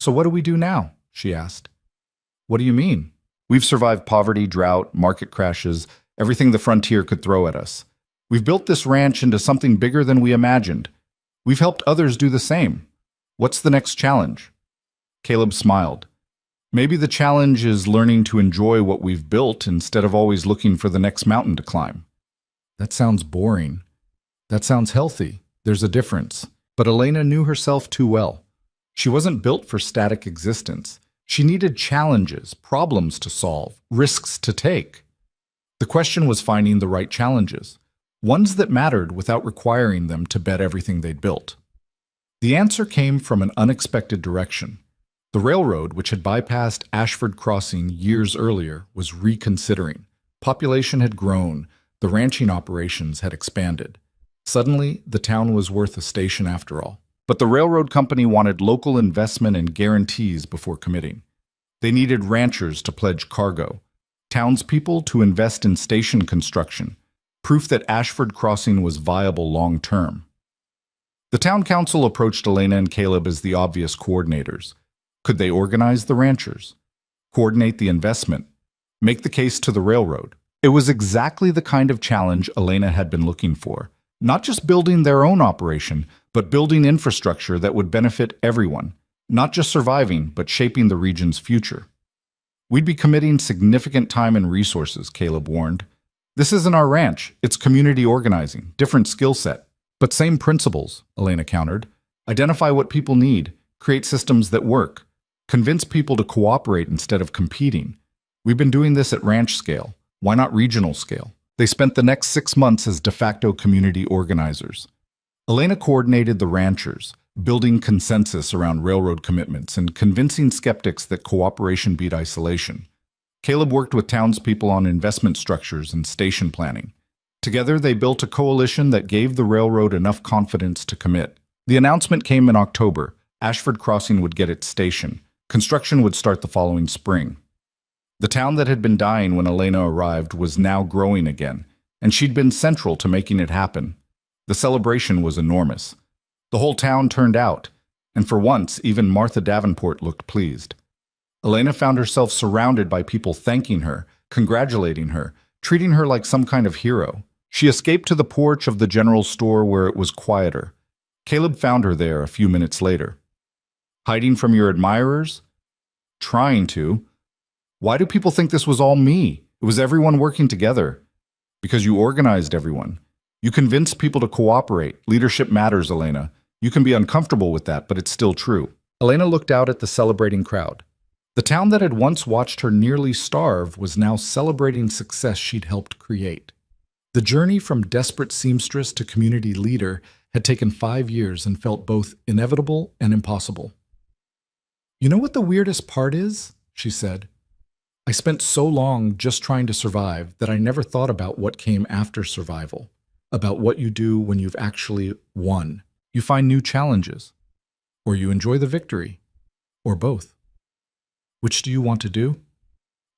So what do we do now? She asked. What do you mean? We've survived poverty, drought, market crashes, everything the frontier could throw at us. We've built this ranch into something bigger than we imagined. We've helped others do the same. What's the next challenge? Caleb smiled. Maybe the challenge is learning to enjoy what we've built instead of always looking for the next mountain to climb. That sounds boring. That sounds healthy. There's a difference. But Elena knew herself too well. She wasn't built for static existence. She needed challenges, problems to solve, risks to take. The question was finding the right challenges, ones that mattered without requiring them to bet everything they'd built. The answer came from an unexpected direction. The railroad, which had bypassed Ashford Crossing years earlier, was reconsidering. Population had grown. The ranching operations had expanded. Suddenly, the town was worth a station after all. But the railroad company wanted local investment and guarantees before committing. They needed ranchers to pledge cargo, townspeople to invest in station construction, proof that Ashford Crossing was viable long-term. The town council approached Elena and Caleb as the obvious coordinators. Could they organize the ranchers, coordinate the investment, make the case to the railroad? It was exactly the kind of challenge Elena had been looking for. Not just building their own operation, but building infrastructure that would benefit everyone, not just surviving, but shaping the region's future. We'd be committing significant time and resources, Caleb warned. This isn't our ranch, it's community organizing, different skill set. But same principles, Elena countered. Identify what people need, create systems that work, convince people to cooperate instead of competing. We've been doing this at ranch scale. Why not regional scale? They spent the next 6 months as de facto community organizers. Elena coordinated the ranchers, building consensus around railroad commitments and convincing skeptics that cooperation beat isolation. Caleb worked with townspeople on investment structures and station planning. Together, they built a coalition that gave the railroad enough confidence to commit. The announcement came in October. Ashford Crossing would get its station. Construction would start the following spring. The town that had been dying when Elena arrived was now growing again, and she'd been central to making it happen. The celebration was enormous. The whole town turned out, and for once, even Martha Davenport looked pleased. Elena found herself surrounded by people thanking her, congratulating her, treating her like some kind of hero. She escaped to the porch of the general store where it was quieter. Caleb found her there a few minutes later. Hiding from your admirers? Trying to. Why do people think this was all me? It was everyone working together. Because you organized everyone. You convinced people to cooperate. Leadership matters, Elena. You can be uncomfortable with that, but it's still true. Elena looked out at the celebrating crowd. The town that had once watched her nearly starve was now celebrating success she'd helped create. The journey from desperate seamstress to community leader had taken 5 years and felt both inevitable and impossible. You know what the weirdest part is? She said. I spent so long just trying to survive that I never thought about what came after survival, about what you do when you've actually won. You find new challenges, or you enjoy the victory, or both. Which do you want to do?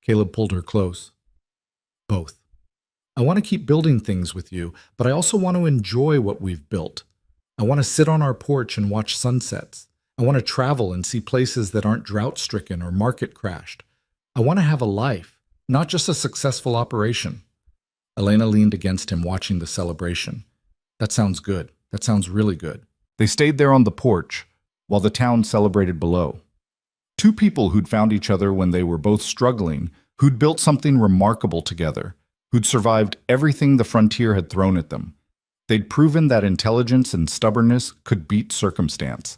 Caleb pulled her close. Both. I want to keep building things with you, but I also want to enjoy what we've built. I want to sit on our porch and watch sunsets. I want to travel and see places that aren't drought-stricken or market crashed. I want to have a life, not just a successful operation. Elena leaned against him, watching the celebration. That sounds good. That sounds really good. They stayed there on the porch, while the town celebrated below. Two people who'd found each other when they were both struggling, who'd built something remarkable together, who'd survived everything the frontier had thrown at them. They'd proven that intelligence and stubbornness could beat circumstance,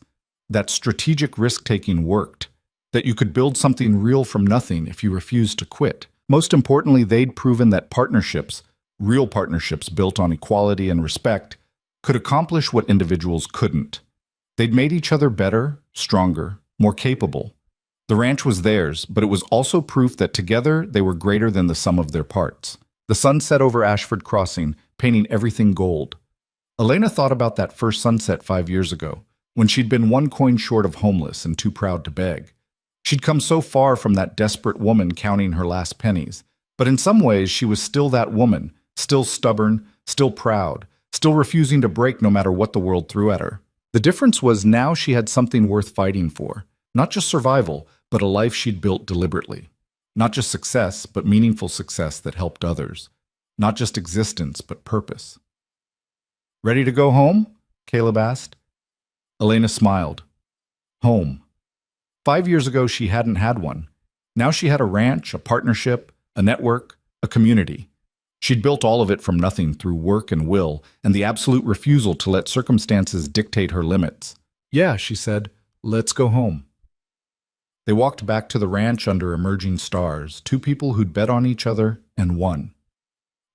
that strategic risk-taking worked, that you could build something real from nothing if you refused to quit. Most importantly, they'd proven that partnerships, real partnerships built on equality and respect, could accomplish what individuals couldn't. They'd made each other better, stronger, more capable. The ranch was theirs, but it was also proof that together they were greater than the sum of their parts. The sun set over Ashford Crossing, painting everything gold. Elena thought about that first sunset 5 years ago, when she'd been one coin short of homeless and too proud to beg. She'd come so far from that desperate woman counting her last pennies, but in some ways she was still that woman, still stubborn, still proud, still refusing to break no matter what the world threw at her. The difference was now she had something worth fighting for, not just survival, but a life she'd built deliberately. Not just success, but meaningful success that helped others. Not just existence, but purpose. "Ready to go home?" Caleb asked. Elena smiled. Home. 5 years ago, she hadn't had one. Now she had a ranch, a partnership, a network, a community. She'd built all of it from nothing through work and will, and the absolute refusal to let circumstances dictate her limits. "Yeah," she said, "let's go home." They walked back to the ranch under emerging stars, two people who'd bet on each other and won.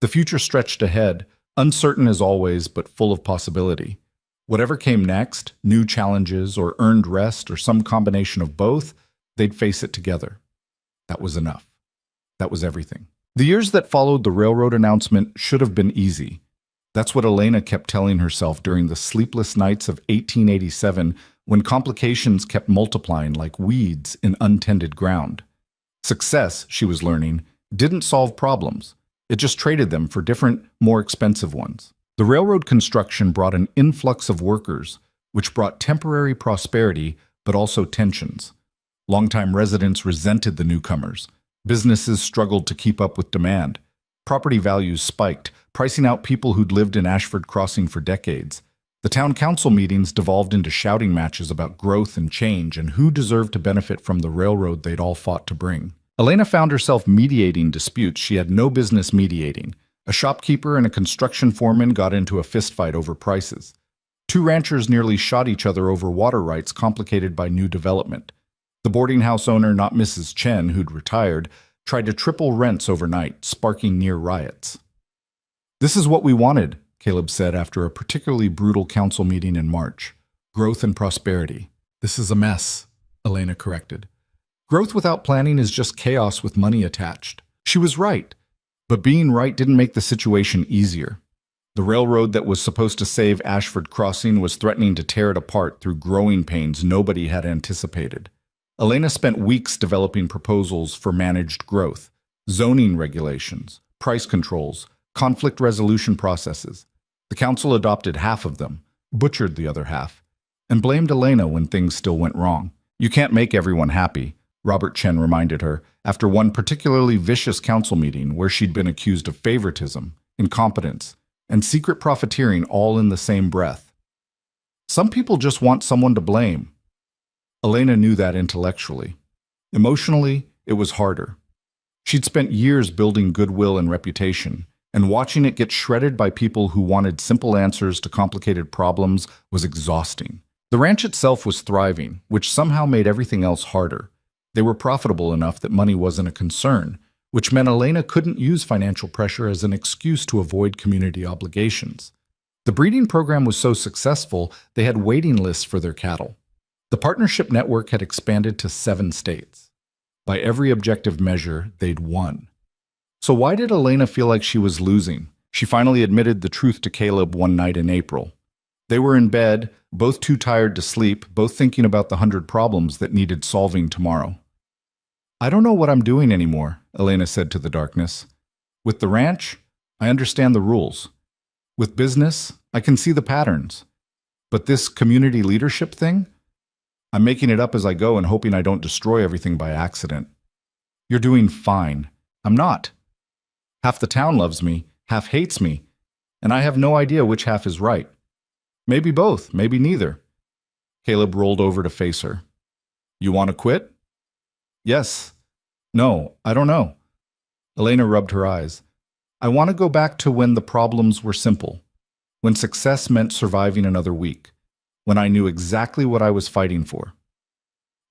The future stretched ahead, uncertain as always, but full of possibility. Whatever came next, new challenges or earned rest or some combination of both, they'd face it together. That was enough. That was everything. The years that followed the railroad announcement should have been easy. That's what Elena kept telling herself during the sleepless nights of 1887 when complications kept multiplying like weeds in untended ground. Success, she was learning, didn't solve problems. It just traded them for different, more expensive ones. The railroad construction brought an influx of workers, which brought temporary prosperity, but also tensions. Longtime residents resented the newcomers. Businesses struggled to keep up with demand. Property values spiked, pricing out people who'd lived in Ashford Crossing for decades. The town council meetings devolved into shouting matches about growth and change and who deserved to benefit from the railroad they'd all fought to bring. Elena found herself mediating disputes she had no business mediating. A shopkeeper and a construction foreman got into a fistfight over prices. Two ranchers nearly shot each other over water rights complicated by new development. The boarding house owner, not Mrs. Chen, who'd retired, tried to triple rents overnight, sparking near riots. "This is what we wanted," Caleb said after a particularly brutal council meeting in March. "Growth and prosperity." "This is a mess," Elena corrected. "Growth without planning is just chaos with money attached." She was right. But being right didn't make the situation easier. The railroad that was supposed to save Ashford Crossing was threatening to tear it apart through growing pains nobody had anticipated. Elena spent weeks developing proposals for managed growth, zoning regulations, price controls, conflict resolution processes. The council adopted half of them, butchered the other half, and blamed Elena when things still went wrong. "You can't make everyone happy," Robert Chen reminded her after one particularly vicious council meeting where she'd been accused of favoritism, incompetence, and secret profiteering all in the same breath. "Some people just want someone to blame." Elena knew that intellectually. Emotionally, it was harder. She'd spent years building goodwill and reputation, and watching it get shredded by people who wanted simple answers to complicated problems was exhausting. The ranch itself was thriving, which somehow made everything else harder. They were profitable enough that money wasn't a concern, which meant Elena couldn't use financial pressure as an excuse to avoid community obligations. The breeding program was so successful, they had waiting lists for their cattle. The partnership network had expanded to 7 states. By every objective measure, they'd won. So why did Elena feel like she was losing? She finally admitted the truth to Caleb one night in April. They were in bed, both too tired to sleep, both thinking about the 100 problems that needed solving tomorrow. "I don't know what I'm doing anymore," Elena said to the darkness. "With the ranch, I understand the rules. With business, I can see the patterns. But this community leadership thing? I'm making it up as I go and hoping I don't destroy everything by accident." "You're doing fine." "I'm not. Half the town loves me, half hates me, and I have no idea which half is right. Maybe both, maybe neither." Caleb rolled over to face her. "You want to quit?" "Yes. No, I don't know." Elena rubbed her eyes. "I want to go back to when the problems were simple, when success meant surviving another week, when I knew exactly what I was fighting for."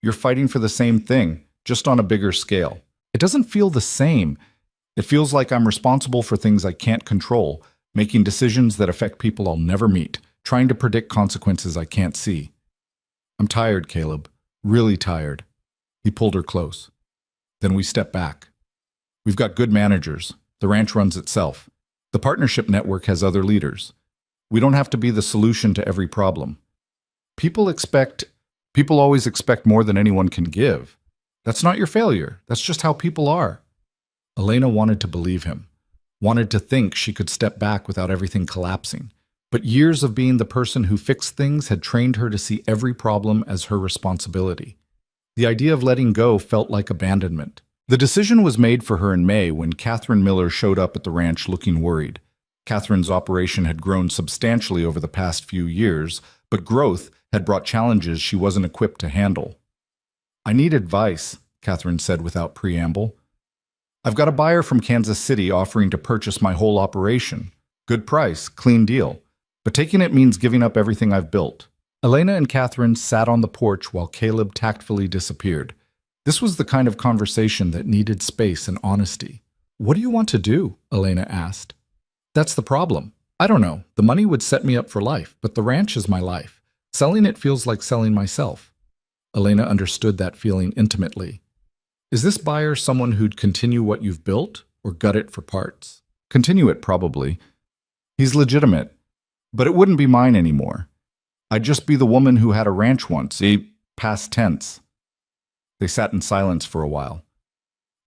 "You're fighting for the same thing, just on a bigger scale." "It doesn't feel the same. It feels like I'm responsible for things I can't control, making decisions that affect people I'll never meet, trying to predict consequences I can't see." "I'm tired, Caleb. Really tired." He pulled her close. Then we stepped back. We've got good managers. The ranch runs itself. The partnership network has other leaders. We don't have to be the solution to every problem. People always expect more than anyone can give. That's not your failure. That's just how people are. Elena wanted to believe him, wanted to think she could step back without everything collapsing. But years of being the person who fixed things had trained her to see every problem as her responsibility. The idea of letting go felt like abandonment. The decision was made for her in May when Catherine Miller showed up at the ranch looking worried. Catherine's operation had grown substantially over the past few years, but growth had brought challenges she wasn't equipped to handle. "I need advice," Catherine said without preamble. "I've got a buyer from Kansas City offering to purchase my whole operation. Good price, clean deal. But taking it means giving up everything I've built." Elena and Catherine sat on the porch while Caleb tactfully disappeared. This was the kind of conversation that needed space and honesty. "What do you want to do?" Elena asked. "That's the problem. I don't know. The money would set me up for life, but the ranch is my life. Selling it feels like selling myself." Elena understood that feeling intimately. "Is this buyer someone who'd continue what you've built, or gut it for parts?" "Continue it, probably. He's legitimate, but it wouldn't be mine anymore. I'd just be the woman who had a ranch once, a past tense." They sat in silence for a while.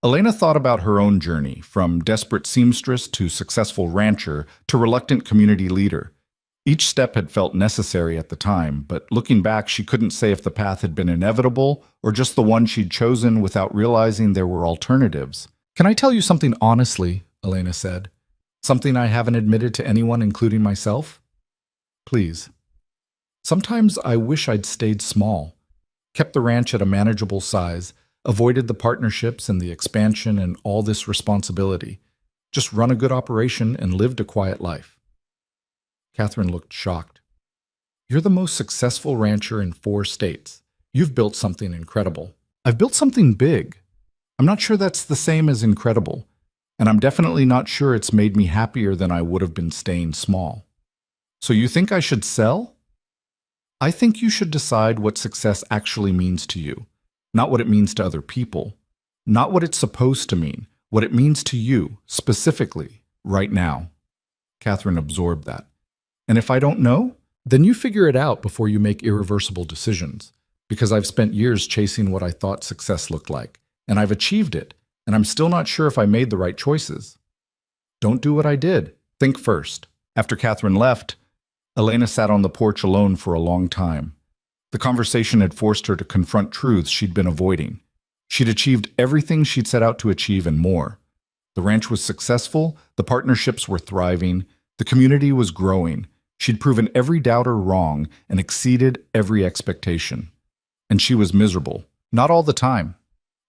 Elena thought about her own journey, from desperate seamstress to successful rancher to reluctant community leader. Each step had felt necessary at the time, but looking back, she couldn't say if the path had been inevitable or just the one she'd chosen without realizing there were alternatives. "Can I tell you something honestly?" Elena said. "Something I haven't admitted to anyone, including myself?" "Please." "Sometimes I wish I'd stayed small, kept the ranch at a manageable size, avoided the partnerships and the expansion and all this responsibility. Just run a good operation and lived a quiet life." Catherine looked shocked. "You're the most successful rancher in 4 states. You've built something incredible." "I've built something big. I'm not sure that's the same as incredible, and I'm definitely not sure it's made me happier than I would have been staying small." "So you think I should sell?" "I think you should decide what success actually means to you, not what it means to other people, not what it's supposed to mean, what it means to you, specifically, right now." Catherine absorbed that. "And if I don't know, then you figure it out before you make irreversible decisions, because I've spent years chasing what I thought success looked like, and I've achieved it, and I'm still not sure if I made the right choices." "Don't do what I did. Think first." After Catherine left, Elena sat on the porch alone for a long time. The conversation had forced her to confront truths she'd been avoiding. She'd achieved everything she'd set out to achieve and more. The ranch was successful, the partnerships were thriving, the community was growing. She'd proven every doubter wrong and exceeded every expectation. And she was miserable. Not all the time.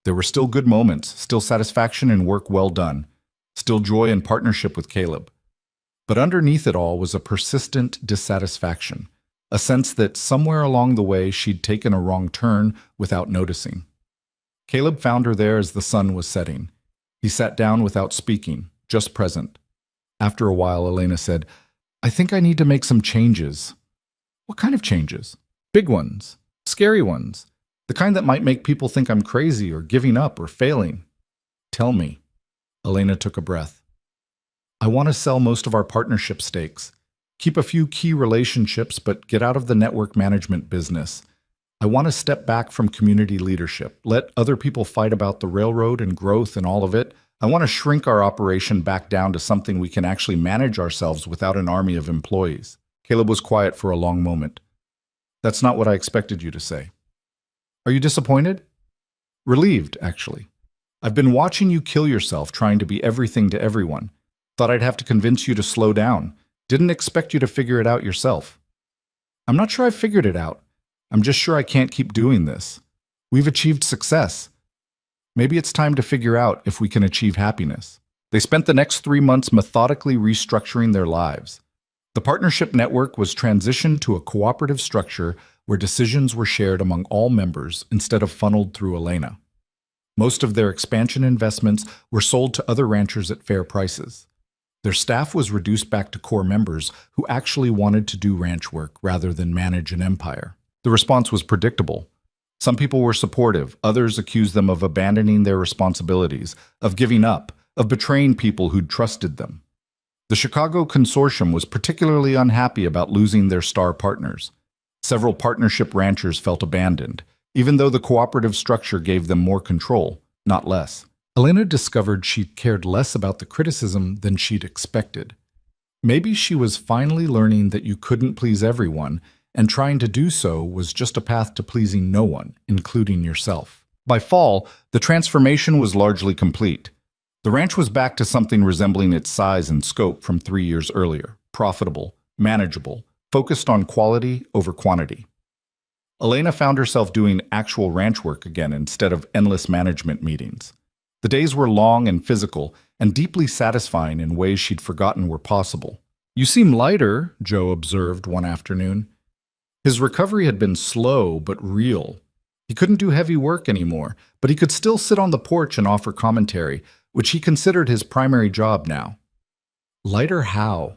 There were still good moments, still satisfaction in work well done, still joy in partnership with Caleb. But underneath it all was a persistent dissatisfaction, a sense that somewhere along the way she'd taken a wrong turn without noticing. Caleb found her there as the sun was setting. He sat down without speaking, just present. After a while, Elena said, "I think I need to make some changes." "What kind of changes?" "Big ones. Scary ones. The kind that might make people think I'm crazy or giving up or failing." "Tell me." Elena took a breath. "I want to sell most of our partnership stakes, keep a few key relationships, but get out of the network management business. I want to step back from community leadership, let other people fight about the railroad and growth and all of it. I want to shrink our operation back down to something we can actually manage ourselves without an army of employees." Caleb was quiet for a long moment. "That's not what I expected you to say." "Are you disappointed?" "Relieved, actually. I've been watching you kill yourself trying to be everything to everyone. Thought I'd have to convince you to slow down. Didn't expect you to figure it out yourself." "I'm not sure I've figured it out. I'm just sure I can't keep doing this. We've achieved success. Maybe it's time to figure out if we can achieve happiness." They spent the next 3 months methodically restructuring their lives. The partnership network was transitioned to a cooperative structure where decisions were shared among all members instead of funneled through Elena. Most of their expansion investments were sold to other ranchers at fair prices. Their staff was reduced back to core members who actually wanted to do ranch work rather than manage an empire. The response was predictable. Some people were supportive, others accused them of abandoning their responsibilities, of giving up, of betraying people who'd trusted them. The Chicago Consortium was particularly unhappy about losing their star partners. Several partnership ranchers felt abandoned, even though the cooperative structure gave them more control, not less. Elena discovered she cared less about the criticism than she'd expected. Maybe she was finally learning that you couldn't please everyone, and trying to do so was just a path to pleasing no one, including yourself. By fall, the transformation was largely complete. The ranch was back to something resembling its size and scope from 3 years earlier, profitable, manageable, focused on quality over quantity. Elena found herself doing actual ranch work again instead of endless management meetings. The days were long and physical, and deeply satisfying in ways she'd forgotten were possible. "You seem lighter," Joe observed one afternoon. His recovery had been slow but real. He couldn't do heavy work anymore, but he could still sit on the porch and offer commentary, which he considered his primary job now. Lighter how?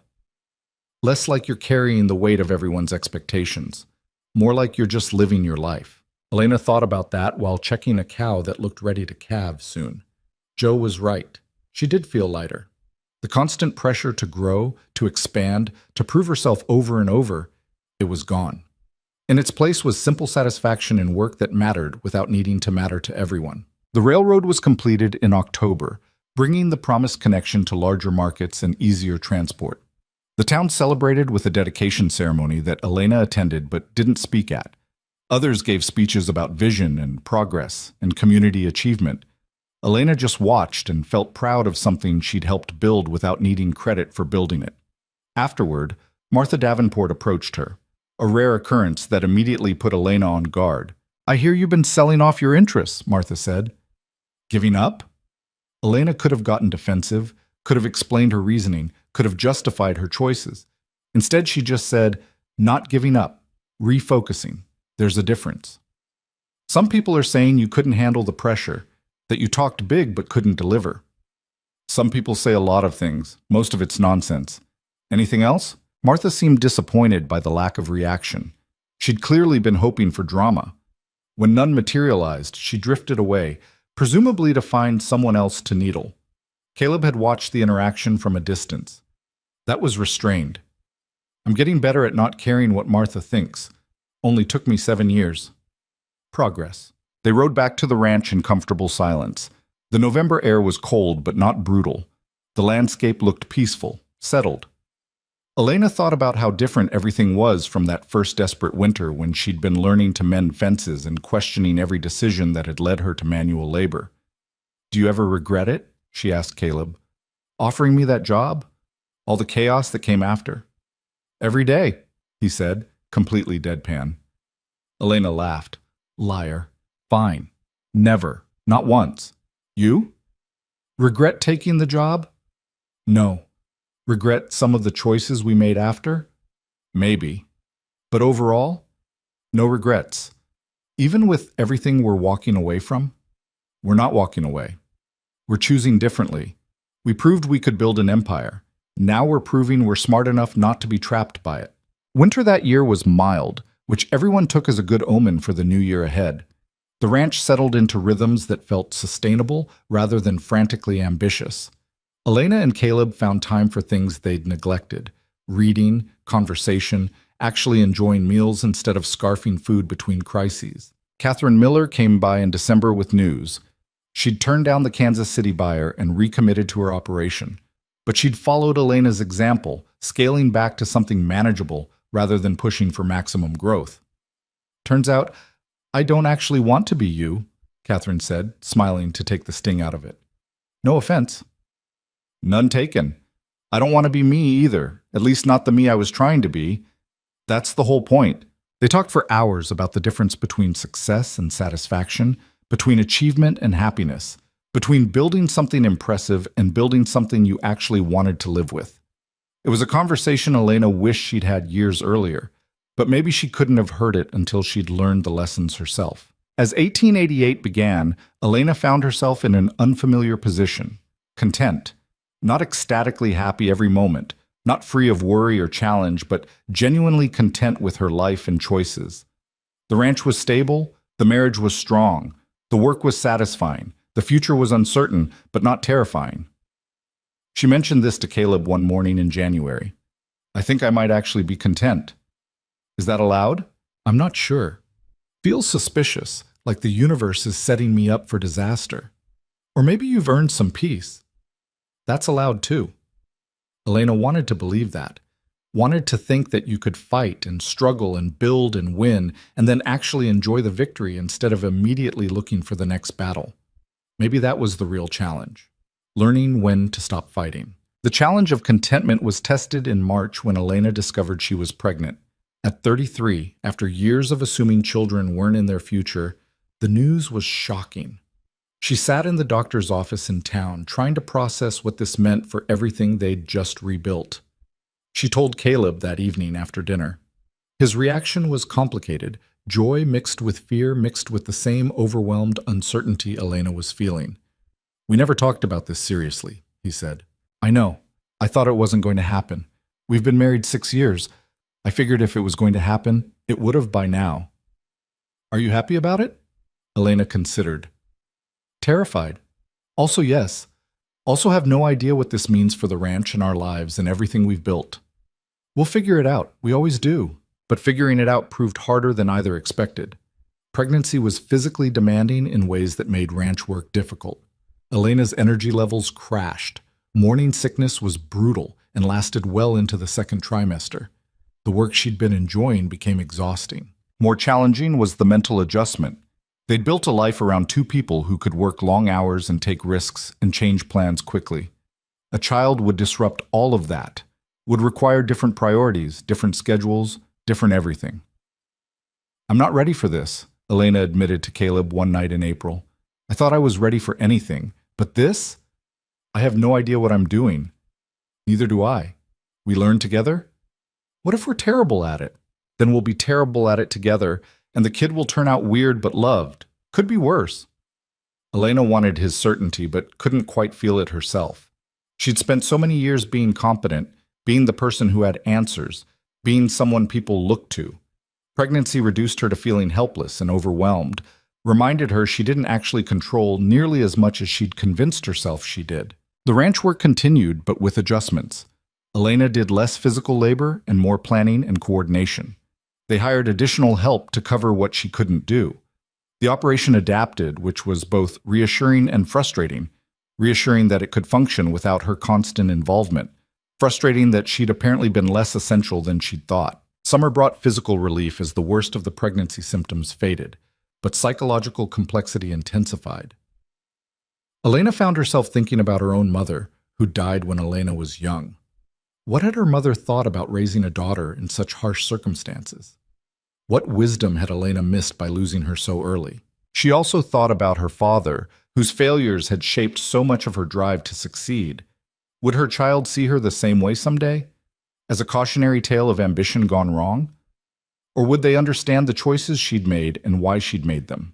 Less like you're carrying the weight of everyone's expectations. More like you're just living your life. Elena thought about that while checking a cow that looked ready to calve soon. Joe was right. She did feel lighter. The constant pressure to grow, to expand, to prove herself over and over, it was gone. In its place was simple satisfaction in work that mattered without needing to matter to everyone. The railroad was completed in October, bringing the promised connection to larger markets and easier transport. The town celebrated with a dedication ceremony that Elena attended but didn't speak at. Others gave speeches about vision and progress and community achievement. Elena just watched and felt proud of something she'd helped build without needing credit for building it. Afterward, Martha Davenport approached her, a rare occurrence that immediately put Elena on guard. "I hear you've been selling off your interests," Martha said. "Giving up?" Elena could have gotten defensive, could have explained her reasoning, could have justified her choices. Instead, she just said, "Not giving up, refocusing. There's a difference. Some people are saying you couldn't handle the pressure, that you talked big but couldn't deliver. Some people say a lot of things. Most of it's nonsense. Anything else?" Martha seemed disappointed by the lack of reaction. She'd clearly been hoping for drama. When none materialized, she drifted away, presumably to find someone else to needle. Caleb had watched the interaction from a distance. That was restrained. "I'm getting better at not caring what Martha thinks. Only took me 7 years. Progress." They rode back to the ranch in comfortable silence. The November air was cold but not brutal. The landscape looked peaceful, settled. Elena thought about how different everything was from that first desperate winter when she'd been learning to mend fences and questioning every decision that had led her to manual labor. "Do you ever regret it?" she asked Caleb. "Offering me that job? All the chaos that came after?" "Every day," he said, completely deadpan. Elena laughed. "Liar. Fine. Never. Not once. You? Regret taking the job? No. Regret some of the choices we made after? Maybe. But overall, no regrets. Even with everything we're walking away from, we're not walking away. We're choosing differently. We proved we could build an empire. Now we're proving we're smart enough not to be trapped by it." Winter that year was mild, which everyone took as a good omen for the new year ahead. The ranch settled into rhythms that felt sustainable rather than frantically ambitious. Elena and Caleb found time for things they'd neglected: reading, conversation, actually enjoying meals instead of scarfing food between crises. Catherine Miller came by in December with news. She'd turned down the Kansas City buyer and recommitted to her operation. But she'd followed Elena's example, scaling back to something manageable rather than pushing for maximum growth. "Turns out, I don't actually want to be you," Catherine said, smiling to take the sting out of it. "No offense." "None taken. I don't want to be me either, at least not the me I was trying to be. That's the whole point." They talked for hours about the difference between success and satisfaction, between achievement and happiness, between building something impressive and building something you actually wanted to live with. It was a conversation Elena wished she'd had years earlier, but maybe she couldn't have heard it until she'd learned the lessons herself. As 1888 began, Elena found herself in an unfamiliar position: content. Not ecstatically happy every moment, not free of worry or challenge, but genuinely content with her life and choices. The ranch was stable, The marriage was strong. The work was satisfying. The future was uncertain, but not terrifying. She mentioned this to Caleb one morning in January. I think I might actually be content. Is that allowed? I'm not sure. Feels suspicious, like the universe is setting me up for disaster. Or maybe you've earned some peace. That's allowed too. Elena wanted to believe that. Wanted to think that you could fight and struggle and build and win, and then actually enjoy the victory instead of immediately looking for the next battle. Maybe that was the real challenge. Learning when to stop fighting. The challenge of contentment was tested in March when Elena discovered she was pregnant. At 33, after years of assuming children weren't in their future, the news was shocking. She sat in the doctor's office in town, trying to process what this meant for everything they'd just rebuilt. She told Caleb that evening after dinner. His reaction was complicated, joy mixed with fear mixed with the same overwhelmed uncertainty Elena was feeling. We never talked about this seriously, he said. I know. I thought it wasn't going to happen. We've been married 6 years. I figured if it was going to happen, it would have by now. Are you happy about it? Elena considered. Terrified. Also, yes. Also have no idea what this means for the ranch and our lives and everything we've built. We'll figure it out. We always do. But figuring it out proved harder than either expected. Pregnancy was physically demanding in ways that made ranch work difficult. Elena's energy levels crashed. Morning sickness was brutal and lasted well into the second trimester. The work she'd been enjoying became exhausting. More challenging was the mental adjustment. They'd built a life around two people who could work long hours and take risks and change plans quickly. A child would disrupt all of that, would require different priorities, different schedules, different everything. I'm not ready for this, Elena admitted to Caleb one night in April. I thought I was ready for anything, but this? I have no idea what I'm doing. Neither do I. We learn together? What if we're terrible at it? Then we'll be terrible at it together, and the kid will turn out weird but loved. Could be worse. Elena wanted his certainty, but couldn't quite feel it herself. She'd spent so many years being competent, being the person who had answers, being someone people looked to. Pregnancy reduced her to feeling helpless and overwhelmed, reminded her she didn't actually control nearly as much as she'd convinced herself she did. The ranch work continued, but with adjustments. Elena did less physical labor and more planning and coordination. They hired additional help to cover what she couldn't do. The operation adapted, which was both reassuring and frustrating. Reassuring that it could function without her constant involvement. Frustrating that she'd apparently been less essential than she'd thought. Summer brought physical relief as the worst of the pregnancy symptoms faded, but psychological complexity intensified. Elena found herself thinking about her own mother, who died when Elena was young. What had her mother thought about raising a daughter in such harsh circumstances? What wisdom had Elena missed by losing her so early? She also thought about her father, whose failures had shaped so much of her drive to succeed. Would her child see her the same way someday? As a cautionary tale of ambition gone wrong? Or would they understand the choices she'd made and why she'd made them?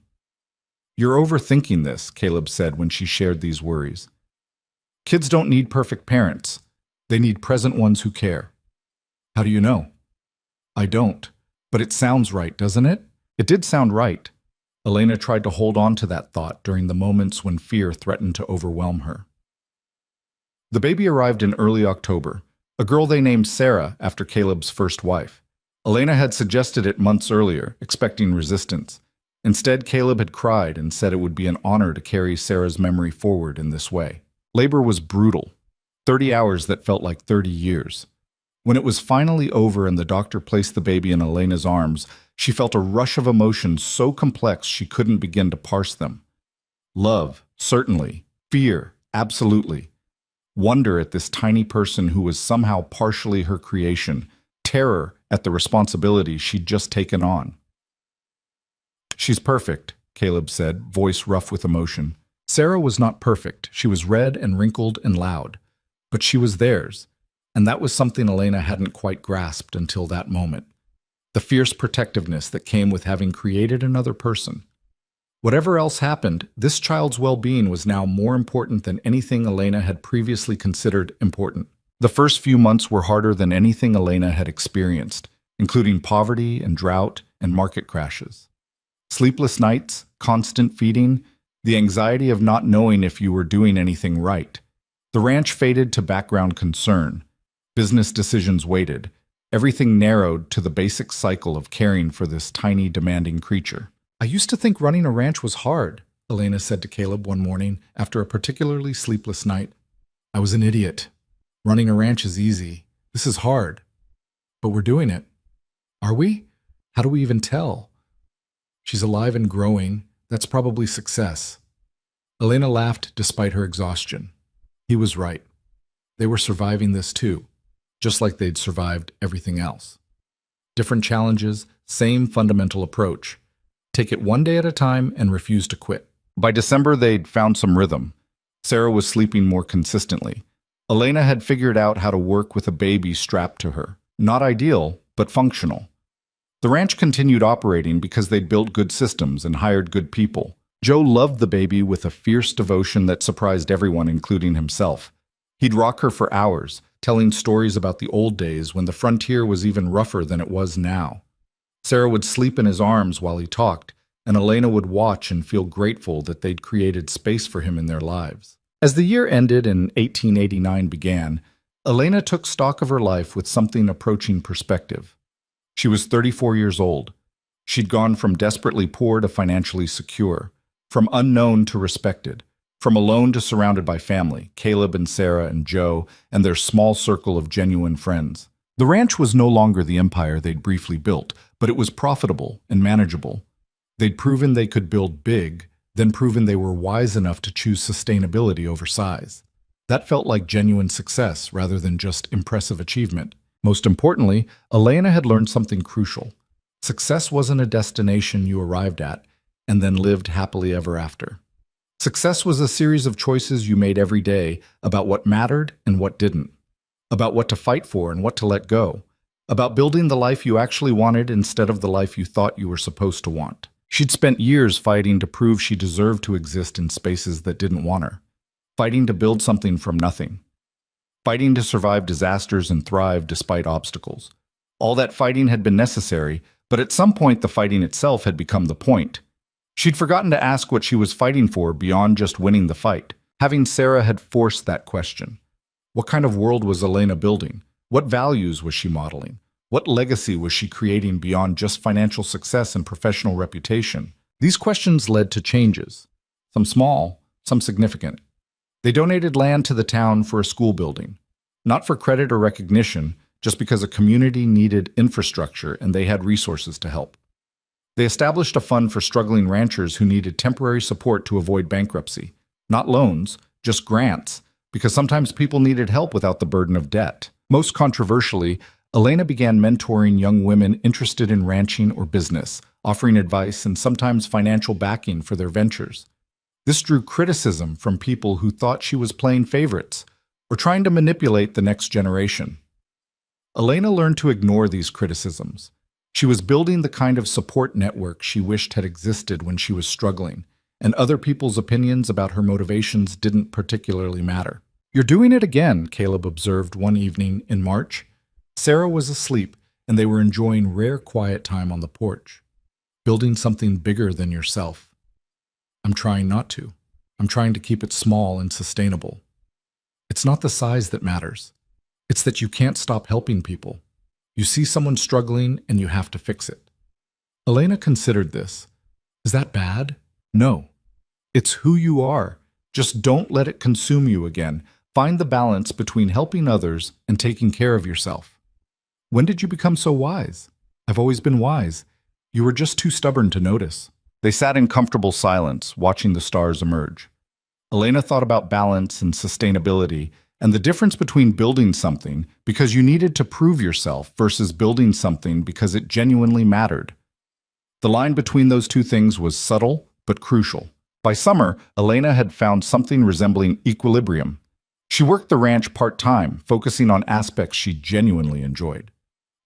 You're overthinking this, Caleb said when she shared these worries. Kids don't need perfect parents. They need present ones who care. How do you know? I don't. But it sounds right, doesn't it? It did sound right. Elena tried to hold on to that thought during the moments when fear threatened to overwhelm her. The baby arrived in early October, a girl they named Sarah after Caleb's first wife. Elena had suggested it months earlier, expecting resistance. Instead, Caleb had cried and said it would be an honor to carry Sarah's memory forward in this way. Labor was brutal. 30 hours that felt like 30 years. When it was finally over and the doctor placed the baby in Elena's arms, she felt a rush of emotions so complex she couldn't begin to parse them. Love, certainly. Fear, absolutely. Wonder at this tiny person who was somehow partially her creation. Terror at the responsibility she'd just taken on. She's perfect, Caleb said, voice rough with emotion. Sarah was not perfect. She was red and wrinkled and loud. But she was theirs, and that was something Elena hadn't quite grasped until that moment. The fierce protectiveness that came with having created another person. Whatever else happened, this child's well-being was now more important than anything Elena had previously considered important. The first few months were harder than anything Elena had experienced, including poverty and drought and market crashes. Sleepless nights, constant feeding, the anxiety of not knowing if you were doing anything right. The ranch faded to background concern. Business decisions waited. Everything narrowed to the basic cycle of caring for this tiny, demanding creature. "I used to think running a ranch was hard," Elena said to Caleb one morning after a particularly sleepless night. "I was an idiot. Running a ranch is easy. This is hard. But we're doing it. Are we? How do we even tell?" "She's alive and growing. That's probably success." Elena laughed despite her exhaustion. He was right. They were surviving this too, just like they'd survived everything else. Different challenges, same fundamental approach. Take it one day at a time and refuse to quit. By December, they'd found some rhythm. Sarah was sleeping more consistently. Elena had figured out how to work with a baby strapped to her. Not ideal, but functional. The ranch continued operating because they'd built good systems and hired good people. Joe loved the baby with a fierce devotion that surprised everyone, including himself. He'd rock her for hours, telling stories about the old days when the frontier was even rougher than it was now. Sarah would sleep in his arms while he talked, and Elena would watch and feel grateful that they'd created space for him in their lives. As the year ended and 1889 began, Elena took stock of her life with something approaching perspective. She was 34 years old. She'd gone from desperately poor to financially secure, from unknown to respected, from alone to surrounded by family, Caleb and Sarah and Joe, and their small circle of genuine friends. The ranch was no longer the empire they'd briefly built, but it was profitable and manageable. They'd proven they could build big, then proven they were wise enough to choose sustainability over size. That felt like genuine success rather than just impressive achievement. Most importantly, Elena had learned something crucial. Success wasn't a destination you arrived at and then lived happily ever after. Success was a series of choices you made every day about what mattered and what didn't, about what to fight for and what to let go, about building the life you actually wanted instead of the life you thought you were supposed to want. She'd spent years fighting to prove she deserved to exist in spaces that didn't want her, fighting to build something from nothing, fighting to survive disasters and thrive despite obstacles. All that fighting had been necessary, but at some point the fighting itself had become the point. She'd forgotten to ask what she was fighting for beyond just winning the fight. Having Sarah had forced that question. What kind of world was Elena building? What values was she modeling? What legacy was she creating beyond just financial success and professional reputation? These questions led to changes. Some small, some significant. They donated land to the town for a school building. Not for credit or recognition, just because a community needed infrastructure and they had resources to help. They established a fund for struggling ranchers who needed temporary support to avoid bankruptcy. Not loans, just grants, because sometimes people needed help without the burden of debt. Most controversially, Elena began mentoring young women interested in ranching or business, offering advice and sometimes financial backing for their ventures. This drew criticism from people who thought she was playing favorites or trying to manipulate the next generation. Elena learned to ignore these criticisms. She was building the kind of support network she wished had existed when she was struggling, and other people's opinions about her motivations didn't particularly matter. "You're doing it again," Caleb observed one evening in March. Sarah was asleep, and they were enjoying rare quiet time on the porch. "Building something bigger than yourself." "I'm trying not to. I'm trying to keep it small and sustainable. It's not the size that matters. It's that you can't stop helping people. You see someone struggling and you have to fix it." Elena considered this. Is that bad? No. It's who you are. Just don't let it consume you again. Find the balance between helping others and taking care of yourself. "When did you become so wise?" "I've always been wise. You were just too stubborn to notice." They sat in comfortable silence, watching the stars emerge. Elena thought about balance and sustainability and the difference between building something because you needed to prove yourself versus building something because it genuinely mattered. The line between those two things was subtle but crucial. By summer, Elena had found something resembling equilibrium. She worked the ranch part-time, focusing on aspects she genuinely enjoyed.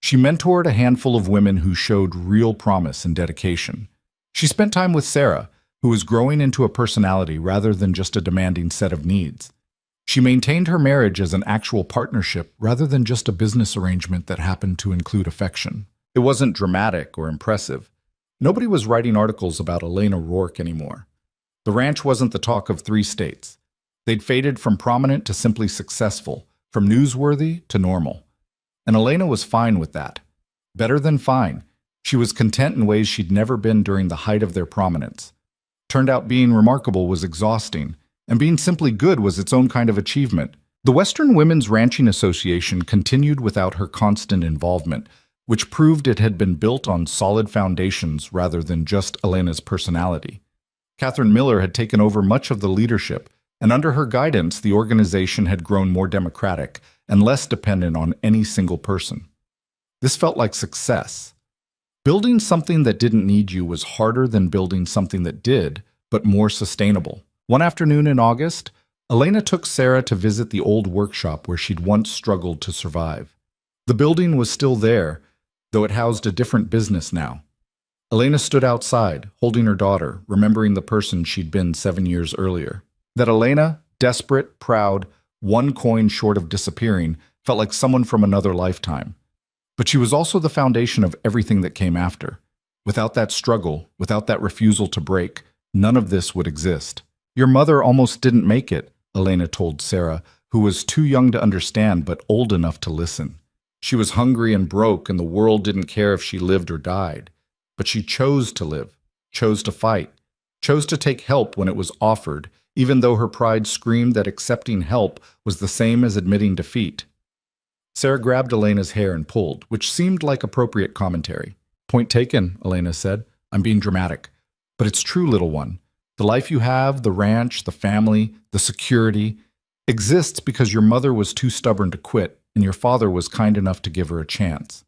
She mentored a handful of women who showed real promise and dedication. She spent time with Sarah, who was growing into a personality rather than just a demanding set of needs. She maintained her marriage as an actual partnership rather than just a business arrangement that happened to include affection. It wasn't dramatic or impressive, Nobody was writing articles about Elena Rourke anymore. The ranch wasn't the talk of 3 states. They'd faded from prominent to simply successful, from newsworthy to normal. And Elena was fine with that. Better than fine. She was content in ways she'd never been during the height of their prominence. Turned out being remarkable was exhausting, and being simply good was its own kind of achievement. The Western Women's Ranching Association continued without her constant involvement, which proved it had been built on solid foundations rather than just Elena's personality. Catherine Miller had taken over much of the leadership, and under her guidance, the organization had grown more democratic and less dependent on any single person. This felt like success. Building something that didn't need you was harder than building something that did, but more sustainable. One afternoon in August, Elena took Sarah to visit the old workshop where she'd once struggled to survive. The building was still there, though it housed a different business now. Elena stood outside, holding her daughter, remembering the person she'd been 7 years earlier. That Elena, desperate, proud, one coin short of disappearing, felt like someone from another lifetime. But she was also the foundation of everything that came after. Without that struggle, without that refusal to break, none of this would exist. Your mother almost didn't make it, Elena told Sarah, who was too young to understand but old enough to listen. She was hungry and broke, and the world didn't care if she lived or died. But she chose to live, chose to fight, chose to take help when it was offered, even though her pride screamed that accepting help was the same as admitting defeat. Sarah grabbed Elena's hair and pulled, which seemed like appropriate commentary. "Point taken," Elena said. "I'm being dramatic. But it's true, little one. The life you have, the ranch, the family, the security, exists because your mother was too stubborn to quit and your father was kind enough to give her a chance.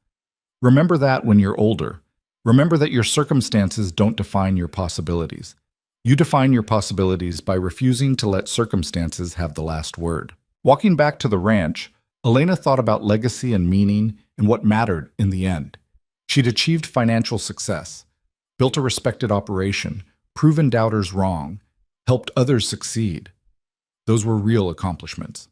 Remember that when you're older. Remember that your circumstances don't define your possibilities. You define your possibilities by refusing to let circumstances have the last word." Walking back to the ranch, Elena thought about legacy and meaning and what mattered in the end. She'd achieved financial success, built a respected operation, proven doubters wrong, helped others succeed. Those were real accomplishments.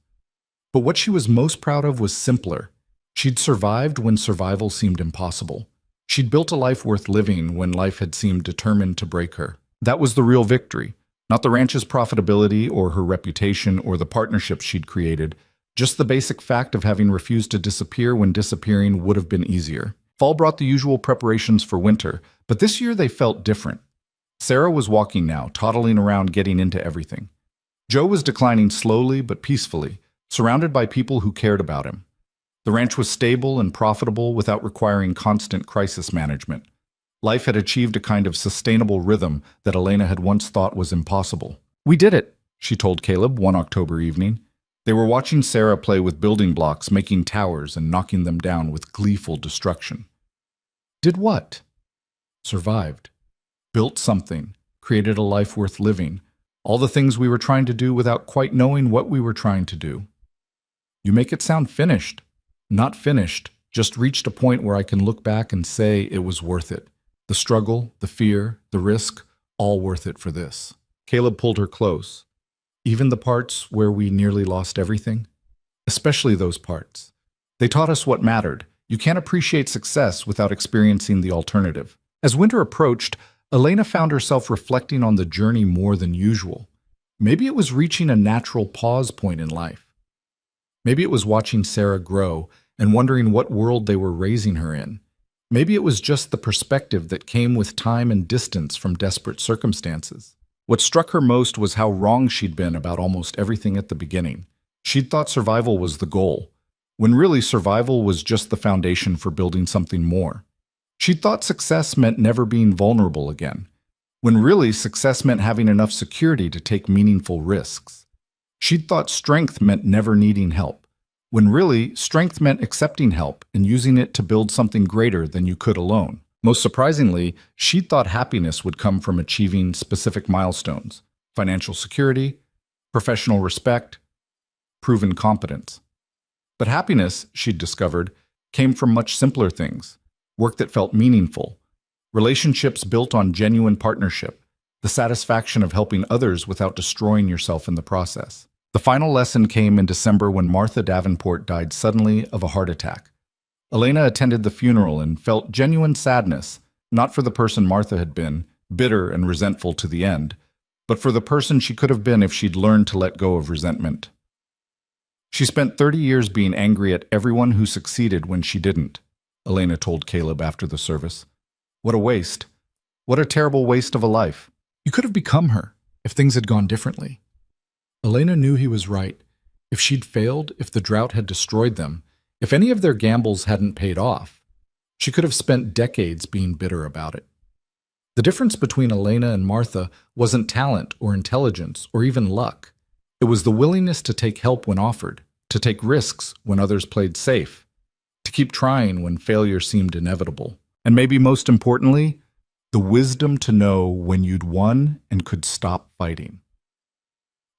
But what she was most proud of was simpler. She'd survived when survival seemed impossible. She'd built a life worth living when life had seemed determined to break her. That was the real victory, not the ranch's profitability or her reputation or the partnerships she'd created, just the basic fact of having refused to disappear when disappearing would have been easier. Fall brought the usual preparations for winter, but this year they felt different. Sarah was walking now, toddling around getting into everything. Joe was declining slowly but peacefully, surrounded by people who cared about him. The ranch was stable and profitable without requiring constant crisis management. Life had achieved a kind of sustainable rhythm that Elena had once thought was impossible. "We did it," she told Caleb one October evening. They were watching Sarah play with building blocks, making towers and knocking them down with gleeful destruction. "Did what?" "Survived. Built something. Created a life worth living. All the things we were trying to do without quite knowing what we were trying to do." "You make it sound finished." "Not finished. Just reached a point where I can look back and say it was worth it. The struggle, the fear, the risk, all worth it for this." Caleb pulled her close. "Even the parts where we nearly lost everything?" "Especially those parts. They taught us what mattered. You can't appreciate success without experiencing the alternative." As winter approached, Elena found herself reflecting on the journey more than usual. Maybe it was reaching a natural pause point in life. Maybe it was watching Sarah grow and wondering what world they were raising her in. Maybe it was just the perspective that came with time and distance from desperate circumstances. What struck her most was how wrong she'd been about almost everything at the beginning. She'd thought survival was the goal, when really survival was just the foundation for building something more. She'd thought success meant never being vulnerable again, when really success meant having enough security to take meaningful risks. She'd thought strength meant never needing help, when really strength meant accepting help and using it to build something greater than you could alone. Most surprisingly, she'd thought happiness would come from achieving specific milestones: financial security, professional respect, proven competence. But happiness, she'd discovered, came from much simpler things: work that felt meaningful, relationships built on genuine partnership, the satisfaction of helping others without destroying yourself in the process. The final lesson came in December when Martha Davenport died suddenly of a heart attack. Elena attended the funeral and felt genuine sadness, Not for the person Martha had been, bitter and resentful to the end, but for the person she could have been if she'd learned to let go of resentment. She spent 30 years being angry at everyone who succeeded when she didn't, Elena told Caleb after the service. What a waste. What a terrible waste of a life. You could have become her if things had gone differently. Elena knew he was right. If she'd failed, if the drought had destroyed them, if any of their gambles hadn't paid off, she could have spent decades being bitter about it. The difference between Elena and Martha wasn't talent or intelligence or even luck. It was the willingness to take help when offered, to take risks when others played safe, to keep trying when failure seemed inevitable. And maybe most importantly, the wisdom to know when you'd won and could stop fighting.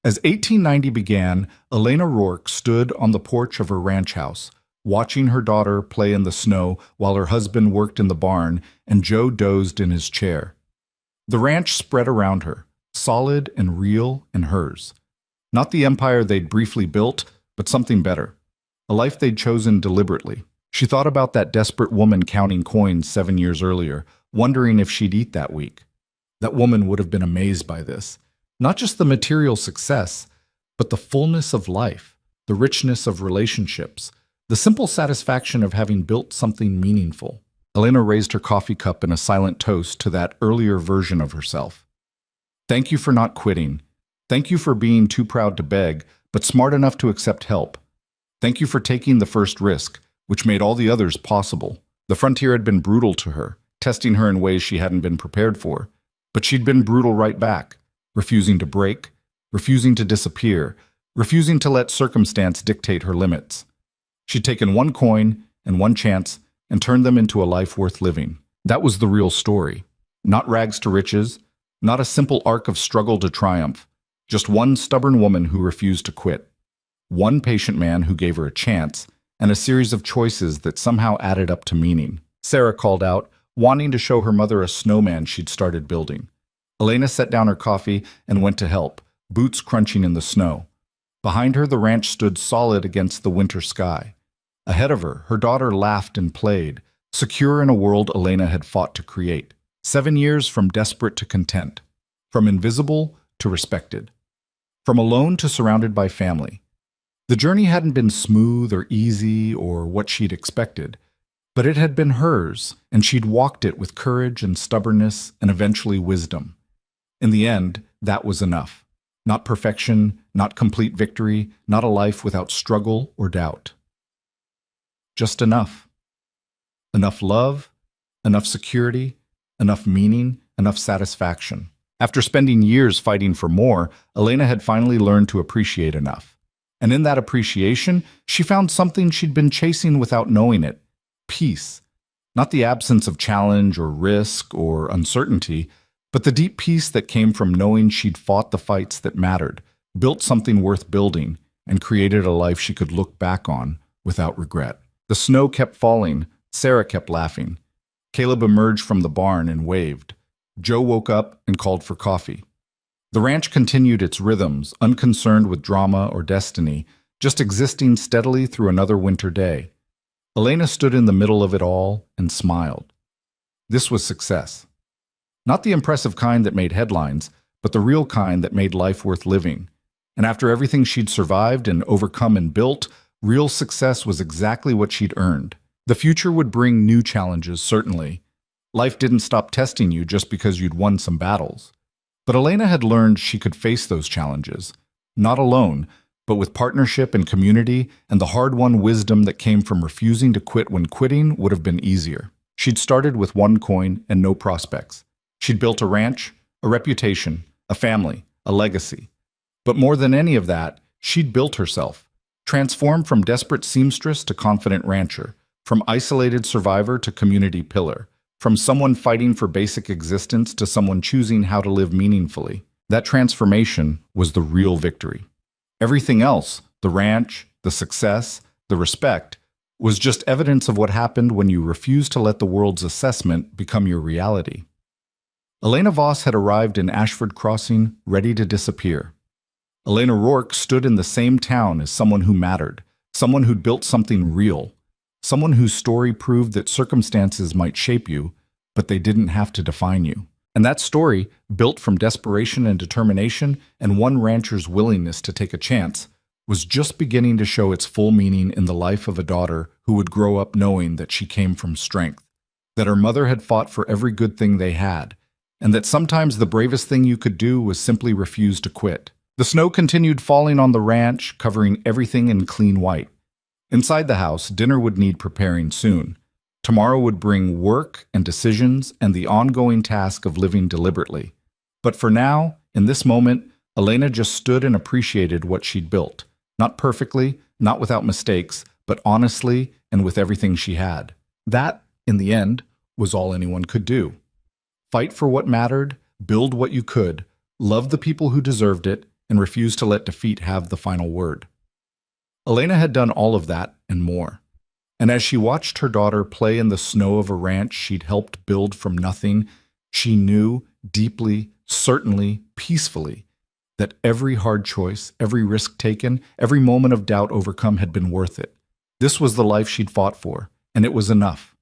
As 1890 began, Elena Rourke stood on the porch of her ranch house, watching her daughter play in the snow while her husband worked in the barn and Joe dozed in his chair. The ranch spread around her, solid and real and hers. Not the empire they'd briefly built, but something better. A life they'd chosen deliberately. She thought about that desperate woman counting coins 7 years earlier, wondering if she'd eat that week. That woman would have been amazed by this. Not just the material success, but the fullness of life, the richness of relationships, the simple satisfaction of having built something meaningful. Elena raised her coffee cup in a silent toast to that earlier version of herself. Thank you for not quitting. Thank you for being too proud to beg, but smart enough to accept help. Thank you for taking the first risk, which made all the others possible. The frontier had been brutal to her, testing her in ways she hadn't been prepared for. But she'd been brutal right back, refusing to break, refusing to disappear, refusing to let circumstance dictate her limits. She'd taken one coin and one chance and turned them into a life worth living. That was the real story. Not rags to riches, not a simple arc of struggle to triumph, just one stubborn woman who refused to quit, one patient man who gave her a chance, and a series of choices that somehow added up to meaning. Sarah called out, wanting to show her mother a snowman she'd started building. Elena set down her coffee and went to help, boots crunching in the snow. Behind her, the ranch stood solid against the winter sky. Ahead of her, her daughter laughed and played, secure in a world Elena had fought to create. 7 years from desperate to content, from invisible to respected, from alone to surrounded by family. The journey hadn't been smooth or easy or what she'd expected, but it had been hers, and she'd walked it with courage and stubbornness and eventually wisdom. In the end, that was enough. Not perfection, not complete victory, not a life without struggle or doubt. Just enough. Enough love, enough security, enough meaning, enough satisfaction. After spending years fighting for more, Elena had finally learned to appreciate enough. And in that appreciation, she found something she'd been chasing without knowing it. Peace. Not the absence of challenge or risk or uncertainty, but the deep peace that came from knowing she'd fought the fights that mattered, built something worth building, and created a life she could look back on without regret. The snow kept falling. Sarah kept laughing. Caleb emerged from the barn and waved. Joe woke up and called for coffee. The ranch continued its rhythms, unconcerned with drama or destiny, just existing steadily through another winter day. Elena stood in the middle of it all and smiled. This was success. Not the impressive kind that made headlines, but the real kind that made life worth living. And after everything she'd survived and overcome and built, real success was exactly what she'd earned. The future would bring new challenges, certainly. Life didn't stop testing you just because you'd won some battles. But Elena had learned she could face those challenges, not alone, but with partnership and community and the hard-won wisdom that came from refusing to quit when quitting would have been easier. She'd started with one coin and no prospects. She'd built a ranch, a reputation, a family, a legacy. But more than any of that, she'd built herself, transformed from desperate seamstress to confident rancher, from isolated survivor to community pillar, from someone fighting for basic existence to someone choosing how to live meaningfully. That transformation was the real victory. Everything else, the ranch, the success, the respect, was just evidence of what happened when you refused to let the world's assessment become your reality. Elena Voss had arrived in Ashford Crossing, ready to disappear. Elena Rourke stood in the same town as someone who mattered, someone who'd built something real, someone whose story proved that circumstances might shape you, but they didn't have to define you. And that story, built from desperation and determination and one rancher's willingness to take a chance, was just beginning to show its full meaning in the life of a daughter who would grow up knowing that she came from strength, that her mother had fought for every good thing they had, and that sometimes the bravest thing you could do was simply refuse to quit. The snow continued falling on the ranch, covering everything in clean white. Inside the house, dinner would need preparing soon. Tomorrow would bring work and decisions and the ongoing task of living deliberately. But for now, in this moment, Elena just stood and appreciated what she'd built. Not perfectly, not without mistakes, but honestly and with everything she had. That, in the end, was all anyone could do. Fight for what mattered, build what you could, love the people who deserved it, and refuse to let defeat have the final word. Elena had done all of that and more. And as she watched her daughter play in the snow of a ranch she'd helped build from nothing, she knew deeply, certainly, peacefully, that every hard choice, every risk taken, every moment of doubt overcome had been worth it. This was the life she'd fought for, and it was enough.